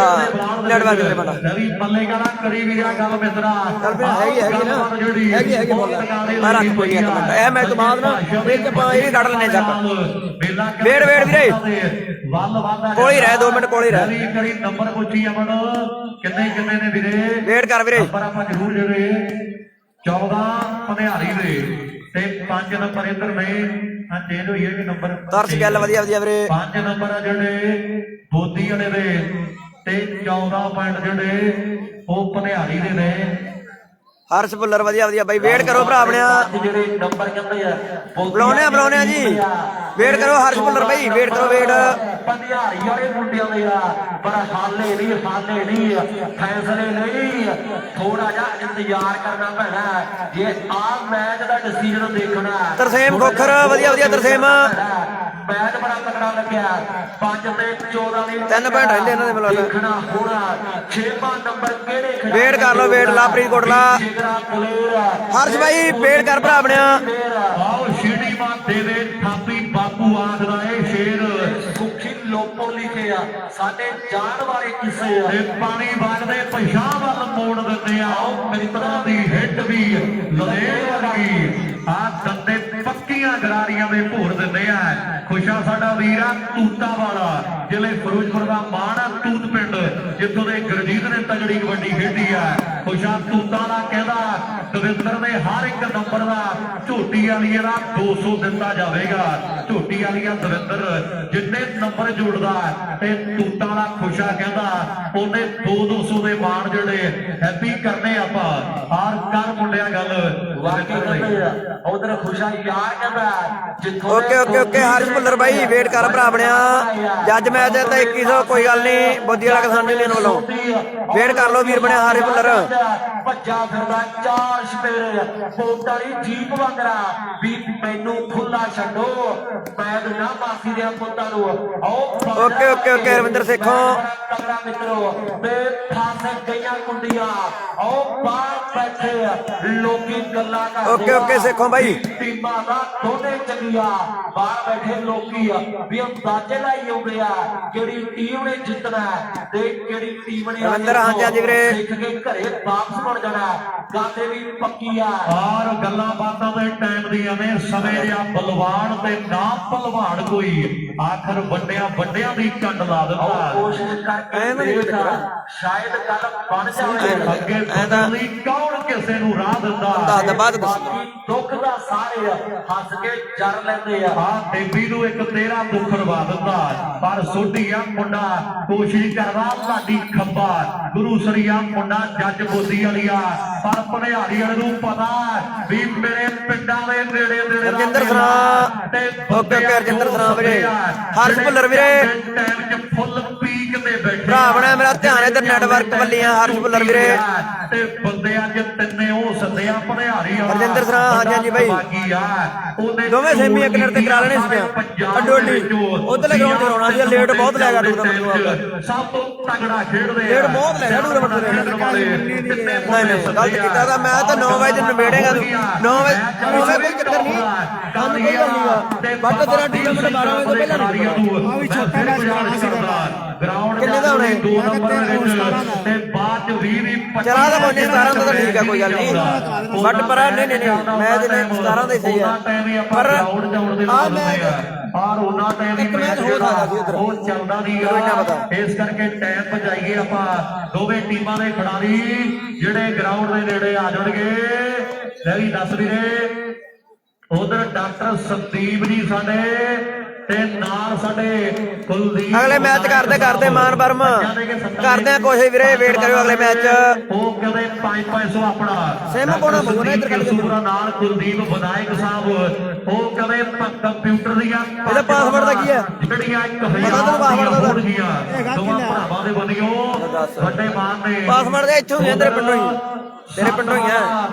ਨੈਟਵਰਕ ਤੇਰੇ ਪਿੰਡ ਨਵੀਂ ਪੱਲੇ ਗਾਣਾ ਕਰੀ ਵੀਰਾ ਗੱਲ ਮਿੱਤਰਾ ਚੱਲ ਫਿਰ ਹੈਗੀ ਬੋਲ ਮੈਂ ਰੱਖ ਕੋਈ ਇੱਕ ਮਿੰਟ ਇਹ ਮੈਂ ਤੋਂ ਬਾਅਦ ਨਾ ਇਹ ਆਪਾਂ ਇਹ ਵੀ ਕੱਢ ਲੈਣੇ ਚੱਕ ਵੇੜ ਵੀਰੇ ਵੱਲ ਵਾਦਾ ਕੋਲ ਹੀ ਰਹਿ 2 ਮਿੰਟ ਕੋਲ ਹੀ ਰਹਿ ਨਵੀਂ ਕਰੀ ਨੰਬਰ ਪੁੱਛੀ ਅਮਨ ਕਿੰਨੇ ਨੇ ਵੀਰੇ ਵੇਟ ਕਰ ਵੀਰੇ ਨੰਬਰ ਆਪਾਂ ਜ਼ਰੂਰ ਜਿਹੜੇ 14 ਪਨਿਆਰੀ ਦੇ ਤੇ 5 ਨੰਬਰ ਇੱਧਰ ਨੇ ਹਾਂ ਚੇਂਜ ਹੋਈ ਹੈ ਕਿ ਨੰਬਰ ਤਰਸ ਗੱਲ ਵਧੀਆ ਵੀਰੇ 5 ਨੰਬਰ ਆ ਜਿਹੜੇ ਬੋਦੀ ਵਾਲੇ ਦੇ ਤੇ 14 ਪੁਆਇੰਟ ਜਿਹੜੇ ਉਹ ਪਨਿਆਰੀ ਦੇ ਨੇ ਹਰਸ਼ ਭੁੱਲਰ ਵਧੀਆ ਬਾਈ ਵੇਟ ਕਰੋ ਭਰਾ ਆਪਣਿਆ ਜਿਹੜੇ ਨੰਬਰ ਕਹਿੰਦੇ ਆ ਬੁਲਾਉਣੇ ਆ ਜੀ ਵੇਟ ਕਰੋ ਹਰਸ਼ ਭੁੱਲਰ ਬਾਈ ਵੇਟ ਕਰੋ ਵੇਟ ਪਨਿਆਰੀ ਵਾਲੇ ਮੁੰਡਿਆਂ ਦੇ ਆ ਪਰ ਹਾਲੇ ਨਹੀਂ ਫੈਸਲੇ ਨਹੀਂ ਥੋੜਾ ਜਿਹਾ ਇੰਤਜ਼ਾਰ ਕਰਨਾ ਪੈਣਾ ਜੇ ਆਹ ਮੈਚ ਦਾ ਡਿਸੀਜਨ ਦੇਖਣਾ ਤਰਸੇਮ ਖੋਖਰ ਵਧੀਆ ਤਰਸੇਮ ਮੈਚ ਬੜਾ ਤਕੜਾ ਲੱਗਿਆ 5 ਤੇ 14 ਦੀ 3 ਪੁਆਇੰਟ ਰਹਿੰਦੇ ਇਹਨਾਂ ਦੇ ਮਿਲਾ ਦੇਖਣਾ ਹੋਣਾ 6ਵਾਂ ਨੰਬਰ ਕਿਹੜੇ ਖਿਡਾਰੀ ਵੇਟ ਕਰ ਲਓ ਵੇਟ ਲਾਪਰੀਤ ਕੋਟਲਾ ਹਰਸ਼ ਬਾਈ ਵੇਟ ਕਰ ਭਰਾ ਆਪਣਿਆ ਆਓ ਸ਼ੀੜੀ ਮਾਤੇ ਦੇ ਥਾਪੀ ਬਾਪੂ ਆਖਦਾ ਏ ਸ਼ੇਰ ਸੁਖੀ ਲੋਪੋ ਲਿਖਿਆ ਸਾਡੇ ਜਾਣ ਵਾਲੇ ਕਿਸੇ ਆ ਤੇ ਪਾਣੀ ਵਗਦੇ ਪਿਸ਼ਾਬ ਵੱਲ ਮੋੜ ਦਿੰਦੇ ਆ ਮੇਰੀ ਤਰ੍ਹਾਂ ਦੀ ਹਿੱਟ ਵੀ ਲਦੇੜ ਵਰਗੀ ਆ ਦੰਦੇ ਪੱਕੀਆਂ ਗਰਾਰੀਆਂ ਦੇ ਭੋਰ ਦਿੰਦੇ ਆ ਖੁਸ਼ਾ ਸਾਡਾ ਵੀਰ ਆ ਤੂਤਾ ਵਾਲਾ ਜ਼ਿਲ੍ਹੇ ਫਿਰੋਜ਼ਪੁਰ ਦਾ ਮਾਣ ਆ ਤੂਤ ਪਿੰਡ ਜਿੱਥੋਂ ਦੇ ਗੁਰਜੀਤ ਨੇ ਤਗੜੀ ਕਬੱਡੀ ਖੇਡੀ ਆ ਖੁਸ਼ਾ ਤੂਤਾ ਦਾ ਕਹਿੰਦਾ ਦਵਿੰਦਰ ਨੇ ਹਰ ਇੱਕ ਨੰਬਰ ਦਾ ਝੋਟੀ ਵਾਲੀ ਦਾ 200 ਦਿੱਤਾ ਜਾਵੇਗਾ ਝੋਟੀ ਵਾਲੀਆ ਦਵਿੰਦਰ ਜਿੰਨੇ ਨੰਬਰ ਜੋੜਦਾ ਤੇ ਤੂਤਾਂ ਦਾ ਖੁਸ਼ਾ ਕਹਿੰਦਾ ਉਹਨੇ 200 ਦੇ ਮਾਣ ਜਿਹੜੇ ਹੈਪੀ ਕਰਨੇ ਆਪਾਂ ਆਰ ਕਰ ਮੁੰਡਿਆ ਗੱਲ ਉਧਰ ਖੁਸ਼ਾ ਯਾਰ ਕਹਿੰਦਾ ਜਿੱਥੋਂ ਓਕੇ ਹਰਸ਼ ਭੁੱਲਰ ਬਾਈ ਵੇਟ ਕਰ ਭਰਾ ਆਪਣਿਆ ਜੱਜ ਮੈਚ ਤਾਂ 2100 ਕੋਈ ਗੱਲ ਨਹੀਂ ਬੋਦੀ ਵਾਲਾ ਕਿਸਾਨ ਯੂਨੀਅਨ ਵੱਲੋਂ ਵੇਟ ਕਰ ਲਓ ਵੀਰ ਬਣਿਆ ਹਰੇ ਭੁੱਲਰ ਭੱਜਾ ਫਿਰਦਾ 4 ਸਪੇਰੇ ਪੋਟਾਲੀ ਜੀਪ ਵਾਂਗਰਾ ਵੀ ਮੈਨੂੰ ਖੁੱਲਾ ਛੱਡੋ ਮੈਂ ਨਾ ਮਾਫੀ ਦੇ ਪੁੱਤਾਂ ਨੂੰ ਆਓ ਓਕੇ ਰਵਿੰਦਰ ਸੇਖੋਂ ਤਗੜਾ ਮਿੱਤਰੋ ਤੇ ਫਾਸੇ ਗਈਆਂ ਕੁੰਡੀਆਂ ਆਓ ਬਾਹਰ ਬੈਠੇ ਲੋਕੀ ਗੱਲਾਂ ਕਰਦੇ ਓਕੇ ਸੇਖੋਂ ਬਾਈ ਟੀਮਾਂ ਦਾ ਦੋਨੇ ਚੰਗੀਆਂ ਬਾਹਰ ਬੈਠੇ ਲੋਕੀ ਵੀ ਅੰਦਾਜ਼ੇ ਲਾਈ ਆਉਂਦੇ ਆ ਕਿਹੜੀ ਟੀਮ ਨੇ ਜਿੱਤਣਾ ਤੇ ਕਿਹੜੀ ਟੀਮ ਨੇ ਰਵਿੰਦਰ ਹਾਂਜੀ ਵੀਰੇ ਦੇਖ ਕੇ ਘਰੇ ਵਾਪਸ ਮੁੜ ਜਾਣਾ ਗਾਤੇ ਵੀ ਪੱਕੀ ਆ ਔਰ ਗੱਲਾਂ ਬਾਤਾਂ ਦੇ ਟਾਈਮ ਦੀਆਂ ਨੇ ਸਮੇਂ ਜਿਹਾ ਬਲਵਾਨ ਤੇ ਨਾ ਭਲਵਾਨ ਕੋਈ ਆਖਰ ਵੱਡਿਆਂ ਦੀ ਕੰਡ ਲਾ ਦਿੰਦਾ ਕੋਸ਼ਿਸ਼ ਕਰਕੇ ਸ਼ਾਇਦ ਗੱਲ ਬਣ ਜਾਵੇ ਅੱਗੇ ਵਧਣ ਲਈ ਕੌਣ ਕਿਸੇ ਨੂੰ ਰਾਹ ਦਿੰਦਾ ਬਾਅਦ ਦੁੱਖ ਦਾ ਸਾਰੇ ਹੱਸ ਕੇ ਜਰ ਲੈਂਦੇ ਆ ਦੇਵੀ ਨੂੰ ਇੱਕ ਤੇਰਾ ਦੁੱਖ ਰਵਾ ਦਿੰਦਾ ਪਰ ਸੋਢੀ ਆ ਮੁੰਡਾ ਕੋਸ਼ਿਸ਼ ਕਰਦਾ ਲਾਡੀ ਖੰਬਾ ਗੁਰੂ ਸਰੀਆ ਮੁੰਡਾ ਜੱਜ ਬੋਦੀ ਵਾਲੀਆ ਪਰ ਭਨਿਆਰੀ ਵਾਲੇ ਨੂੰ ਪਤਾ ਵੀ ਮੇਰੇ ਪਿੰਡਾਂ ਦੇ ਨੇੜੇ ਰਜਿੰਦਰ ਸਰਾ ਓਕੇ ਰਜਿੰਦਰ ਸਰਾ ਵੀਰੇ ਹਰਸ਼ ਭੁੱਲਰ ਵੀਰੇ ਟਾਈਮ 'ਚ ਫੁੱਲ ਪੀਕ ਤੇ ਬੈਠੇ ਭਰਾ ਬਣਿਆ ਮੇਰਾ ਧਿਆਨ ਇੱਧਰ ਨੈਟਵਰਕ ਵੱਲੀਆਂ ਹਰਸ਼ ਭੁੱਲਰ ਵੀਰੇ ਤੇ ਬੰਦੇ ਅੱਜ ਤਿੰਨੇ ਉਹ ਸੱਦਿਆ ਭਣਿਆਰੀ ਵਾਲਾ ਹਰਜਿੰਦਰ ਸਰਾਂ ਹਾਂਜੀ ਹਾਂਜੀ ਬਾਈ ਦੋਵੇਂ ਸੈਮੀ ਇੱਕ ਨਰ ਤੇ ਕਰਾ ਲੈਣੇ ਸੀ ਅੱਡੋ ਅੱਡੀ ਉਧਰਲੇ ਗਰਾਊਂਡ ਤੇ ਕਰਾਉਣਾ ਸੀ ਲੇਟ ਬਹੁਤ ਲੈ ਗਿਆ ਟੂਰਨਾਮੈਂਟ ਨੂੰ ਆਪਦਾ ਸਭ ਤੋਂ ਤਗੜਾ ਖੇਡਦੇ ਲੇਟ ਬਹੁਤ ਲੈ ਗਿਆ ਟੂਰਨਾਮੈਂਟ ਨੇ ਨਹੀਂ ਗਲਤ ਕੀਤਾ ਤਾਂ ਮੈਂ ਤਾਂ 9 ਵਜੇ ਨਵੇੜੇਗਾ ਤੂੰ 9 ਵਜੇ ਕੋਈ ਚੱਕਰ ਨਹੀਂ ਕੰਮ ਕੋਈ ਗੱਲ ਨਹੀਂਗਾ ਬਟ ਤੇਰਾ ਟੂਰਨਾਮੈਂਟ 12 ਵਜੇ ਤੋਂ ਪਹਿਲਾਂ ਨਹੀਂ ਆ ਵੀ ਛੋਟਾ ਮੈਚ ਕਰਾਉਣਾ ਸੀਗਾ ਗਰਾਊਂਡ ਕਿੰਨੇ ਦਾ ਹੋਣੇ 2 ਨੰਬਰ ਵਿੱਚ ਤੇ ਬਾਅਦ ਚ 20 ਚਲਾ ਤਾਂ ਕੋਈ 17 ਦਾ ਤਾਂ ਠੀਕ ਆ ਕੋਈ ਗੱਲ ਨਹੀਂ ਬਟ ਪਰ ਨਹੀਂ ਮੈਂ ਜਿਹਨੇ 17 ਦਾ ਹੀ ਸਹੀ ਆ ਪਰ ਆ ਮੈਂ ਔਰ ਉਹਨਾਂ ਟਾਈਮ ਇੱਕ ਮੈਚ ਹੋ ਸਕਦਾ ਸੀ ਉਧਰ ਉਹ ਚੱਲਦਾ ਨਹੀਂ ਇਸ ਕਰਕੇ ਟਾਈਮ ਪਜਾਈਏ ਆਪਾਂ ਦੋਵੇਂ ਟੀਮਾਂ ਦੇ ਖਿਡਾਰੀ ਜਿਹੜੇ ਗਰਾਊਂਡ ਦੇ ਨੇੜੇ ਆ ਜਾਣਗੇ ਲੈ ਵੀ ਦੱਸ ਵੀਰੇ ਉਧਰ ਡਾਕਟਰ ਸੰਦੀਪ ਜੀ ਸਾਡੇ ਤੇ ਨਾਲ ਸਾਡੇ ਕੁਲਦੀਪ ਅਗਲੇ ਮੈਚ ਕਰਦੇ ਮਾਨ ਵਰਮਾ ਕਰਦੇ ਆ ਕੋਸ਼ਿਸ਼ ਵੀਰੇ ਵੇਟ ਕਰਿਓ ਅਗਲੇ ਮੈਚ ਉਹ ਕਹਿੰਦੇ 500 ਆਪਣਾ ਸਿਮ ਪਾਉਣਾ ਪਊਗਾ ਨਾ ਇੱਧਰ ਕਰਕੇ ਸੂਰਾ ਨਾਲ ਕੁਲਦੀਪ ਵਿਧਾਇਕ ਸਾਹਿਬ ਉਹ ਕਹਿੰਦੇ ਕੰਪਿਊਟਰ ਦੀਆਂ ਇਹਦਾ ਪਾਸਵਰਡ ਦਾ ਕੀ ਹੈ ਜਿਹੜੀਆਂ ਇੱਕ ਪਤਾ ਤੈਨੂੰ ਪਾਸਵਰਡ ਦਾ ਦੋਵਾਂ ਭਰਾਵਾਂ ਦੇ ਬੰਦਿਓ ਵੱਡੇ ਮਾਨ ਨੇ ਪਾਸਵਰਡ ਦੇ ਇੱਥੋਂ ਹੀ ਤੇਰੇ ਪਿੰਡੋਂ ਹੀ ਤੇਰੇ ਪਿੰਡੋਂ ਹੀ ਆ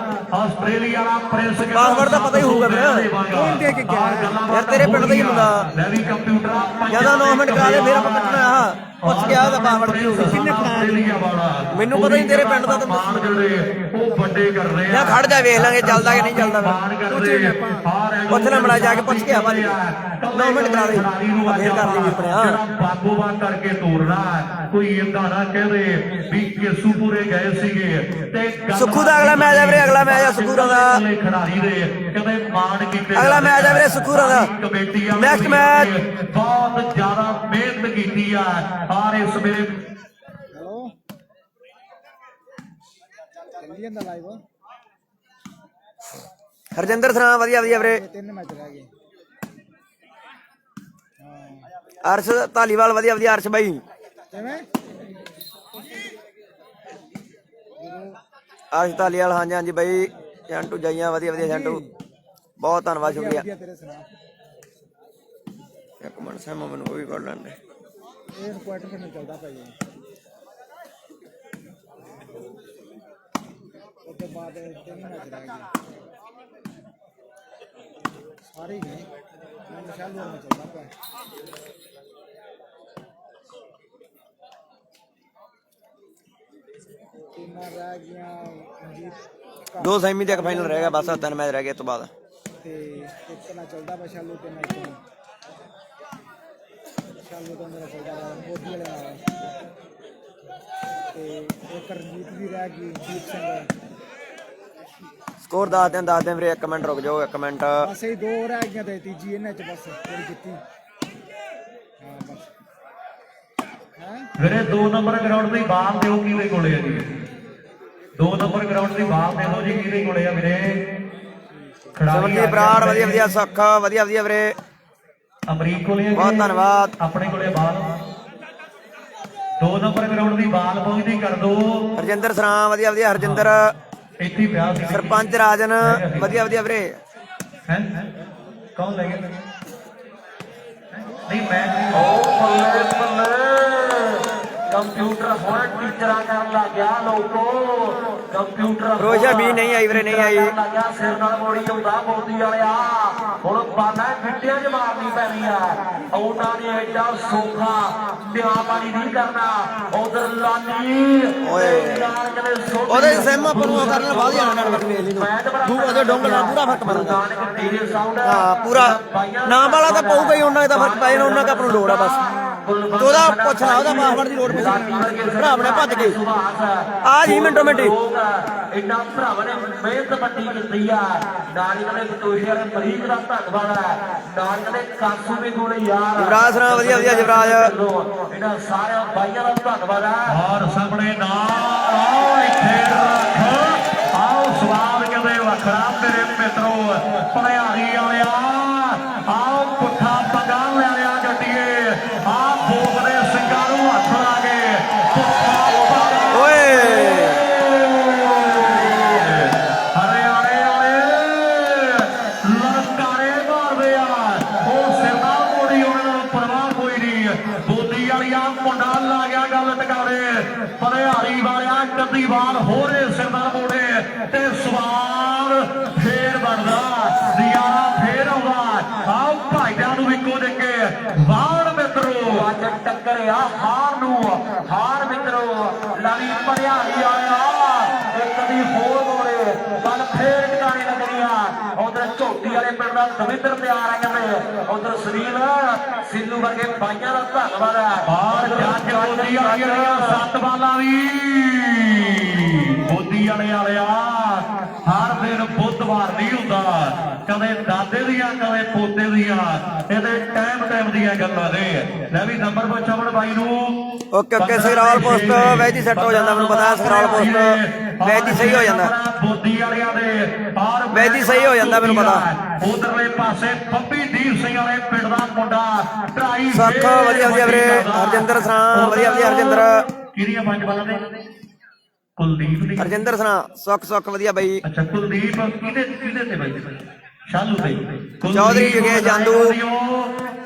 ਆਸਟ੍ਰੇਲੀਆ ਦਾ ਪ੍ਰਿੰਸ ਪਾਸਵਰਡ ਤਾਂ ਪਤਾ ਹੀ ਹੋਊਗਾ ਫਿਰ ਕੌਣ ਦੇ ਕੇ ਗਿਆ ਯਾਰ ਤੇਰੇ ਪਿੰਡ ਦਾ ਹੀ ਹੁੰਦਾ ਲੈ ਵੀ ਕੰਪਿਊਟਰ ਜਿਆਦਾ 9 ਮਿੰਟ ਕਰਾ ਦੇ ਫਿਰ ਆਪਾਂ ਕੱਟਣਾ ਆ ਪੁੱਛ ਗਿਆ ਉਹਦਾ ਪਾਸਵਰਡ ਕੀ ਹੋਊਗਾ ਆਸਟ੍ਰੇਲੀਆ ਵਾਲਾ ਮੈਨੂੰ ਪਤਾ ਨਹੀਂ ਤੇਰੇ ਪਿੰਡ ਦਾ ਤਾਂ ਮਾਨ ਜਿਹੜੇ ਉਹ ਵੱਡੇ ਕਰ ਰਹੇ ਜਾਂ ਖੜ ਜਾ ਵੇਖ ਲਾਂਗੇ ਚੱਲਦਾ ਕਿ ਨਹੀਂ ਚੱਲਦਾ ਮਾਨ ਕਰਦੇ ਪੁੱਛ ਲੈ ਮੜਾ ਜਾ ਕੇ ਪੁੱਛ ਕੇ ਆ ਭਾਜੀ 9 ਮਿੰਟ ਕਰਾ ਦੇ ਫੇਰ ਕਰ ਲਈ ਆਪਣਿਆ ਬਾਗੋਬਾ ਕਰਕੇ ਤੋਰਨਾ ਕੋਈ ਇਹਦਾ ਨਾ ਕਹਦੇ ਵੀ ਕੇਸੂਪੁਰੇ ਗਏ ਸੀਗੇ ਤੇ ਸੁੱਖੂ ਦਾ ਅਗਲਾ ਮੈਚ ਆ ਵੀਰੇ ਅਗਲਾ ਮੈਚ ਆ ਸੁਖੂਰਾ ਦਾ ਖਿਡਾਰੀ ਦੇ ਕਦੇ ਮਾਨ ਕੀਤੇ ਅਗਲਾ ਮੈਚ ਆ ਵੀਰੇ ਸੁਖੂਰਾ ਦਾ ਕਮੇਟੀ ਨੈਕਸਟ ਮੈਚ ਬਹੁਤ ਜ਼ਿਆਦਾ ਮਿਹਨਤ ਕੀਤੀ ਆ ਔਰ ਇਸ ਵੇਲੇ ਹੈਲੋ ਚੱਲੀ ਜਾਂਦਾ ਲਾਈਵ ਹਰਜਿੰਦਰ ਸਰਾਂ ਵਧੀਆ ਵੀਰੇ 3 ਮੈਚ ਰਹਿ ਗਏ ਅਰਸ਼ ਧਾਲੀਵਾਲ ਵਧੀਆ ਅਰਸ਼ ਬਾਈ ਕਿਵੇਂ ਅਰਸ਼ ਧਾਲੀਵਾਲ ਹਾਂਜੀ ਬਾਈ ਜੰਟੂ ਜਾਈਆਂ ਵਧੀਆ ਜੰਟੂ ਬਹੁਤ ਧੰਨਵਾਦ ਸ਼ੁਕਰੀਆ ਤੇਰੇ ਸੁਣਾ ਇੱਕ ਮਿੰਟ ਸਹਿਮਾ ਮੈਨੂੰ ਉਹ ਵੀ ਕਰ ਲੈਂਦੇ ਇਹ ਕੁਆਟਰ ਫਾਈਨਲ ਚੱਲਦਾ ਪਿਆ ਜੀ ਉਸ ਤੋਂ ਬਾਅਦ 3 ਮੈਚ ਰਹਿ ਗਏ ਸਾਰੇ ਹੀ ਨੇ ਸ਼ਾਲ ਵਾਰ ਚੱਲਦਾ ਪਿਆ ਟੀਮਾਂ ਰਹਿ ਗਈਆਂ ਜੀ 2 ਸੈਮੀ ਤੇ ਇੱਕ ਫਾਈਨਲ ਰਹਿ ਗਿਆ ਬਸ 3 ਮੈਚ ਰਹਿ ਗਏ ਇਸ ਤੋਂ ਬਾਅਦ ਤੇ ਇੱਕ ਨਾ ਚੱਲਦਾ ਪਿਆ ਸ਼ਾਲੂ ਤੇ ਮੈਚ ਸ਼ਾਲੂ ਤੋਂ ਮੇਰਾ ਚੱਲਦਾ ਮੋਦੀ ਵਾਲੇ ਨਾਲ ਤੇ ਇੱਕ ਰਣਜੀਤ ਵੀ ਰਹਿ ਗਈ ਜੀਤ ਸਿੰਘ ਸਕੋਰ ਦੱਸ ਦਿਆਂ ਵੀਰੇ 1 ਮਿੰਟ ਰੁਕ ਜਾਓ 1 ਮਿੰਟ ਬਸ ਇਹ 2 ਰਹਿ ਗਈਆਂ ਤੇ ਤੀਜੀ ਇਹਨਾਂ ਚ ਬਸ ਜਿਹੜੀ ਜਿੱਤੀ ਹਾਂ ਬਸ ਵੀਰੇ 2 ਨੰਬਰ ਗਰਾਊਂਡ ਦੀ ਬਾਲ ਦਿਓ ਕਿਹਦੇ ਕੋਲੇ ਆ ਜੀ 2 ਨੰਬਰ ਗਰਾਊਂਡ ਦੀ ਬਾਲ ਦੇ ਦਿਓ ਜੀ ਕਿਹਦੇ ਕੋਲੇ ਆ ਵੀਰੇ ਸਮਝੀ ਬਰਾੜ ਵਧੀਆ ਸੁੱਖ ਵਧੀਆ ਵੀਰੇ ਅਮਰੀਕ ਕੋਲੇ ਬਹੁਤ ਧੰਨਵਾਦ ਆਪਣੇ ਕੋਲੇ ਬਾਲ 2 ਨੰਬਰ ਗਰਾਊਂਡ ਦੀ ਬਾਲ ਪਹੁੰਚਦੀ ਕਰ ਦੋ ਹਰਜਿੰਦਰ ਸਰਾਂ ਵਧੀਆ ਹਰਜਿੰਦਰ ਇੱਥੇ ਪਿਆ ਸੀ ਸਰਪੰਚ ਰਾਜਨ ਵਧੀਆ ਵੀਰੇ ਹੈ ਕੌਣ ਲੈ ਗਿਆ ਨਹੀਂ ਮੈਂ ਬੱਲੇ ਕੰਪਿਊਟਰ ਹੁਣ ਟੀਚਰਾਂ ਕਰਨ ਲੱਗ ਗਿਆ ਲੋਕੋ ਕੰਪਿਊਟਰ ਰੋਸ਼ਾ ਵੀ ਨਹੀਂ ਆਈ ਵੀਰੇ ਨਹੀਂ ਆਈ ਲੱਗਿਆ ਸਿਰ ਨਾਲ ਮੋੜੀ ਹੁੰਦਾ ਮੋਦੀ ਵਾਲਿਆ ਹੁਣ ਬਾਨਾ ਗਿੱਟਿਆਂ 'ਚ ਮਾਰਨੀ ਪੈਣੀ ਆ ਉਹਨਾਂ ਨੇ ਐਡਾ ਸੌਖਾ ਪਿਆ ਪਾਣੀ ਨਹੀਂ ਕਰਨਾ ਉਧਰ ਲਾਲੀ ਓਏ ਉਹਦੇ ਸਹਿਮਾ ਪਰ ਉਹ ਕਰਨ ਬਾਅਦ ਹੀ ਆਣਾ ਨਾਲ ਵੇਖ ਲਈ ਤੂੰ ਉਹਦੇ ਡੋਂਗਲ ਨਾਲ ਪੂਰਾ ਫਰਕ ਪੈਂਦਾ ਹਾਂ ਪੂਰਾ ਨਾਮ ਵਾਲਾ ਤਾਂ ਪਊਗਾ ਹੀ ਉਹਨਾਂ ਦਾ ਫਰਕ ਪੈ ਜਾਣਾ ਉਹਨਾਂ ਦਾ ਆਪਾਂ ਨੂੰ ਲੋੜ ਆ ਬਸ ਉਹਦਾ ਪੁੱਛਣਾ ਉਹਦਾ ਪਾਸਵਰਡ ਦੀ ਲੋੜ ਪਈ ਭਰਾ ਆਪਣੇ ਭੱਜ ਗਏ ਆ ਜੀ ਮਿੰਟੋ ਮਿੰਟ ਇੰਨਾ ਭਰਾਵਾਂ ਨੇ ਮਿਹਨਤ ਵੱਡੀ ਕੀਤੀ ਆ ਨਾਲ ਕਹਿੰਦੇ ਬਟੋਸ਼ੀਆ ਦੇ ਮਰੀਕ ਦਾ ਧੰਨਵਾਦ ਹੈ ਨਾਲ ਕਹਿੰਦੇ ਕਾਸੂ ਵੀ ਕੋਲੇ ਯਾਰ ਯੁਵਰਾਜ ਸਰਾਂ ਵਧੀਆ ਯੁਵਰਾਜ ਇਹਨਾਂ ਸਾਰਿਆਂ ਬਾਈਆਂ ਦਾ ਧੰਨਵਾਦ ਹੈ ਔਰ ਸਾਹਮਣੇ ਨਾਲ ਆਓ ਇੱਥੇ ਰੱਖ ਆਓ ਸਵਾਦ ਕਹਿੰਦੇ ਵੱਖਰਾ ਮੇਰੇ ਮਿੱਤਰੋ ਭਣਿਆਰੀ ਵਾਲਿਆ ਆਓ ਪੁੱਠਾ ਪਗਾ ਲਿਆ ਜੱਟੀਏ ਆ ਫੋਕ ਦੇ ਸਿੰਘਾਂ ਨੂੰ ਹੱਥ ਲਾ ਕੇ ਓਏ ਹਰਿਆਣੇ ਵਾਲੇ ਲਲਕਾਰੇ ਮਾਰਦੇ ਆ ਉਹ ਸਿਰਨਾ ਮੋੜੀ ਉਹਨਾਂ ਨੂੰ ਗੱਲ ਟਕਾਰੇ ਭਲਿਆਰੀ ਵਾਲਿਆ ਕੰਦੀਵਾਲ ਹੋਰੇ ਸਿਰਦਾਰ ਮੋੜੇ ਤੇ ਸਵਾਲ ਫੇਰ ਬਣਦਾ ਦਿਆਰਾ ਫੇਰ ਆਉਂਦਾ ਆਓ ਭਾਈਆਂ ਨੂੰ ਇੱਕੋ ਜਿੱਕੇ ਵਾਣ ਮਿੱਤਰੋ ਅੱਜ ਟੱਕਰ ਆ ਹਾਰ ਮਿੱਤਰੋ ਲਾਲੀ ਭਲਿਆਰੀ ਵਾਲਿਆ ਤੇ ਕਦੀ ਹੋਰ ਮੋੜੇ ਕੱਲ ਫੇਰ ਟਿਕਾਣੇ ਲੱਗਣੀਆਂ ਉਧਰ ਝੋਟੀ ਵਾਲੇ ਪਿੰਡ ਦਾ ਦਵਿੰਦਰ ਤਿਆਰ ਆ ਕਹਿੰਦੇ ਉਧਰ ਸੁਨੀਲ ਸਿੰਨੂ ਵਰਗੇ ਬਾਈਆਂ ਦਾ ਧੰਨਵਾਦ ਹੈ ਔਰ ਜੱਜ ਬੋਦੀ ਵਾਲਿਆ 7 ਬਾਲਾਂ ਵੀ ਬੋਦੀ ਵਾਲਿਆ ਹਰ ਦਿਨ ਬੁੱਧਵਾਰ ਨਹੀਂ ਹੁੰਦਾ ਕਦੇ ਦਾਦੇ ਦੀਆਂ ਕਦੇ ਪੋਤੇ ਦੀਆਂ ਇਹਦੇ ਟਾਈਮ ਦੀਆਂ ਗੱਲਾਂ ਨੇ ਲੈ ਵੀ ਨੰਬਰ ਪੁੱਛਾਵਣ ਬਾਈ ਨੂੰ ਓਕੇ ਸਗਰਾਲ ਪੋਸਟ ਵੈਦੀ ਸੈੱਟ ਹੋ ਜਾਂਦਾ ਮੈਨੂੰ ਪਤਾ ਸਗਰਾਲ ਪੋਸਟ ਵੈਦੀ ਸਹੀ ਹੋ ਜਾਂਦਾ ਬੋਦੀ ਵਾਲਿਆਂ ਦੇ ਔਰ ਵੈਦੀ ਸਹੀ ਹੋ ਜਾਂਦਾ ਮੈਨੂੰ ਪਤਾ ਉਧਰਲੇ ਪਾਸੇ ਬੱਬੀ ਦੀਪ ਸਿੰਘ ਵਾਲੇ ਪਿੰਡ ਦਾ ਮੁੰਡਾ ਢਾਈ ਸੁੱਖ ਵਧੀਆ ਵੀਰੇ ਹਰਜਿੰਦਰ ਸਰਾਂ ਵਧੀਆ ਹਰਜਿੰਦਰ ਕਿਹੜੀਆਂ 5 ਬਾਲਾਂ ਦੇ ਕੁਲਦੀਪ ਦੀ ਹਰਜਿੰਦਰ ਸਰਾਂ ਸੁੱਖ ਵਧੀਆ ਬਾਈ ਅੱਛਾ ਕੁਲਦੀਪ ਕਿਹਦੇ ਤੇ ਬਾਈ ਸ਼ਾਲੂ ਤੇ ਚੌਧਰੀ ਜਗੇ ਜਾਂਦੂ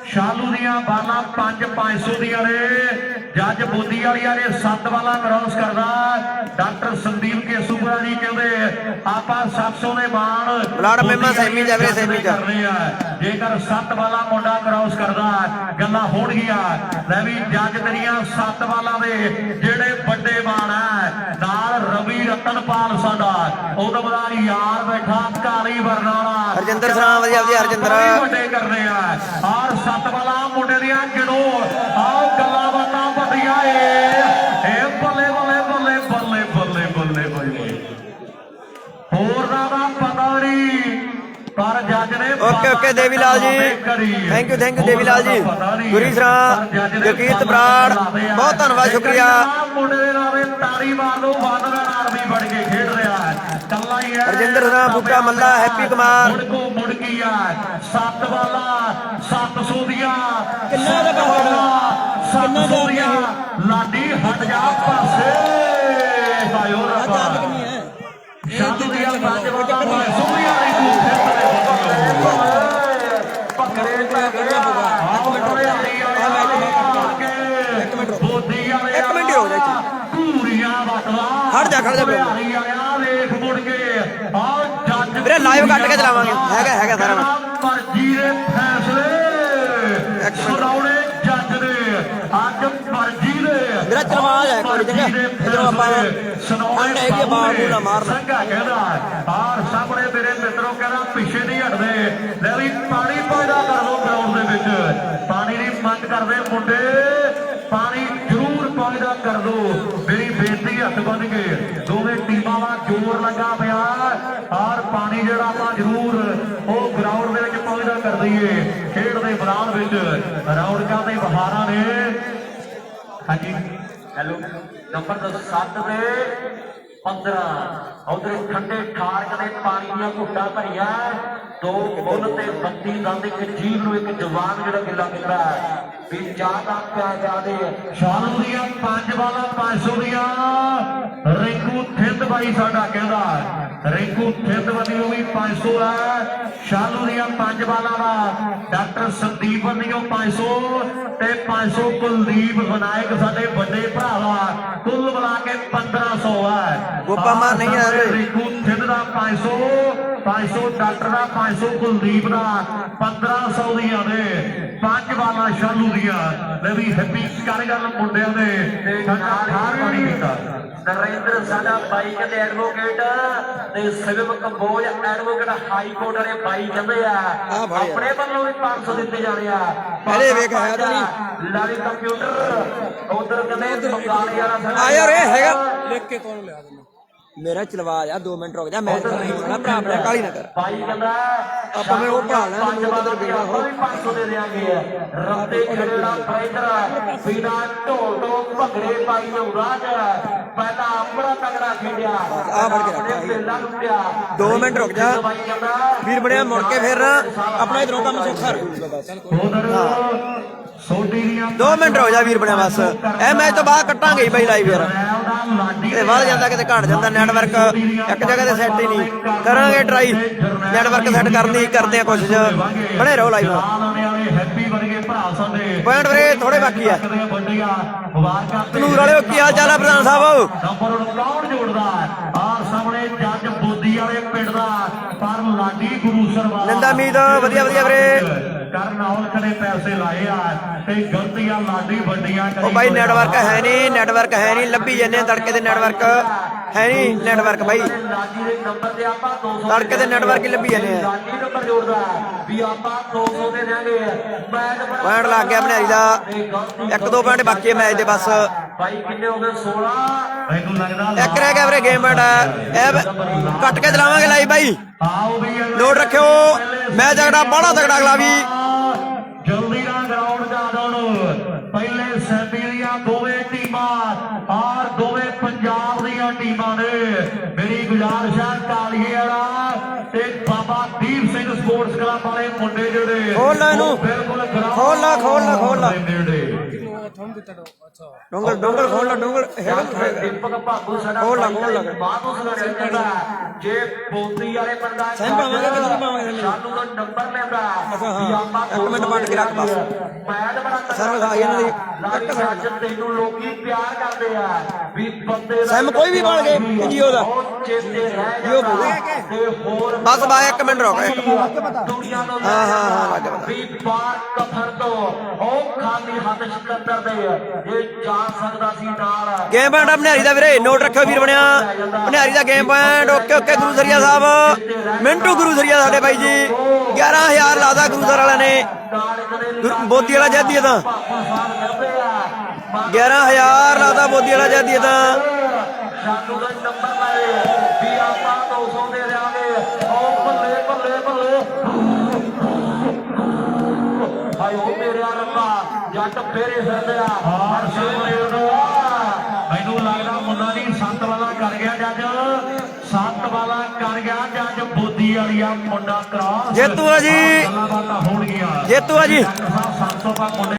ਸ਼ਾਲੂ ਦੀਆਂ ਬਾਲਾਂ 500 ਦੀਆਂ ਨੇ ਜੱਜ ਬੋਦੀ ਵਾਲੀਆਂ ਨੇ 7 ਬਾਲਾਂ ਕ੍ਰਾਸ ਕਰਦਾ ਡਾਕਟਰ ਸੰਦੀਪ ਕੇਸੂਪੁਰਾ ਜੀ ਕਹਿੰਦੇ ਆਪਾਂ 700 ਦੇ ਬਾਣ ਬਲਾਡ ਮੇਮਾ ਸੈਮੀ ਜਾਵੇ ਸੈਮੀ ਚ ਜੇਕਰ 7 ਬਾਲਾਂ ਮੁੰਡਾ ਕ੍ਰਾਸ ਕਰਦਾ ਗੱਲਾਂ ਹੋਣਗੀਆਂ ਲੈ ਵੀ ਜੱਜ ਤੇਰੀਆਂ 7 ਬਾਲਾਂ ਦੇ ਜਿਹੜੇ ਵੱਡੇ ਬਾਣ ਹੈ ਨਾਲ ਰਵੀ ਰਤਨਪਾਲ ਸਾਡਾ ਉਹਦਾ ਬੜਾ ਯਾਰ ਬੈਠਾ ਕਾਲੀ ਵਰਨਾਲਾ ਹਰਜਿੰਦਰ ਸਰਾਂ ਵਧੀਆ ਹਰਜਿੰਦਰ ਵੱਡੇ ਕਰਨੇ ਆ ਔਰ 7 ਬਾਲਾਂ ਮੁੰਡੇ ਦੀਆਂ ਗਿਣੋ ਆਓ ਗੱਲਾਂ ਬਾਤਾਂ ਵੱਡੀਆਂ ਇਹ ਬੱਲੇ ਹੋਰ ਦਾ ਪਤਾ ਨਹੀਂ ਪਰ ਜੱਜ ਨੇ okay Devi Lal ji thank you ਦੇਵੀ ਲਾਲ ਜੀ ਗੁਰੀ ਸਰਾਂ ਜਗੀਤ ਬਰਾੜ ਬਹੁਤ ਧੰਨਵਾਦ ਸ਼ੁਕਰੀਆ ਮੁੰਡੇ ਦੇ ਨਾਲੇ ਤਾੜੀ ਮਾਰ ਲਓ ਬਾਦਲ ਆਰਮੀ ਬਣ ਕੇ ਖੇਡ ਰਿਹਾ ਕੱਲਾ ਹੀ ਹੈ ਹਰਜਿੰਦਰ ਸਰਾਂ ਬੁੱਕਾ ਮੱਲਾ ਹੈਪੀ ਕੁਮਾਰ ਮੁੜ ਕੀ ਆ 7 ਬਾਲਾਂ 700 ਦੀਆਂ ਕਿੰਨਾ ਦਾ ਪੈਸਾ 700 ਦੀਆਂ ਲਾਡੀ ਹਟ ਜਾ ਪਾਸੇ ਆਇਓ ਰੱਬਾ ਸ਼ਾਦੂ ਦੀਆਂ 5 ਬਾਲਾਂ ਸੋਹਣੀਆਂ ਨਹੀਂ ਪਕੜੇ ਪੈ ਗਿਆ ਬੋਦੀ ਵਾਲੇ ਇੱਕ ਮਿੰਟ ਹੋ ਜਾ ਪੂਰੀਆਂ ਵਟਵਾ ਖੜ ਜਾ ਵੇਖ ਮੁੜ ਕੇ ਆ ਜੱਜ ਵੀਰੇ ਲਾਈਵ ਕੱਟ ਕੇ ਚਲਾਵਾਂਗੇ ਹੈਗਾ ਸਾਰਾ ਮਰਜ਼ੀ ਦੇ ਫੈਸਲੇ ਸੁਣਾਉਣੇ ਜੱਜ ਦੇ ਅੱਜ ਮਰਜ਼ੀ ਦੇ ਮੇਰਾ ਚਲਵਾ ਜਾਏ ਕੋਈ ਜਗ੍ਹਾ ਜਦੋਂ ਆਪਾਂ ਸੁਣਾਉਣੇ ਹੈਗੀ ਬਾਲ ਬੂਲਾ ਮਾਰਨਾ ਸੰਘਾ ਕਹਿੰਦਾ ਆਰ ਸਾਹਮਣੇ ਮੇਰੇ ਮਿੱਤਰੋ ਕਹਿੰਦਾ ਪਿੱਛੇ ਨਹੀਂ ਹਟਦੇ ਲੈ ਵੀ ਪਾਣੀ ਪੈਦਾ ਕਰ ਲੋ ਗਰਾਊਂਡ ਦੇ ਵਿੱਚ ਪਾਣੀ ਦੀ ਮੰਗ ਕਰਦੇ ਮੁੰਡੇ ਪਾਣੀ ਜ਼ਰੂਰ ਪੈਦਾ ਕਰ ਦੋ ਮੇਰੀ ਬੇਨਤੀ ਹੱਥ ਬੰਨ ਕੇ ਦੋਵੇਂ ਟੀਮਾਂ ਦਾ ਜ਼ੋਰ ਲੱਗਾ ਪਿਆ ਔਰ ਪਾਣੀ ਜਿਹੜਾ ਆਪਾਂ ਜ਼ਰੂਰ ਉਹ ਗਰਾਊਂਡ ਦੇ ਵਿੱਚ ਪੈਦਾ ਕਰ ਦਈਏ ਖੇਡ ਦੇ ਮੈਦਾਨ ਵਿੱਚ ਰੌਣਕਾਂ ਦੇ ਬਹਾਰਾਂ ਨੇ ਹਾਂਜੀ ਹੈਲੋ ਨੰਬਰ 7 ਤੇ 15 ਉਧਰ ਠੰਡੇ ਠਾਰਕ ਦੇ ਪਾਣੀ ਦੀਆਂ ਘੁੱਟਾਂ ਭਰੀਆਂ 2 ਮੁੱਲ ਤੇ 32 ਦੰਦ ਇੱਕ ਜੀਵ ਨੂੰ ਇੱਕ ਜਵਾਨ ਜਿਹੜਾ ਗਿੱਲਾ ਕੀਤਾ ਵੀ ਜ਼ਿਆਦਾ ਪਿਆ ਜਾਦੇ ਸ਼ਾਲੂ ਦੀਆਂ 5 ਬਾਲਾਂ 500 ਦੀਆਂ ਰਿੰਕੂ ਥਿੰਦ ਬਾਈ ਸਾਡਾ ਕਹਿੰਦਾ ਰਿੰਕੂ ਥਿੰਦ ਵਾਲੀ ਉਹ ਵੀ 500 ਹੈ ਸ਼ਾਲੂ ਦੀਆਂ 5 ਬਾਲਾਂ ਦਾ ਡਾਕਟਰ ਸੰਦੀਪ ਵੱਲੋਂ 500 ਤੇ 500 ਕੁਲਦੀਪ ਵਿਨਾਇਕ ਸਾਡੇ ਵੱਡੇ ਭਰਾ ਦਾ ਕੁੱਲ ਮਿਲਾ ਕੇ 1500 ਹੈ ਗੋਪਾ ਮਾਰ ਨਹੀਂ ਆ ਰਹੇ ਰਿੰਕੂ ਥਿੰਦ ਦਾ 500 ਡਾਕਟਰ ਦਾ 500 ਕੁਲਦੀਪ ਦਾ 1500 ਦੀਆਂ ਨੇ 5 ਬਾਲਾਂ ਸ਼ਾਲੂ ਦੀਆਂ ਲੈ ਵੀ ਹੈਪੀ ਕਰ ਗੱਲ ਮੁੰਡਿਆਂ ਦੇ ਤੇ ਨਾਲ ਪਾਣੀ ਕੀਤਾ ਨਰਿੰਦਰ ਸਾਡਾ ਬਾਈ ਕਹਿੰਦੇ ਐਡਵੋਕੇਟ ਤੇ Shivam Kamboj advocate high court ਵਾਲੇ ਬਾਈ ਕਹਿੰਦੇ ਆ ਆਪਣੇ ਵੱਲੋਂ ਵੀ 500 ਦਿੱਤੇ ਜਾਣੇ ਆ ਪਹਿਲੇ ਵੇਖ ਆਇਆ ਤਾਂ ਨਹੀਂ ਲਾਲੀ ਕੰਪਿਊਟਰ ਉਧਰ ਕਹਿੰਦੇ ਬੰਗਾਲੀ ਵਾਲਾ ਆ ਯਾਰ ਇਹ ਹੈਗਾ ਲਿਖ ਕੇ ਕੌਣ ਲਿਆ ਦਿੰਦਾ ਮੇਰਾ ਚਲਵਾ ਜਾ 2 ਮਿੰਟ ਰੁਕ ਜਾ ਮੈਂ ਨਹੀਂ ਹੋਣਾ ਭਰਾ ਆਪਣੇ ਕਾਲੀ ਨਾ ਕਰ ਬਾਈ ਕਹਿੰਦਾ ਆਪਾਂ ਮੈਂ ਉਹ ਭਾਲ ਲੈਣਾ ਮੈਨੂੰ ਉਧਰ ਬੇੜਾ ਹੋ 500 ਦੇ ਦੇਾਂਗੇ ਰੱਤੇ ਖੇੜਾ ਫਾਈਟਰ ਬਿਨਾ ਢੋਲ ਤੋਂ ਭੰਗੜੇ ਪਾਈ ਉਰਾਜ ਪਹਿਲਾਂ ਆਪਣਾ ਤਗੜਾ ਖੇਡਿਆ ਆ ਫੜ ਕੇ ਰੱਖਿਆ ਪਹਿਲਾਂ ਲੁੱਟਿਆ 2 ਮਿੰਟ ਰੁਕ ਜਾ ਵੀਰ ਬਣਿਆ ਮੁੜ ਕੇ ਫਿਰ ਆਪਣਾ ਇਧਰੋਂ ਕੰਮ ਸੌਖਾ ਰਹੂਗਾ ਬਸ ਸੋਡੀ ਦੀਆਂ 2 ਮਿੰਟ ਰੁਕ ਜਾ ਵੀਰ ਬਣਿਆ ਬਸ ਇਹ ਮੈਚ ਤੋਂ ਬਾਅਦ ਕੱਟਾਂਗੇ ਬਾਈ ਲਾਈਵ ਯਾਰ ਤੇ ਵੱਧ ਜਾਂਦਾ ਕਿਤੇ ਘਟ ਜਾਂਦਾ ਨੈਟਵਰਕ ਇੱਕ ਜਗ੍ਹਾ ਤੇ ਸੈੱਟ ਹੀ ਨਹੀਂ ਕਰਾਂਗੇ ਟਰਾਈ ਨੈਟਵਰਕ ਸੈੱਟ ਕਰਦੇ ਆ ਕੋਸ਼ਿਸ਼ ਬਣੇ ਰਹੋ ਲਾਈਵ ਹੈਪੀ ਵਰਗੇ ਭਰਾ ਸਾਡੇ ਪੁਆਇੰਟ ਵੀਰੇ ਥੋੜੇ ਬਾਕੀ ਆ ਵੱਡੀਆਂ ਮੁਬਾਰਕਾਂ ਤਨੂਰ ਵਾਲਿਓ ਕੀ ਹਾਲ ਚਾਲ ਆ ਪ੍ਰਧਾਨ ਸਾਹਿਬ ਨੰਬਰ ਕੌਣ ਜੋੜਦਾ ਆਹ ਸਾਹਮਣੇ ਜੱਜ ਬੋਦੀ ਵਾਲੇ ਪਿੰਡ ਦਾ ਪਰ ਲਾਡੀ ਗੁਰੂ ਸਰਵਾਲਾ ਨਿੰਦਾ ਮੀਤ ਵਧੀਆ ਵਧੀਆ ਵੀਰੇ ਕਰਨ ਔਲਖ ਨੇ ਪੈਸੇ ਲਾਏ ਆ ਤੇ ਗਲਤੀਆਂ ਲਾਡੀ ਵੱਡੀਆਂ ਕਰੀ ਉਹ ਬਾਈ ਨੈਟਵਰਕ ਹੈ ਨਹੀਂ ਲੱਭੀ ਜੰਨੇ ਤੜਕੇ ਦੇ ਨੈਟਵਰਕ ਹੈ ਨਹੀਂ ਨੈਟਵਰਕ ਬਾਈ ਲਾਡੀ ਦੇ ਨੰਬਰ ਤੇ ਆਪਾਂ 200 ਤੜਕੇ ਦੇ ਨੈਟਵਰਕ ਹੀ ਲੱਭੀ ਜਾਂਦੇ ਆ ਲਾਡੀ ਨੰਬਰ ਜੋੜਦਾ ਵੀ ਆਪਾਂ 200 ਦੇ ਦੇਾਂਗੇ ਮੈਚ ਪੁਆਇੰਟ ਲੱਗ ਗਿਆ ਭਨਿਆਰੀ ਦਾ ਇੱਕ ਦੋ ਪੁਆਇੰਟ ਬਾਕੀ ਹੈ ਮੈਚ ਦੇ ਬਸ ਬਾਈ ਕਿੰਨੇ ਹੋ ਗਏ 16 ਮੈਨੂੰ ਲੱਗਦਾ ਇੱਕ ਰਹਿ ਗਿਆ ਵੀਰੇ ਗੇਮ ਪੁਆਇੰਟ ਇਹ ਕੱਟ ਕੇ ਚਲਾਵਾਂਗੇ ਲਾਈ ਬਾਈ ਆਓ ਵੀ ਲੋਡ ਰੱਖਿਓ ਮੈਂ ਝਗੜਾ ਬੜਾ ਤਗੜਾ ਅਗਲਾ ਵੀ ਜਲਦੀ ਨਾਲ ਗਰਾਊਂਡ ਜਾ ਦੋਣ ਪਹਿਲੇ ਸੈਮੀ ਦੀਆਂ ਦੋਵੇਂ ਟੀਮਾਂ ਔਰ ਦੋਵੇਂ ਪੰਜਾਬ ਦੀਆਂ ਟੀਮਾਂ ਨੇ ਮੇਰੀ ਗੁਜ਼ਾਰਿਸ਼ ਹੈ ਕਾਲੀਏ ਵਾਲਾ ਤੇ ਬਾਬਾ ਦੀਪ ਸਿੰਘ ਸਪੋਰਟਸ ਕਲੱਬ ਵਾਲੇ ਮੁੰਡੇ ਜਿਹੜੇ ਖੋਲ ਲੈ ਇਹਨੂੰ ਬਿਲਕੁਲ ਖੋਲ ਲਾ ਨੇੜੇ ਡੋਂਗਲ ਖੋਲ ਲਾ ਡੋਂਗਲ ਦੀਪਕ ਭਾਗੂ ਸਾਡਾ ਖੋਲ ਲਾ ਬਾਤ ਉਸ ਦਾ ਕਹਿੰਦਾ ਜੇ ਬੋਤੀ ਵਾਲੇ ਬੰਦਾ ਸੈਮ ਪਾਵਾਂਗੇ ਕਿ ਨਹੀਂ ਪਾਵਾਂਗੇ ਸਾਨੂੰ ਤਾਂ ਨੰਬਰ ਲੈਂਦਾ ਵੀ ਆਪਾਂ ਇੱਕ ਮਿੰਟ ਪੱਟ ਕੇ ਰੱਖ ਬਸ ਮੈਚ ਬੜਾ ਸਰਵ ਖਾ ਇਹਨਾਂ ਦੀ ਇੱਕ ਸੱਚ ਤੈਨੂੰ ਲੋਕੀ ਪਿਆਰ ਕਰਦੇ ਆ ਵੀ ਬੰਦੇ ਸੈਮ ਕੋਈ ਵੀ ਬਣ ਗਏ ਜੀਓ ਦਾ ਚੇਤੇ ਰਹਿ ਜੀਓ ਬੋਲ ਤੇ ਹੋਰ ਬਸ ਬਾ ਇੱਕ ਮਿੰਟ ਰੁਕ ਦੁਨੀਆ ਨੂੰ ਹਾਂ ਲੱਗ ਪਤਾ ਵੀ ਬਾਰ ਕਫਰ ਤੋਂ ਉਹ ਖਾਲੀ ਹੱਥ ਸਿਕੰਦਰ ਦੇ ਇਹ ਜਾ ਸਕਦਾ ਸੀ ਨਾਲ ਗੇਮ ਪੁਆਇੰਟ ਭਨਿਆਰੀ ਦਾ ਵੀਰੇ ਨੋਟ ਰੱਖਿਓ ਵੀਰ ਬਣਿਆ ਭਨਿਆਰੀ ਦਾ ਗੇਮ ਪੁਆਇੰਟ ਓਕੇ ਗੁਰੂ ਸਰੀਆ ਸਾਹਿਬ ਮਿੰਟੂ ਗੁਰੂ ਸਰੀਆ ਸਾਡੇ ਬਾਈ ਜੀ 11000 ਲਾਦਾ ਗੁਰੂ ਸਰ ਵਾਲਿਆਂ ਨੇ ਬੋਦੀ ਵਾਲਾ ਜੈਦੀ ਤਾਂ 11000 ਲਾਦਾ ਬੋਦੀ ਵਾਲਾ ਜੈਦੀ ਤਾਂ ਸਾਨੂੰ ਦਾ ਨੰਬਰ ਲਾਏ ਵੀ ਆਪਾਂ 200 ਦੇ ਦੇਾਂਗੇ ਉਹ ਬੱਲੇ ਬੱਲੇ ਬੱਲੇ ਹਾਏ ਉਹ ਮੇਰੇ ਰੱਬਾ ਜੱਟ ਫੇਰੇ ਫਿਰਦੇ ਆ ਹਰ ਮੈਨੂੰ ਲੱਗਦਾ ਮੁੰਡਾ ਨਹੀਂ 7 ਵਾਲਾ ਕਰ ਗਿਆ ਜੱਜ 7 ਵਾਲਾ ਕਰ ਗਿਆ ਜੱਜ ਬੋਦੀ ਵਾਲੀ ਆ ਮੁੰਡਾ ਕਰਾਸ ਜੇਤੂ ਆ ਜੀ ਗੱਲਾਂ ਬਾਤਾਂ ਹੋਣਗੀਆਂ ਜੇਤੂ ਆ ਜੀ 700 ਪਾ ਮੁੰਡੇ